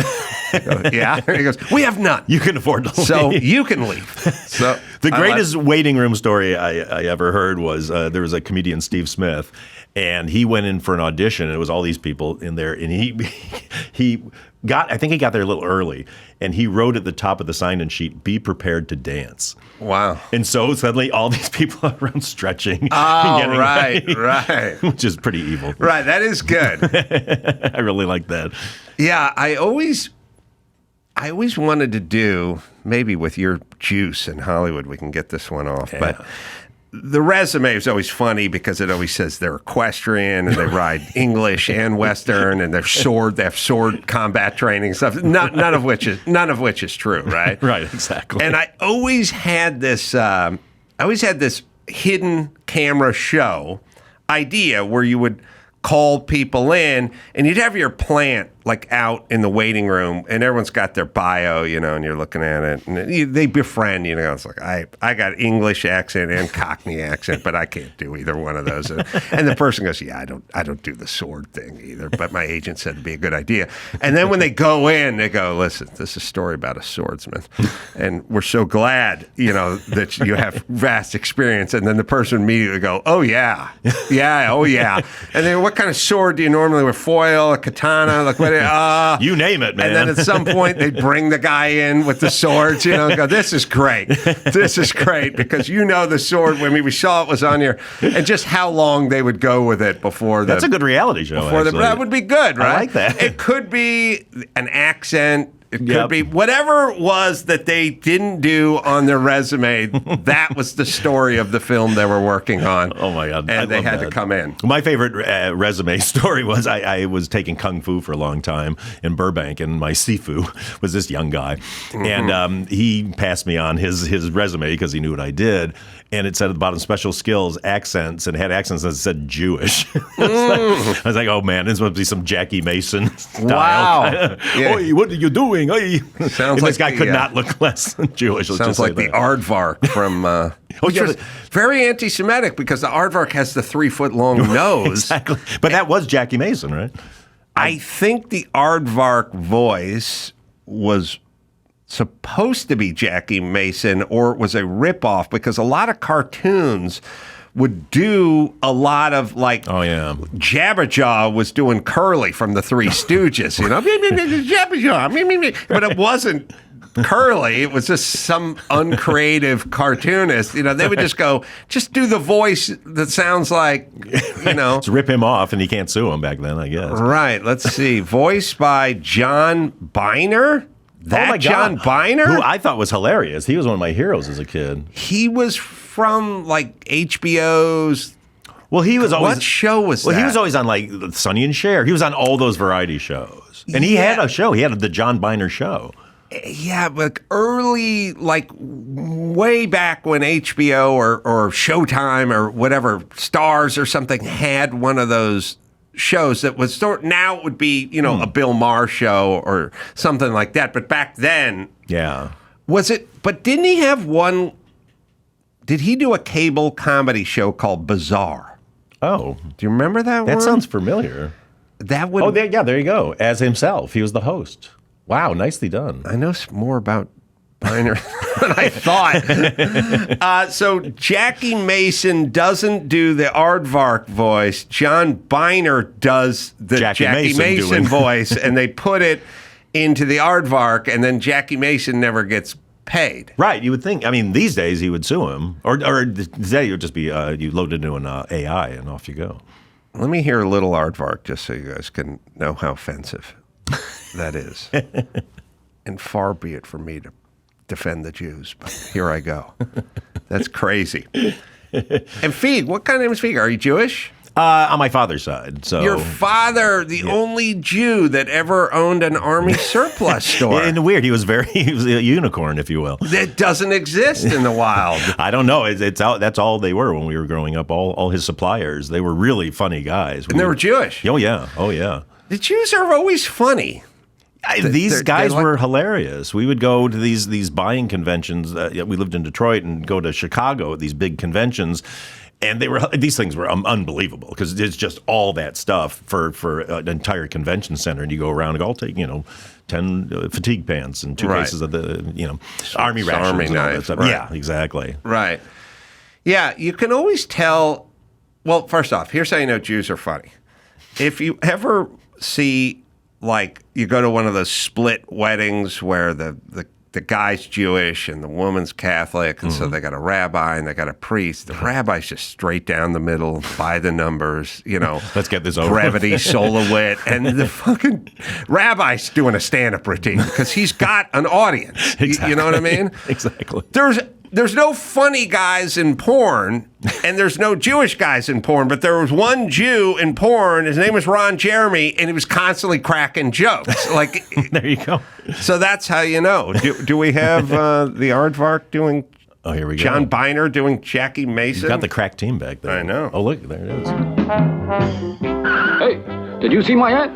I go, yeah. And he goes, we have none. You can afford to leave. So you can leave. So the greatest waiting room story I ever heard was there was a comedian, Steve Smith, and he went in for an audition, and it was all these people in there, and he got there a little early, and he wrote at the top of the sign-in sheet, be prepared to dance. Wow. And so suddenly all these people are around stretching. Oh, and right. Which is pretty evil. Right, that is good. I really like that. Yeah, I always wanted to do, maybe with your juice in Hollywood, we can get this one off, but the resume is always funny because it always says they're equestrian and they ride English and Western and they have sword combat training and stuff. None of which is true, right? Right, exactly. And I always had this hidden camera show idea where you would call people in and you'd have your plant like out in the waiting room, and everyone's got their bio, and you're looking at it, and they befriend, it's like, I got English accent and Cockney accent, but I can't do either one of those. And the person goes, yeah, I don't do the sword thing either, but my agent said it'd be a good idea. And then when they go in, they go, listen, this is a story about a swordsman, and we're so glad, that you have vast experience. And then the person immediately go, oh yeah, oh yeah. And then what kind of sword do you normally wear? Foil, a katana, like what? You name it, man. And then at some point they'd bring the guy in with the swords, and go, this is great. This is great because the sword when we saw it was on here, and just how long they would go with it before That's a good reality show. That would be good, right? I like that. It could be an accent. It could be whatever it was that they didn't do on their resume. That was the story of the film they were working on. Oh, my God. And they had to come in. My favorite resume story was I was taking Kung Fu for a long time in Burbank, and my Sifu was this young guy. Mm-hmm. And he passed me on his resume because he knew what I did. And it said at the bottom, special skills, accents, and it had accents that said Jewish. I was like, oh, man, this must be some Jackie Mason style. Wow. Yeah. Oi, what are you doing? Oi. Sounds this guy could not look less than Jewish. Sounds like the aardvark from... which was very anti-Semitic because the aardvark has the 3-foot-long nose. Exactly. But that was Jackie Mason, right? I think the aardvark voice was supposed to be Jackie Mason, or it was a ripoff, because a lot of cartoons would do a lot of like, Jabberjaw was doing Curly from the Three Stooges, Jabberjaw, but it wasn't Curly. It was just some uncreative cartoonist. They would just go, just do the voice that sounds like, Let's rip him off, and he can't sue him back then, I guess. Right. Let's see. Voiced by John Biner. John Biner? Who I thought was hilarious. He was one of my heroes as a kid. He was from like HBO's. Well, he was always. What show was that? Well, he was always on like Sonny and Cher. He was on all those variety shows. And he had a show. He had the John Biner show. Yeah, like early, like way back when HBO or Showtime or whatever, Stars or something had one of those shows that was now it would be, a Bill Maher show or something like that. But back then, was it? But didn't he have one? Did he do a cable comedy show called Bizarre? Oh, do you remember that? That sounds familiar. That would. Oh, there you go. As himself, he was the host. Wow, nicely done. I know more about Biner than I thought. So Jackie Mason doesn't do the aardvark voice. John Biner does the Jackie Mason voice, and they put it into the aardvark, and then Jackie Mason never gets paid. Right, you would think. I mean, these days he would sue him, or today it would just be you load it into an AI and off you go. Let me hear a little aardvark just so you guys can know how offensive that is. And far be it from me to defend the Jews, but here I go. That's crazy. And Feig, what kind of name is Feig? Are you Jewish? On my father's side. So your father, the only Jew that ever owned an army surplus store. And weird, he was a unicorn, if you will. That doesn't exist in the wild. I don't know. It's out. That's all they were when we were growing up. All his suppliers, they were really funny guys. And they were Jewish. Oh yeah. The Jews are always funny. These guys were hilarious. We would go to these buying conventions. We lived in Detroit and go to Chicago at these big conventions. And these things were unbelievable because it's just all that stuff for an entire convention center. And you go around and go, I'll take 10 fatigue pants and 2 cases of the army rations. Army and all that knife. stuff. Right. Yeah, exactly. Right. Yeah, you can always tell. Well, first off, here's how you know Jews are funny. If you ever see, like, you go to one of those split weddings where the guy's Jewish and the woman's Catholic, and so they got a rabbi and they got a priest. The rabbi's just straight down the middle, by the numbers, Let's get this over. Brevity, solowit, and the fucking rabbi's doing a stand-up routine because he's got an audience. Exactly. You know what I mean? Exactly. There's no funny guys in porn, and there's no Jewish guys in porn, but there was one Jew in porn. His name was Ron Jeremy, and he was constantly cracking jokes. Like, there you go. So that's how you know. Do we have the Aardvark doing? Oh, here we go. John Biner doing Jackie Mason. You got the crack team back there. I know. Oh, look, there it is. Hey, did you see my hat?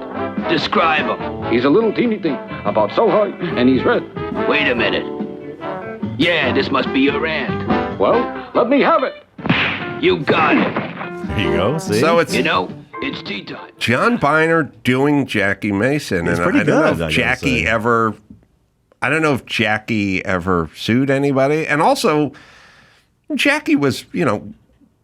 Describe him. He's a little teeny thing, about so high, and he's red. Wait a minute. Yeah, this must be your aunt. Well, let me have it. You got it. There you go. See? So it's it's tea time. John Byner doing Jackie Mason, It's and pretty I don't good, know I if gotta say. I don't know if Jackie ever sued anybody, and also Jackie was,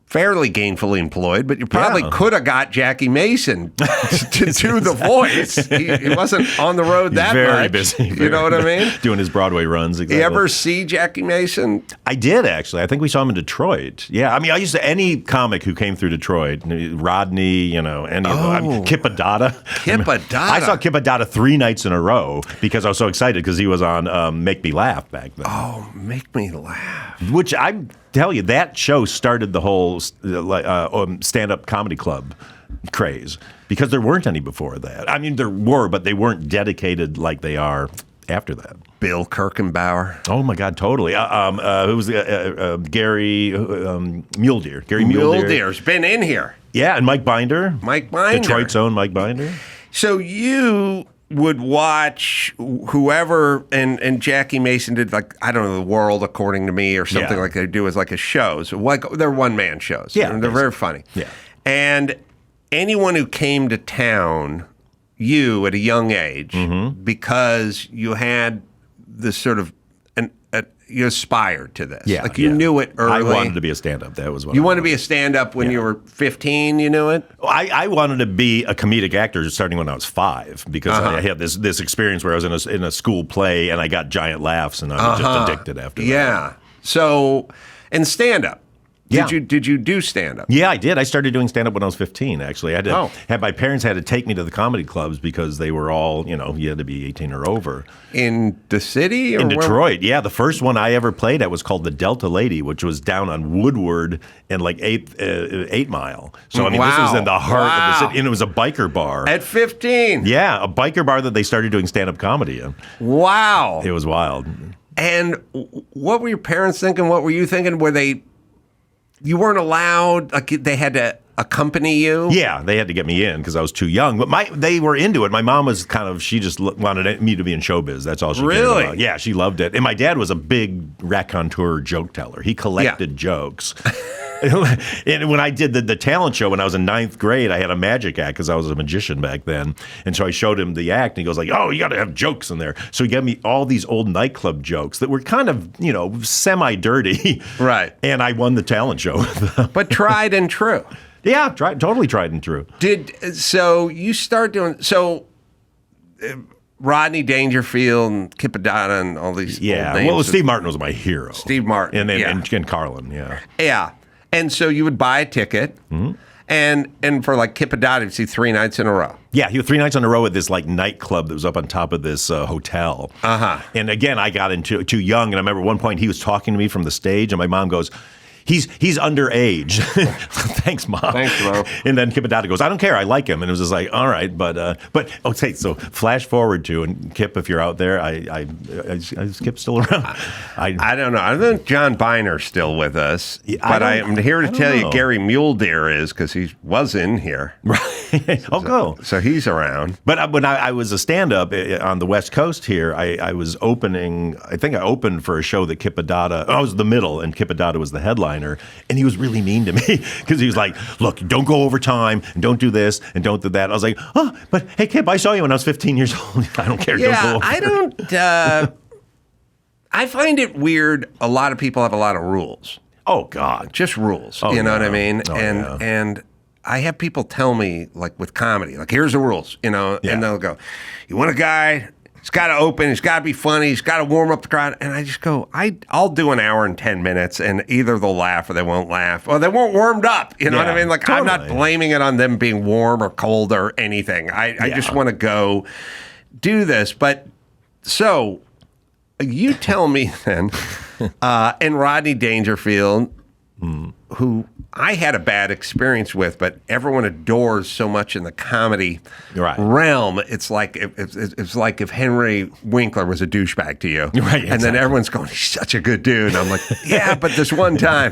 fairly gainfully employed, but you probably could have got Jackie Mason to do the voice. He wasn't on the road He's that very much. busy. You know what I mean? Doing his Broadway runs. Exactly. You ever see Jackie Mason? I did, actually. I think we saw him in Detroit. Yeah, I mean, I used to, any comic who came through Detroit, any of them. I mean, Kip Addotta. I saw Kip Addotta 3 nights in a row because I was so excited because he was on Make Me Laugh back then. Oh, Make Me Laugh. Which I tell you, that show started the whole stand-up comedy club craze because there weren't any before that. I mean, there were, but they weren't dedicated like they are after that. Bill Kirkenbauer. Oh my God, totally. Who was Gary Mule Deer? Gary Mule Deer's been in here. Yeah, and Mike Binder. Detroit's own Mike Binder. So you would watch whoever, and Jackie Mason did, like, I don't know, The World According to Me or something like they do as like a show. So like they're one-man shows. Yeah. And they're very funny. Yeah. And anyone who came to town, you at a young age, because you had this sort of, you aspired to this. Yeah. Like you knew it early. I wanted to be a stand-up. That was what you wanted to be a stand-up when you were 15, you knew it? I wanted to be a comedic actor starting when I was 5 because I had this experience where I was in a school play and I got giant laughs and I was just addicted after that. Yeah. So, and stand-up. Did you do stand-up? Yeah, I did. I started doing stand-up when I was 15, actually. I had my parents had to take me to the comedy clubs because they were all, you had to be 18 or over. In the city? Or in Detroit, yeah. The first one I ever played at was called The Delta Lady, which was down on Woodward and like 8 Mile. So, I mean, this was in the heart of the city. And it was a biker bar. At 15? Yeah, a biker bar that they started doing stand-up comedy in. Wow. It was wild. And what were your parents thinking? What were you thinking? You weren't allowed, like they had to accompany you? Yeah, they had to get me in because I was too young. But they were into it. My mom was she just wanted me to be in showbiz. That's all she cared about. Yeah, she loved it. And my dad was a big raconteur joke teller. He collected jokes. And when I did the talent show when I was in 9th grade, I had a magic act because I was a magician back then. And so I showed him the act, and he goes like, "Oh, you got to have jokes in there." So he gave me all these old nightclub jokes that were kind of, semi-dirty. Right. And I won the talent show with them. But tried and true. Yeah, totally tried and true. So you start doing, Rodney Dangerfield and Kip Addotta and all these old names. Well, Steve Martin was my hero. Steve Martin. And Carlin, yeah. Yeah. And so you would buy a ticket, and for like Kip Addotta, you'd see 3 nights in a row. Yeah, he was 3 nights in a row at this like nightclub that was up on top of this hotel. And again, I got into too young, and I remember at one point he was talking to me from the stage, and my mom goes, He's underage. Thanks, Mom. Thanks, bro. And then Kip Addotta goes, "I don't care. I like him." And it was just like, all right, but okay. So flash forward to, and Kip, if you're out there, is Kip still around? I don't know. I think John Byner's still with us, but I'm here to tell you, Gary Mule Deer is because he was in here. Right. Go. So he's around. But when I was a stand-up on the West Coast here, I was opening. I think I opened for a show that Kip Addotta. I was the middle, and Kip Addotta was the headliner. And he was really mean to me because he was like, "Look, don't go over time and don't do this and don't do that." I was like, "Oh, but hey, Kip, I saw you when I was 15 years old. I don't care. Yeah, don't go over I don't. I find it weird. A lot of people have a lot of rules. Oh God, just rules. Oh, you know what I mean? Oh, and I have people tell me, like with comedy, like here's the rules, and they'll go, "You want a guy? He's got to open. He's got to be funny. He's got to warm up the crowd." And I just go, I'll do an hour and 10 minutes, and either they'll laugh or they won't laugh, or they won't warmed up. You know what I mean? Like totally. I'm not blaming it on them being warm or cold or anything. I just want to go do this. But so you tell me then, and Rodney Dangerfield, who I had a bad experience with, but everyone adores so much in the comedy realm. It's like if Henry Winkler was a douchebag to you, right? Exactly. And then everyone's going, "He's such a good dude." And I'm like, "Yeah, but this one time,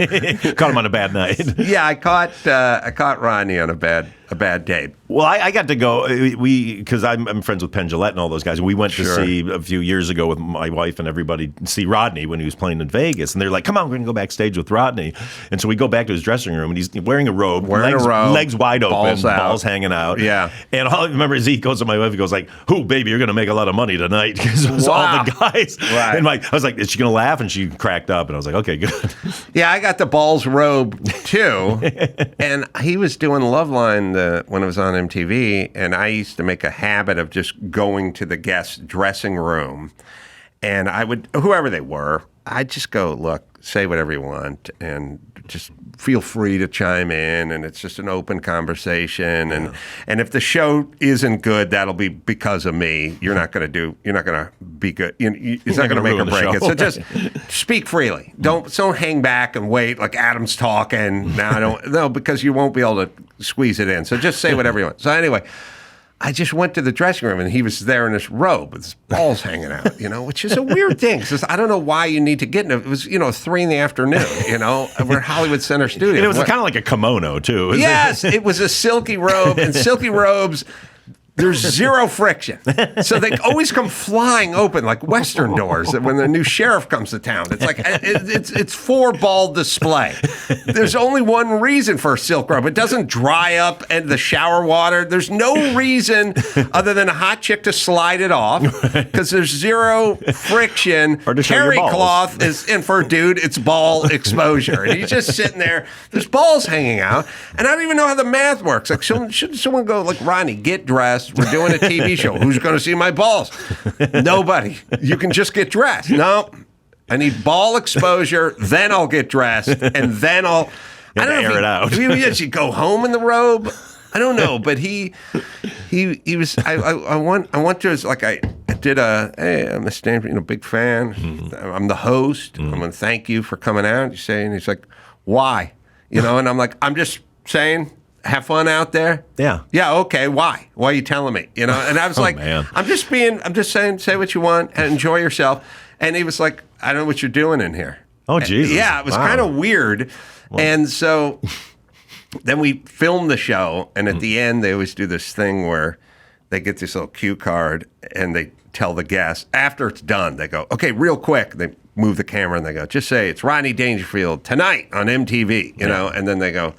caught him on a bad night." Yeah, I caught Rodney on a bad a bad day. Well, I got to go, because I'm friends with Penn Jillette and all those guys. We went to see a few years ago with my wife and everybody see Rodney when he was playing in Vegas. And they're like, come on, we're going to go backstage with Rodney. And so we go back to his dressing room, and he's wearing a robe, legs wide open, balls hanging out. Yeah. And all I remember is he goes to my wife, he goes like, "Who, baby, you're going to make a lot of money tonight." Because it was all the guys. Right. And I was like, is she going to laugh? And she cracked up. And I was like, okay, good. Yeah, I got the balls robe, too. And he was doing Loveline when it was on MTV, and I used to make a habit of just going to the guest dressing room, and I would, whoever they were, I'd just go, look, say whatever you want, and just feel free to chime in, and it's just an open conversation, and if the show isn't good, that'll be because of me. You're not going to be good. It's not going to make or break it. So just speak freely. Don't hang back and wait like Adam's talking. No, because you won't be able to squeeze it in. So just say whatever you want. So anyway, I just went to the dressing room, and he was there in his robe with his balls hanging out, which is a weird thing. Because I don't know why you need to get in it. It was, 3 in the afternoon, we're Hollywood Center Studios. And it was kind of like a kimono, too. Yes, it was a silky robe, and silky robes, there's zero friction. So they always come flying open like Western doors when the new sheriff comes to town. It's like, it's for ball display. There's only one reason for a silk robe. It doesn't dry up in the shower water. There's no reason other than a hot chick to slide it off because there's zero friction. Or to show Terry your balls. cloth is, and for a dude, it's ball exposure. And he's just sitting there. There's balls hanging out. And I don't even know how the math works. Like, should someone go like, Ronnie, get dressed. We're doing a TV show. Who's going to see my balls? Nobody. You can just get dressed. No. I need ball exposure, then I'll get dressed, and then I don't know air it out. Does he go home in the robe? I don't know, but he was. I want to. It's like I did hey, I'm a Stanford, big fan. Mm-hmm. I'm the host. Mm-hmm. I'm going to thank you for coming out. You say, and he's like, why? And I'm like, I'm just saying. Have fun out there. Yeah. Yeah. Okay. Why? Why are you telling me? And I was like, man. I'm just saying, say what you want and enjoy yourself. And he was like, I don't know what you're doing in here. Oh, Jesus. Yeah. It was kind of weird. Well. And so then we filmed the show. And at the end, they always do this thing where they get this little cue card and they tell the guests after it's done, they go, okay, real quick. They move the camera and they go, just say it's Rodney Dangerfield tonight on MTV, you know, and then they go,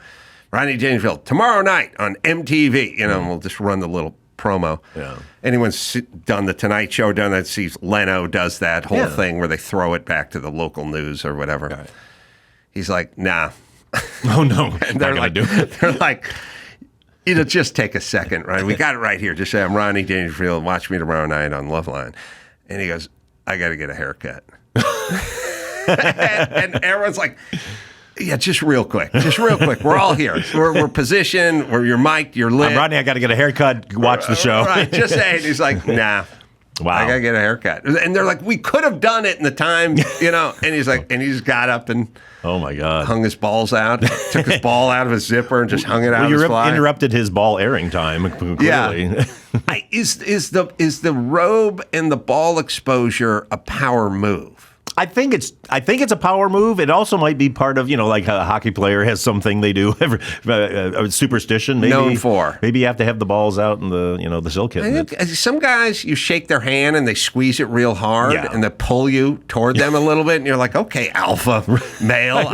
Rodney Dangerfield, tomorrow night on MTV, and we'll just run the little promo. Yeah. Anyone's done the Tonight Show, done that, sees Leno does that whole thing where they throw it back to the local news or whatever. Right. He's like, nah. Oh, no. And they're like, just take a second, right? We got it right here. Just say, I'm Rodney Dangerfield. Watch me tomorrow night on Loveline. And he goes, I got to get a haircut. and everyone's like, yeah, just real quick. We're all here. We're positioned. You're mic'd. You're lit. I'm Rodney. I got to get a haircut. Watch the show. Right. Just say it. He's like, nah. Wow. I got to get a haircut. And they're like, we could have done it in the time, And he's like, and he just got up and oh my God, hung his balls out, took his ball out of his zipper and just hung it out of his fly. Interrupted his ball airing time. Clearly. Yeah. Is the robe and the ball exposure a power move? I think it's a power move. It also might be part of, like a hockey player has something they do, a superstition. Maybe, known for. Maybe you have to have the balls out and the silk hitting it. Some guys, you shake their hand and they squeeze it real hard and they pull you toward them a little bit and you're like, okay, alpha male.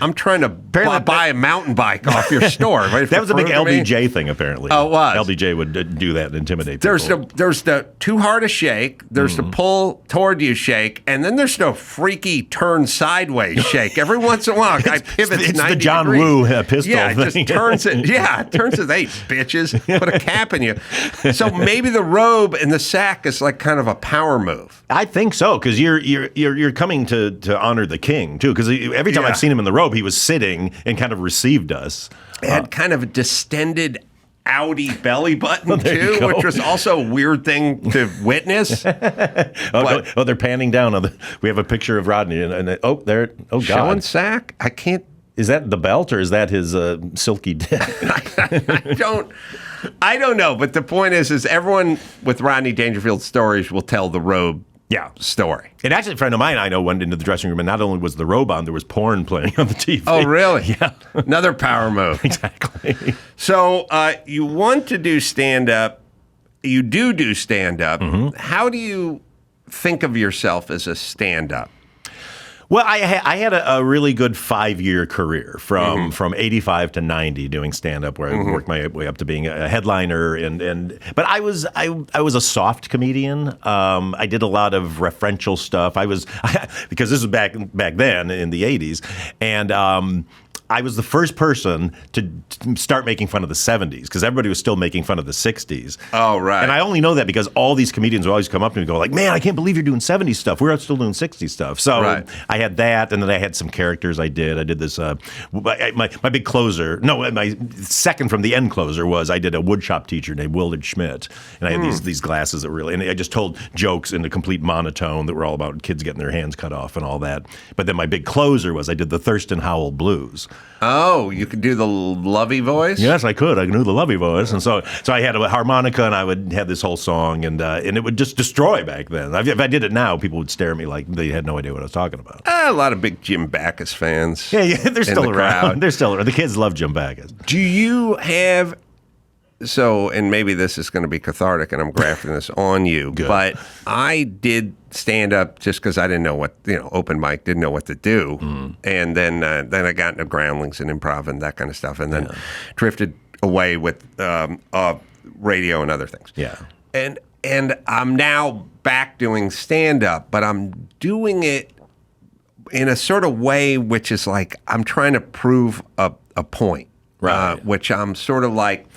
I'm trying to buy a mountain bike off your store. Right? That was a big LBJ thing, apparently. Oh, it was. LBJ would do that and intimidate people. There's the too hard a shake. There's the pull toward you shake. And then there's a freaky turn sideways shake. Every once in a while, a guy pivots 90 It's the John degrees. Woo pistol it thing. Just turns it. Yeah, it turns it. Hey, bitches, put a cap in you. So maybe the robe and the sack is like kind of a power move. I think so, because you're coming to honor the king too. Because every time I've seen him in the robe, he was sitting and kind of received us. It had kind of a distended Audi belly button too, which was also a weird thing to witness. They're panning down. We have a picture of Rodney, and God, showing sack. I can't. Is that the belt or is that his silky dick? I don't know. But the point is everyone with Rodney Dangerfield stories will tell the robe story. And actually, a friend of mine I know went into the dressing room, and not only was the robe on, there was porn playing on the TV. Oh, really? Yeah. Another power move. Exactly. So you want to do stand-up. You do stand-up. Mm-hmm. How do you think of yourself as a stand-up? Well, I had a really good 5-year career from 85 to 90 doing stand-up, where I worked my way up to being a headliner. But I was a soft comedian. I did a lot of referential stuff. Because this was back then in the 80s, and I was the first person to start making fun of the 70s, because everybody was still making fun of the 60s. Oh, right. And I only know that because all these comedians would always come up to me and go like, man, I can't believe you're doing 70s stuff. We're still doing 60s stuff. So I had that, and then I had some characters I did. I did this, my big closer, my second from the end closer was I did a woodshop teacher named Willard Schmidt. And I had these glasses that really, and I just told jokes in a complete monotone that were all about kids getting their hands cut off and all that. But then my big closer was I did the Thurston Howell Blues. Oh, you could do the lovey voice? Yes, I could. I knew the lovey voice. And so I had a harmonica, and I would have this whole song, and it would just destroy back then. If I did it now, people would stare at me like they had no idea what I was talking about. A lot of big Jim Backus fans. Yeah, they're still around. They're still around. The kids love Jim Backus. Do you have... So, and maybe this is going to be cathartic, and I'm grafting this on you, but I did stand up just because I didn't know what, open mic, didn't know what to do. And then I got into groundlings and improv and that kind of stuff, and then drifted away with radio and other things. Yeah. And I'm now back doing stand up, but I'm doing it in a sort of way which is like I'm trying to prove a point, which I'm sort of like...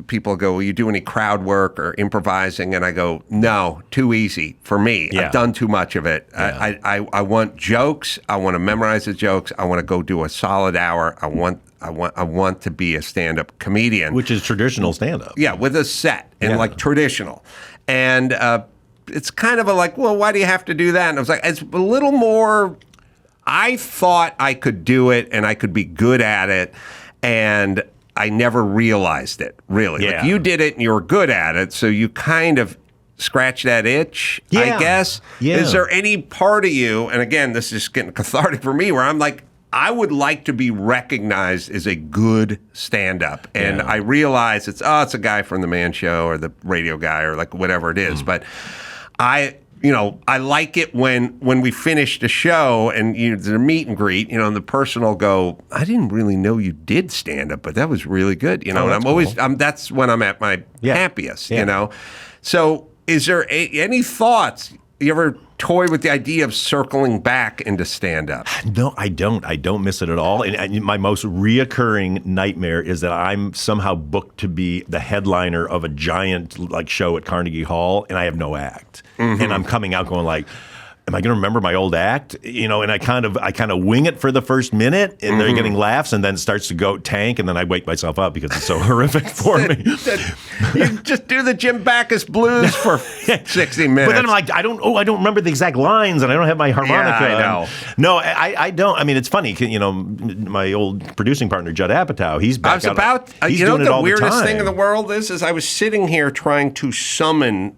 people go, well, you do any crowd work or improvising? And I go, no, too easy for me. I've done too much of it. Yeah. I want jokes. I want to memorize the jokes. I want to go do a solid hour. I want to be a stand-up comedian. Which is traditional stand-up. Yeah, with a set and like traditional. And it's kind of a like, well, why do you have to do that? And I was like, it's a little more, I thought I could do it and I could be good at it. And I never realized it, really. Yeah. Like you did it and you were good at it, so you kind of scratch that itch, I guess. Yeah. Is there any part of you, and again, this is getting cathartic for me, where I'm like, I would like to be recognized as a good stand-up. And I realize it's a guy from the Man Show or the radio guy or like whatever it is. But I like it when we finish the show and there's a meet and greet, and the person will go, I didn't really know you did stand up, but that was really good, and I'm always, that's when I'm at my happiest, So is there any thoughts? You ever toy with the idea of circling back into stand up? No, I don't. I don't miss it at all. And my most reoccurring nightmare is that I'm somehow booked to be the headliner of a giant show at Carnegie Hall, and I have no act. And I'm coming out going like, am I going to remember my old act? And I kind of wing it for the first minute, and they're getting laughs, and then it starts to go tank, and then I wake myself up because it's so horrific for me. You just do the Jim Backus blues for 60 minutes. But then I'm like, I don't remember the exact lines, and I don't have my harmonica. Yeah, I know. No, I don't. I mean, it's funny. My old producing partner, Judd Apatow, he's back out. He's doing it all the time. The weirdest thing in the world is I was sitting here trying to summon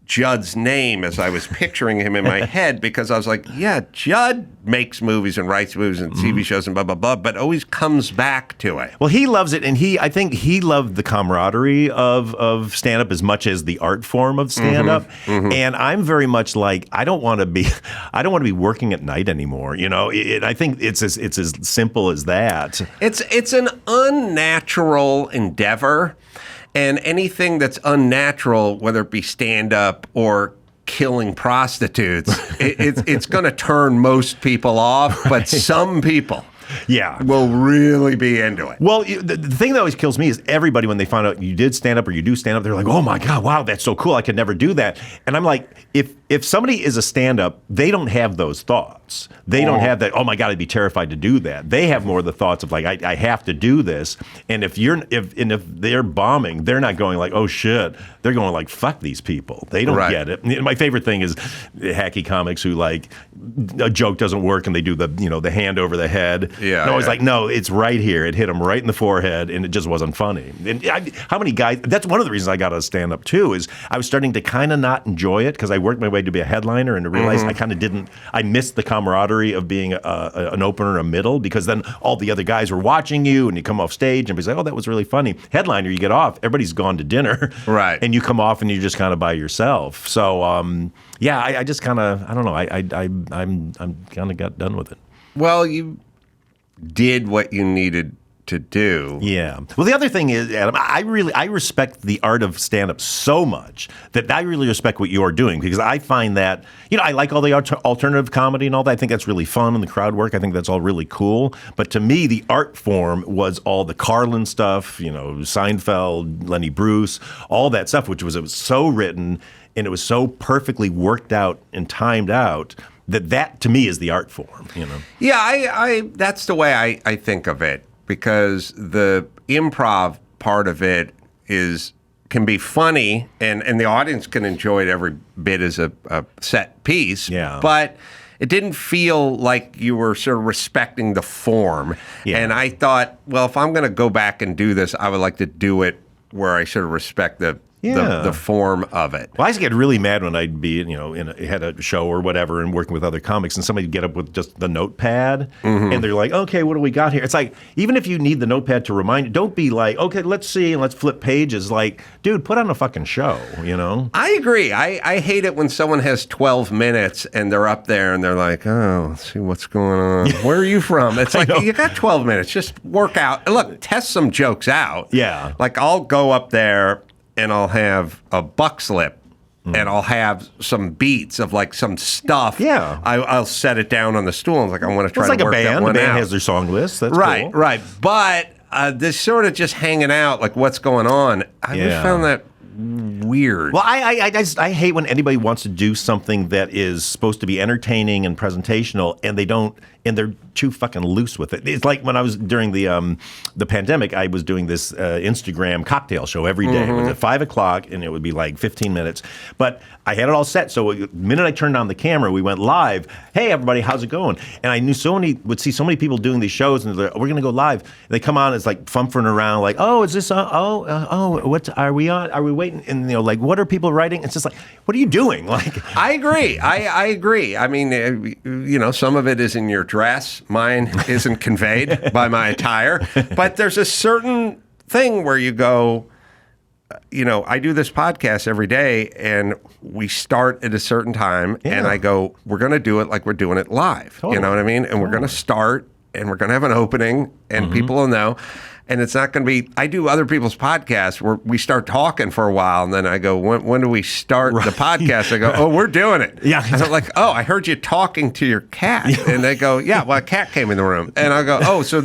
Judd's name as I was picturing him in my head, because I was like, yeah, Judd makes movies and writes movies and TV shows and blah, blah, blah, but always comes back to it. Well, he loves it, and I think he loved the camaraderie of stand-up as much as the art form of stand-up. And I'm very much like, I don't want to be working at night anymore. I think it's as simple as that. It's an unnatural endeavor. And anything that's unnatural, whether it be stand-up or killing prostitutes, it's going to turn most people off, but some people will really be into it. Well, the thing that always kills me is everybody, when they find out you did stand-up or you do stand-up, they're like, oh my God, wow, that's so cool. I could never do that. And I'm like, if somebody is a stand-up, they don't have those thoughts. thoughts. They don't have that, oh my God, I'd be terrified to do that. They have more of the thoughts of like, I have to do this. And if they're bombing, they're not going like, oh shit. They're going like, fuck these people. They don't get it. And my favorite thing is hacky comics who like a joke doesn't work and they do the hand over the head. Yeah. And I was like, no, it's right here. It hit him right in the forehead and it just wasn't funny. And how many guys, that's one of the reasons I got to stand up too, is I was starting to kind of not enjoy it because I worked my way to be a headliner and to realize I kind of I missed the camaraderie of being an opener, a middle, because then all the other guys were watching you and you come off stage and be like, oh, that was really funny. Headliner, you get off, everybody's gone to dinner. Right. And you come off and you're just kind of by yourself. So, I just kind of, I don't know, I'm kind of got done with it. Well, you did what you needed to do. Yeah. Well, the other thing is, Adam, I respect the art of stand-up so much that I really respect what you're doing because I find that, I like all the alternative comedy and all that. I think that's really fun and the crowd work. I think that's all really cool. But to me, the art form was all the Carlin stuff, Seinfeld, Lenny Bruce, all that stuff, which was so written and it was so perfectly worked out and timed out that to me is the art form, Yeah, I that's the way I think of it. Because the improv part of it can be funny and the audience can enjoy it every bit as a set piece. Yeah. But it didn't feel like you were sort of respecting the form. Yeah. And I thought, well, if I'm going to go back and do this, I would like to do it where I sort of respect the form of it. Well, I used to get really mad when I'd be, had a show or whatever and working with other comics and somebody'd get up with just the notepad and they're like, okay, what do we got here? It's like, even if you need the notepad to remind you, don't be like, okay, let's see and let's flip pages. Like, dude, put on a fucking show, I agree. I hate it when someone has 12 minutes and they're up there and they're like, oh, let's see what's going on. Where are you from? It's like, you got 12 minutes. Just work out. Look, test some jokes out. Yeah. Like, I'll go up there and I'll have a buck slip and I'll have some beats of like some stuff. Yeah. I'll set it down on the stool. And like, I want to try to work that one out. It's like a band. The band has their song list. That's cool. Right. But this sort of just hanging out, like what's going on, I just found that weird. Well, I hate when anybody wants to do something that is supposed to be entertaining and presentational and they're too fucking loose with it. It's like when I was during the pandemic, I was doing this Instagram cocktail show every day. It was at 5:00 and it would be like 15 minutes. But I had it all set. So the minute I turned on the camera, we went live. Hey, everybody, how's it going? And I knew would see so many people doing these shows and they're like, we're going to go live. And they come on, it's like fumfering around like, oh, is this, what are we on? Are we waiting? And like, what are people writing? It's just like, what are you doing? Like, I agree. I agree. I mean, some of it is in your dress. Mine isn't conveyed by my attire. But there's a certain thing where you go, I do this podcast every day and we start at a certain time and I go, we're going to do it like we're doing it live. Totally. You know what I mean? And we're going to start and we're going to have an opening and people will know. And it's not going to be, I do other people's podcasts where we start talking for a while and then I go, when do we start the podcast? I go, oh, we're doing it. Yeah. And I'm like, oh, I heard you talking to your cat. And they go, yeah, well, a cat came in the room. And I go, oh, so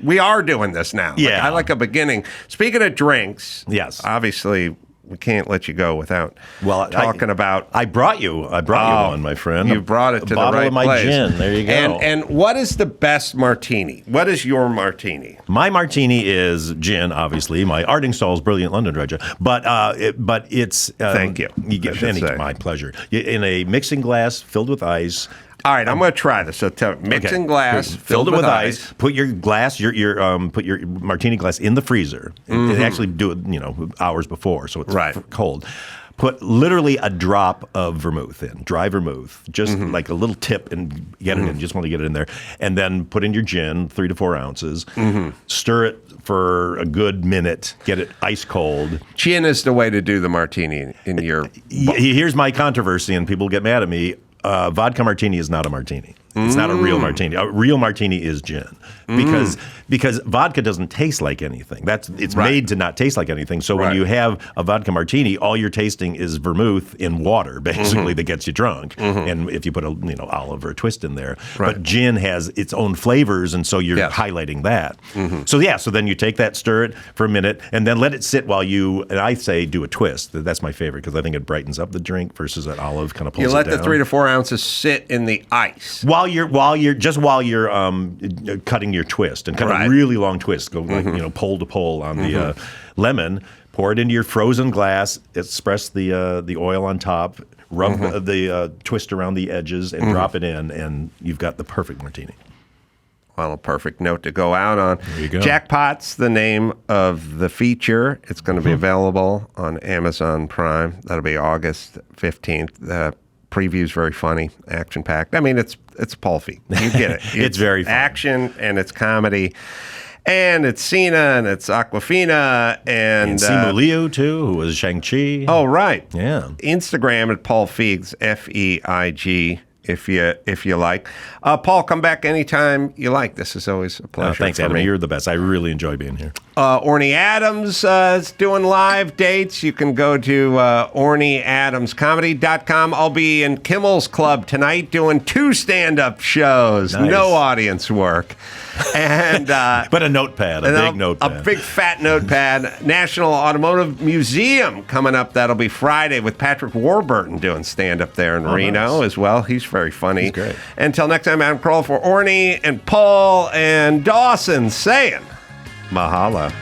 we are doing this now. Yeah. Like, I like a beginning. Speaking of drinks, yes, obviously, we can't let you go without talking about. I brought you one, my friend. You brought it to the right bottle of my place. gin. There you go. And what is the best martini? What is your martini? My martini is gin, obviously. My Ardingstall's Brilliant London Dredger, but it's thank you. You get my pleasure. In a mixing glass filled with ice. All right, I'm going to try this. So mixing glass, filled it with ice. Put your glass, put your martini glass in the freezer. And actually do it, hours before, so it's cold. Put literally a drop of vermouth in, dry vermouth, just like a little tip, and get it in. Just want to get it in there, and then put in your gin, 3 to 4 ounces. Stir it for a good minute. Get it ice cold. Gin is the way to do the martini in your. Here's my controversy, and people get mad at me. Vodka martini is not a martini. It's not a real martini. A real martini is gin because vodka doesn't taste like anything. It's made to not taste like anything. So when you have a vodka martini, all you're tasting is vermouth in water, basically, that gets you drunk. And if you put a olive or a twist in there, but gin has its own flavors, and so you're highlighting that. So then you take that, stir it for a minute, and then let it sit while and I say do a twist. That's my favorite because I think it brightens up the drink versus an olive kind of pulls it down. You let the 3 to 4 ounces sit in the ice. While while you're cutting your twist and cut a really long twist, go like pole to pole on the lemon. Pour it into your frozen glass. Express the oil on top. Rub the twist around the edges and drop it in, and you've got the perfect martini. Well, a perfect note to go out on. There you go. Jackpot's the name of the feature. It's going to be available on Amazon Prime. That'll be August 15th. The preview's very funny, action-packed. I mean, it's Paul Feig. You get it. It's very funny. Action, and it's comedy. And it's Cena, and it's Aquafina, and Simu Liu, too, who was Shang-Chi. Oh, right. Yeah. Instagram at Paul Feigs, Feig, if you like. Paul, come back anytime you like. This is always a pleasure. Thanks, Adam. You're the best. I really enjoy being here. Orny Adams is doing live dates. You can go to ornyadamscomedy.com. I'll be in Kimmel's Club tonight doing 2 stand-up shows. Nice. No audience work. And but a notepad, a big notepad. A big fat notepad. National Automotive Museum coming up. That'll be Friday with Patrick Warburton doing stand-up there in Reno as well. He's very funny. He's great. Until next time, Adam Carolla for Orny and Paul and Dawson saying mahalo.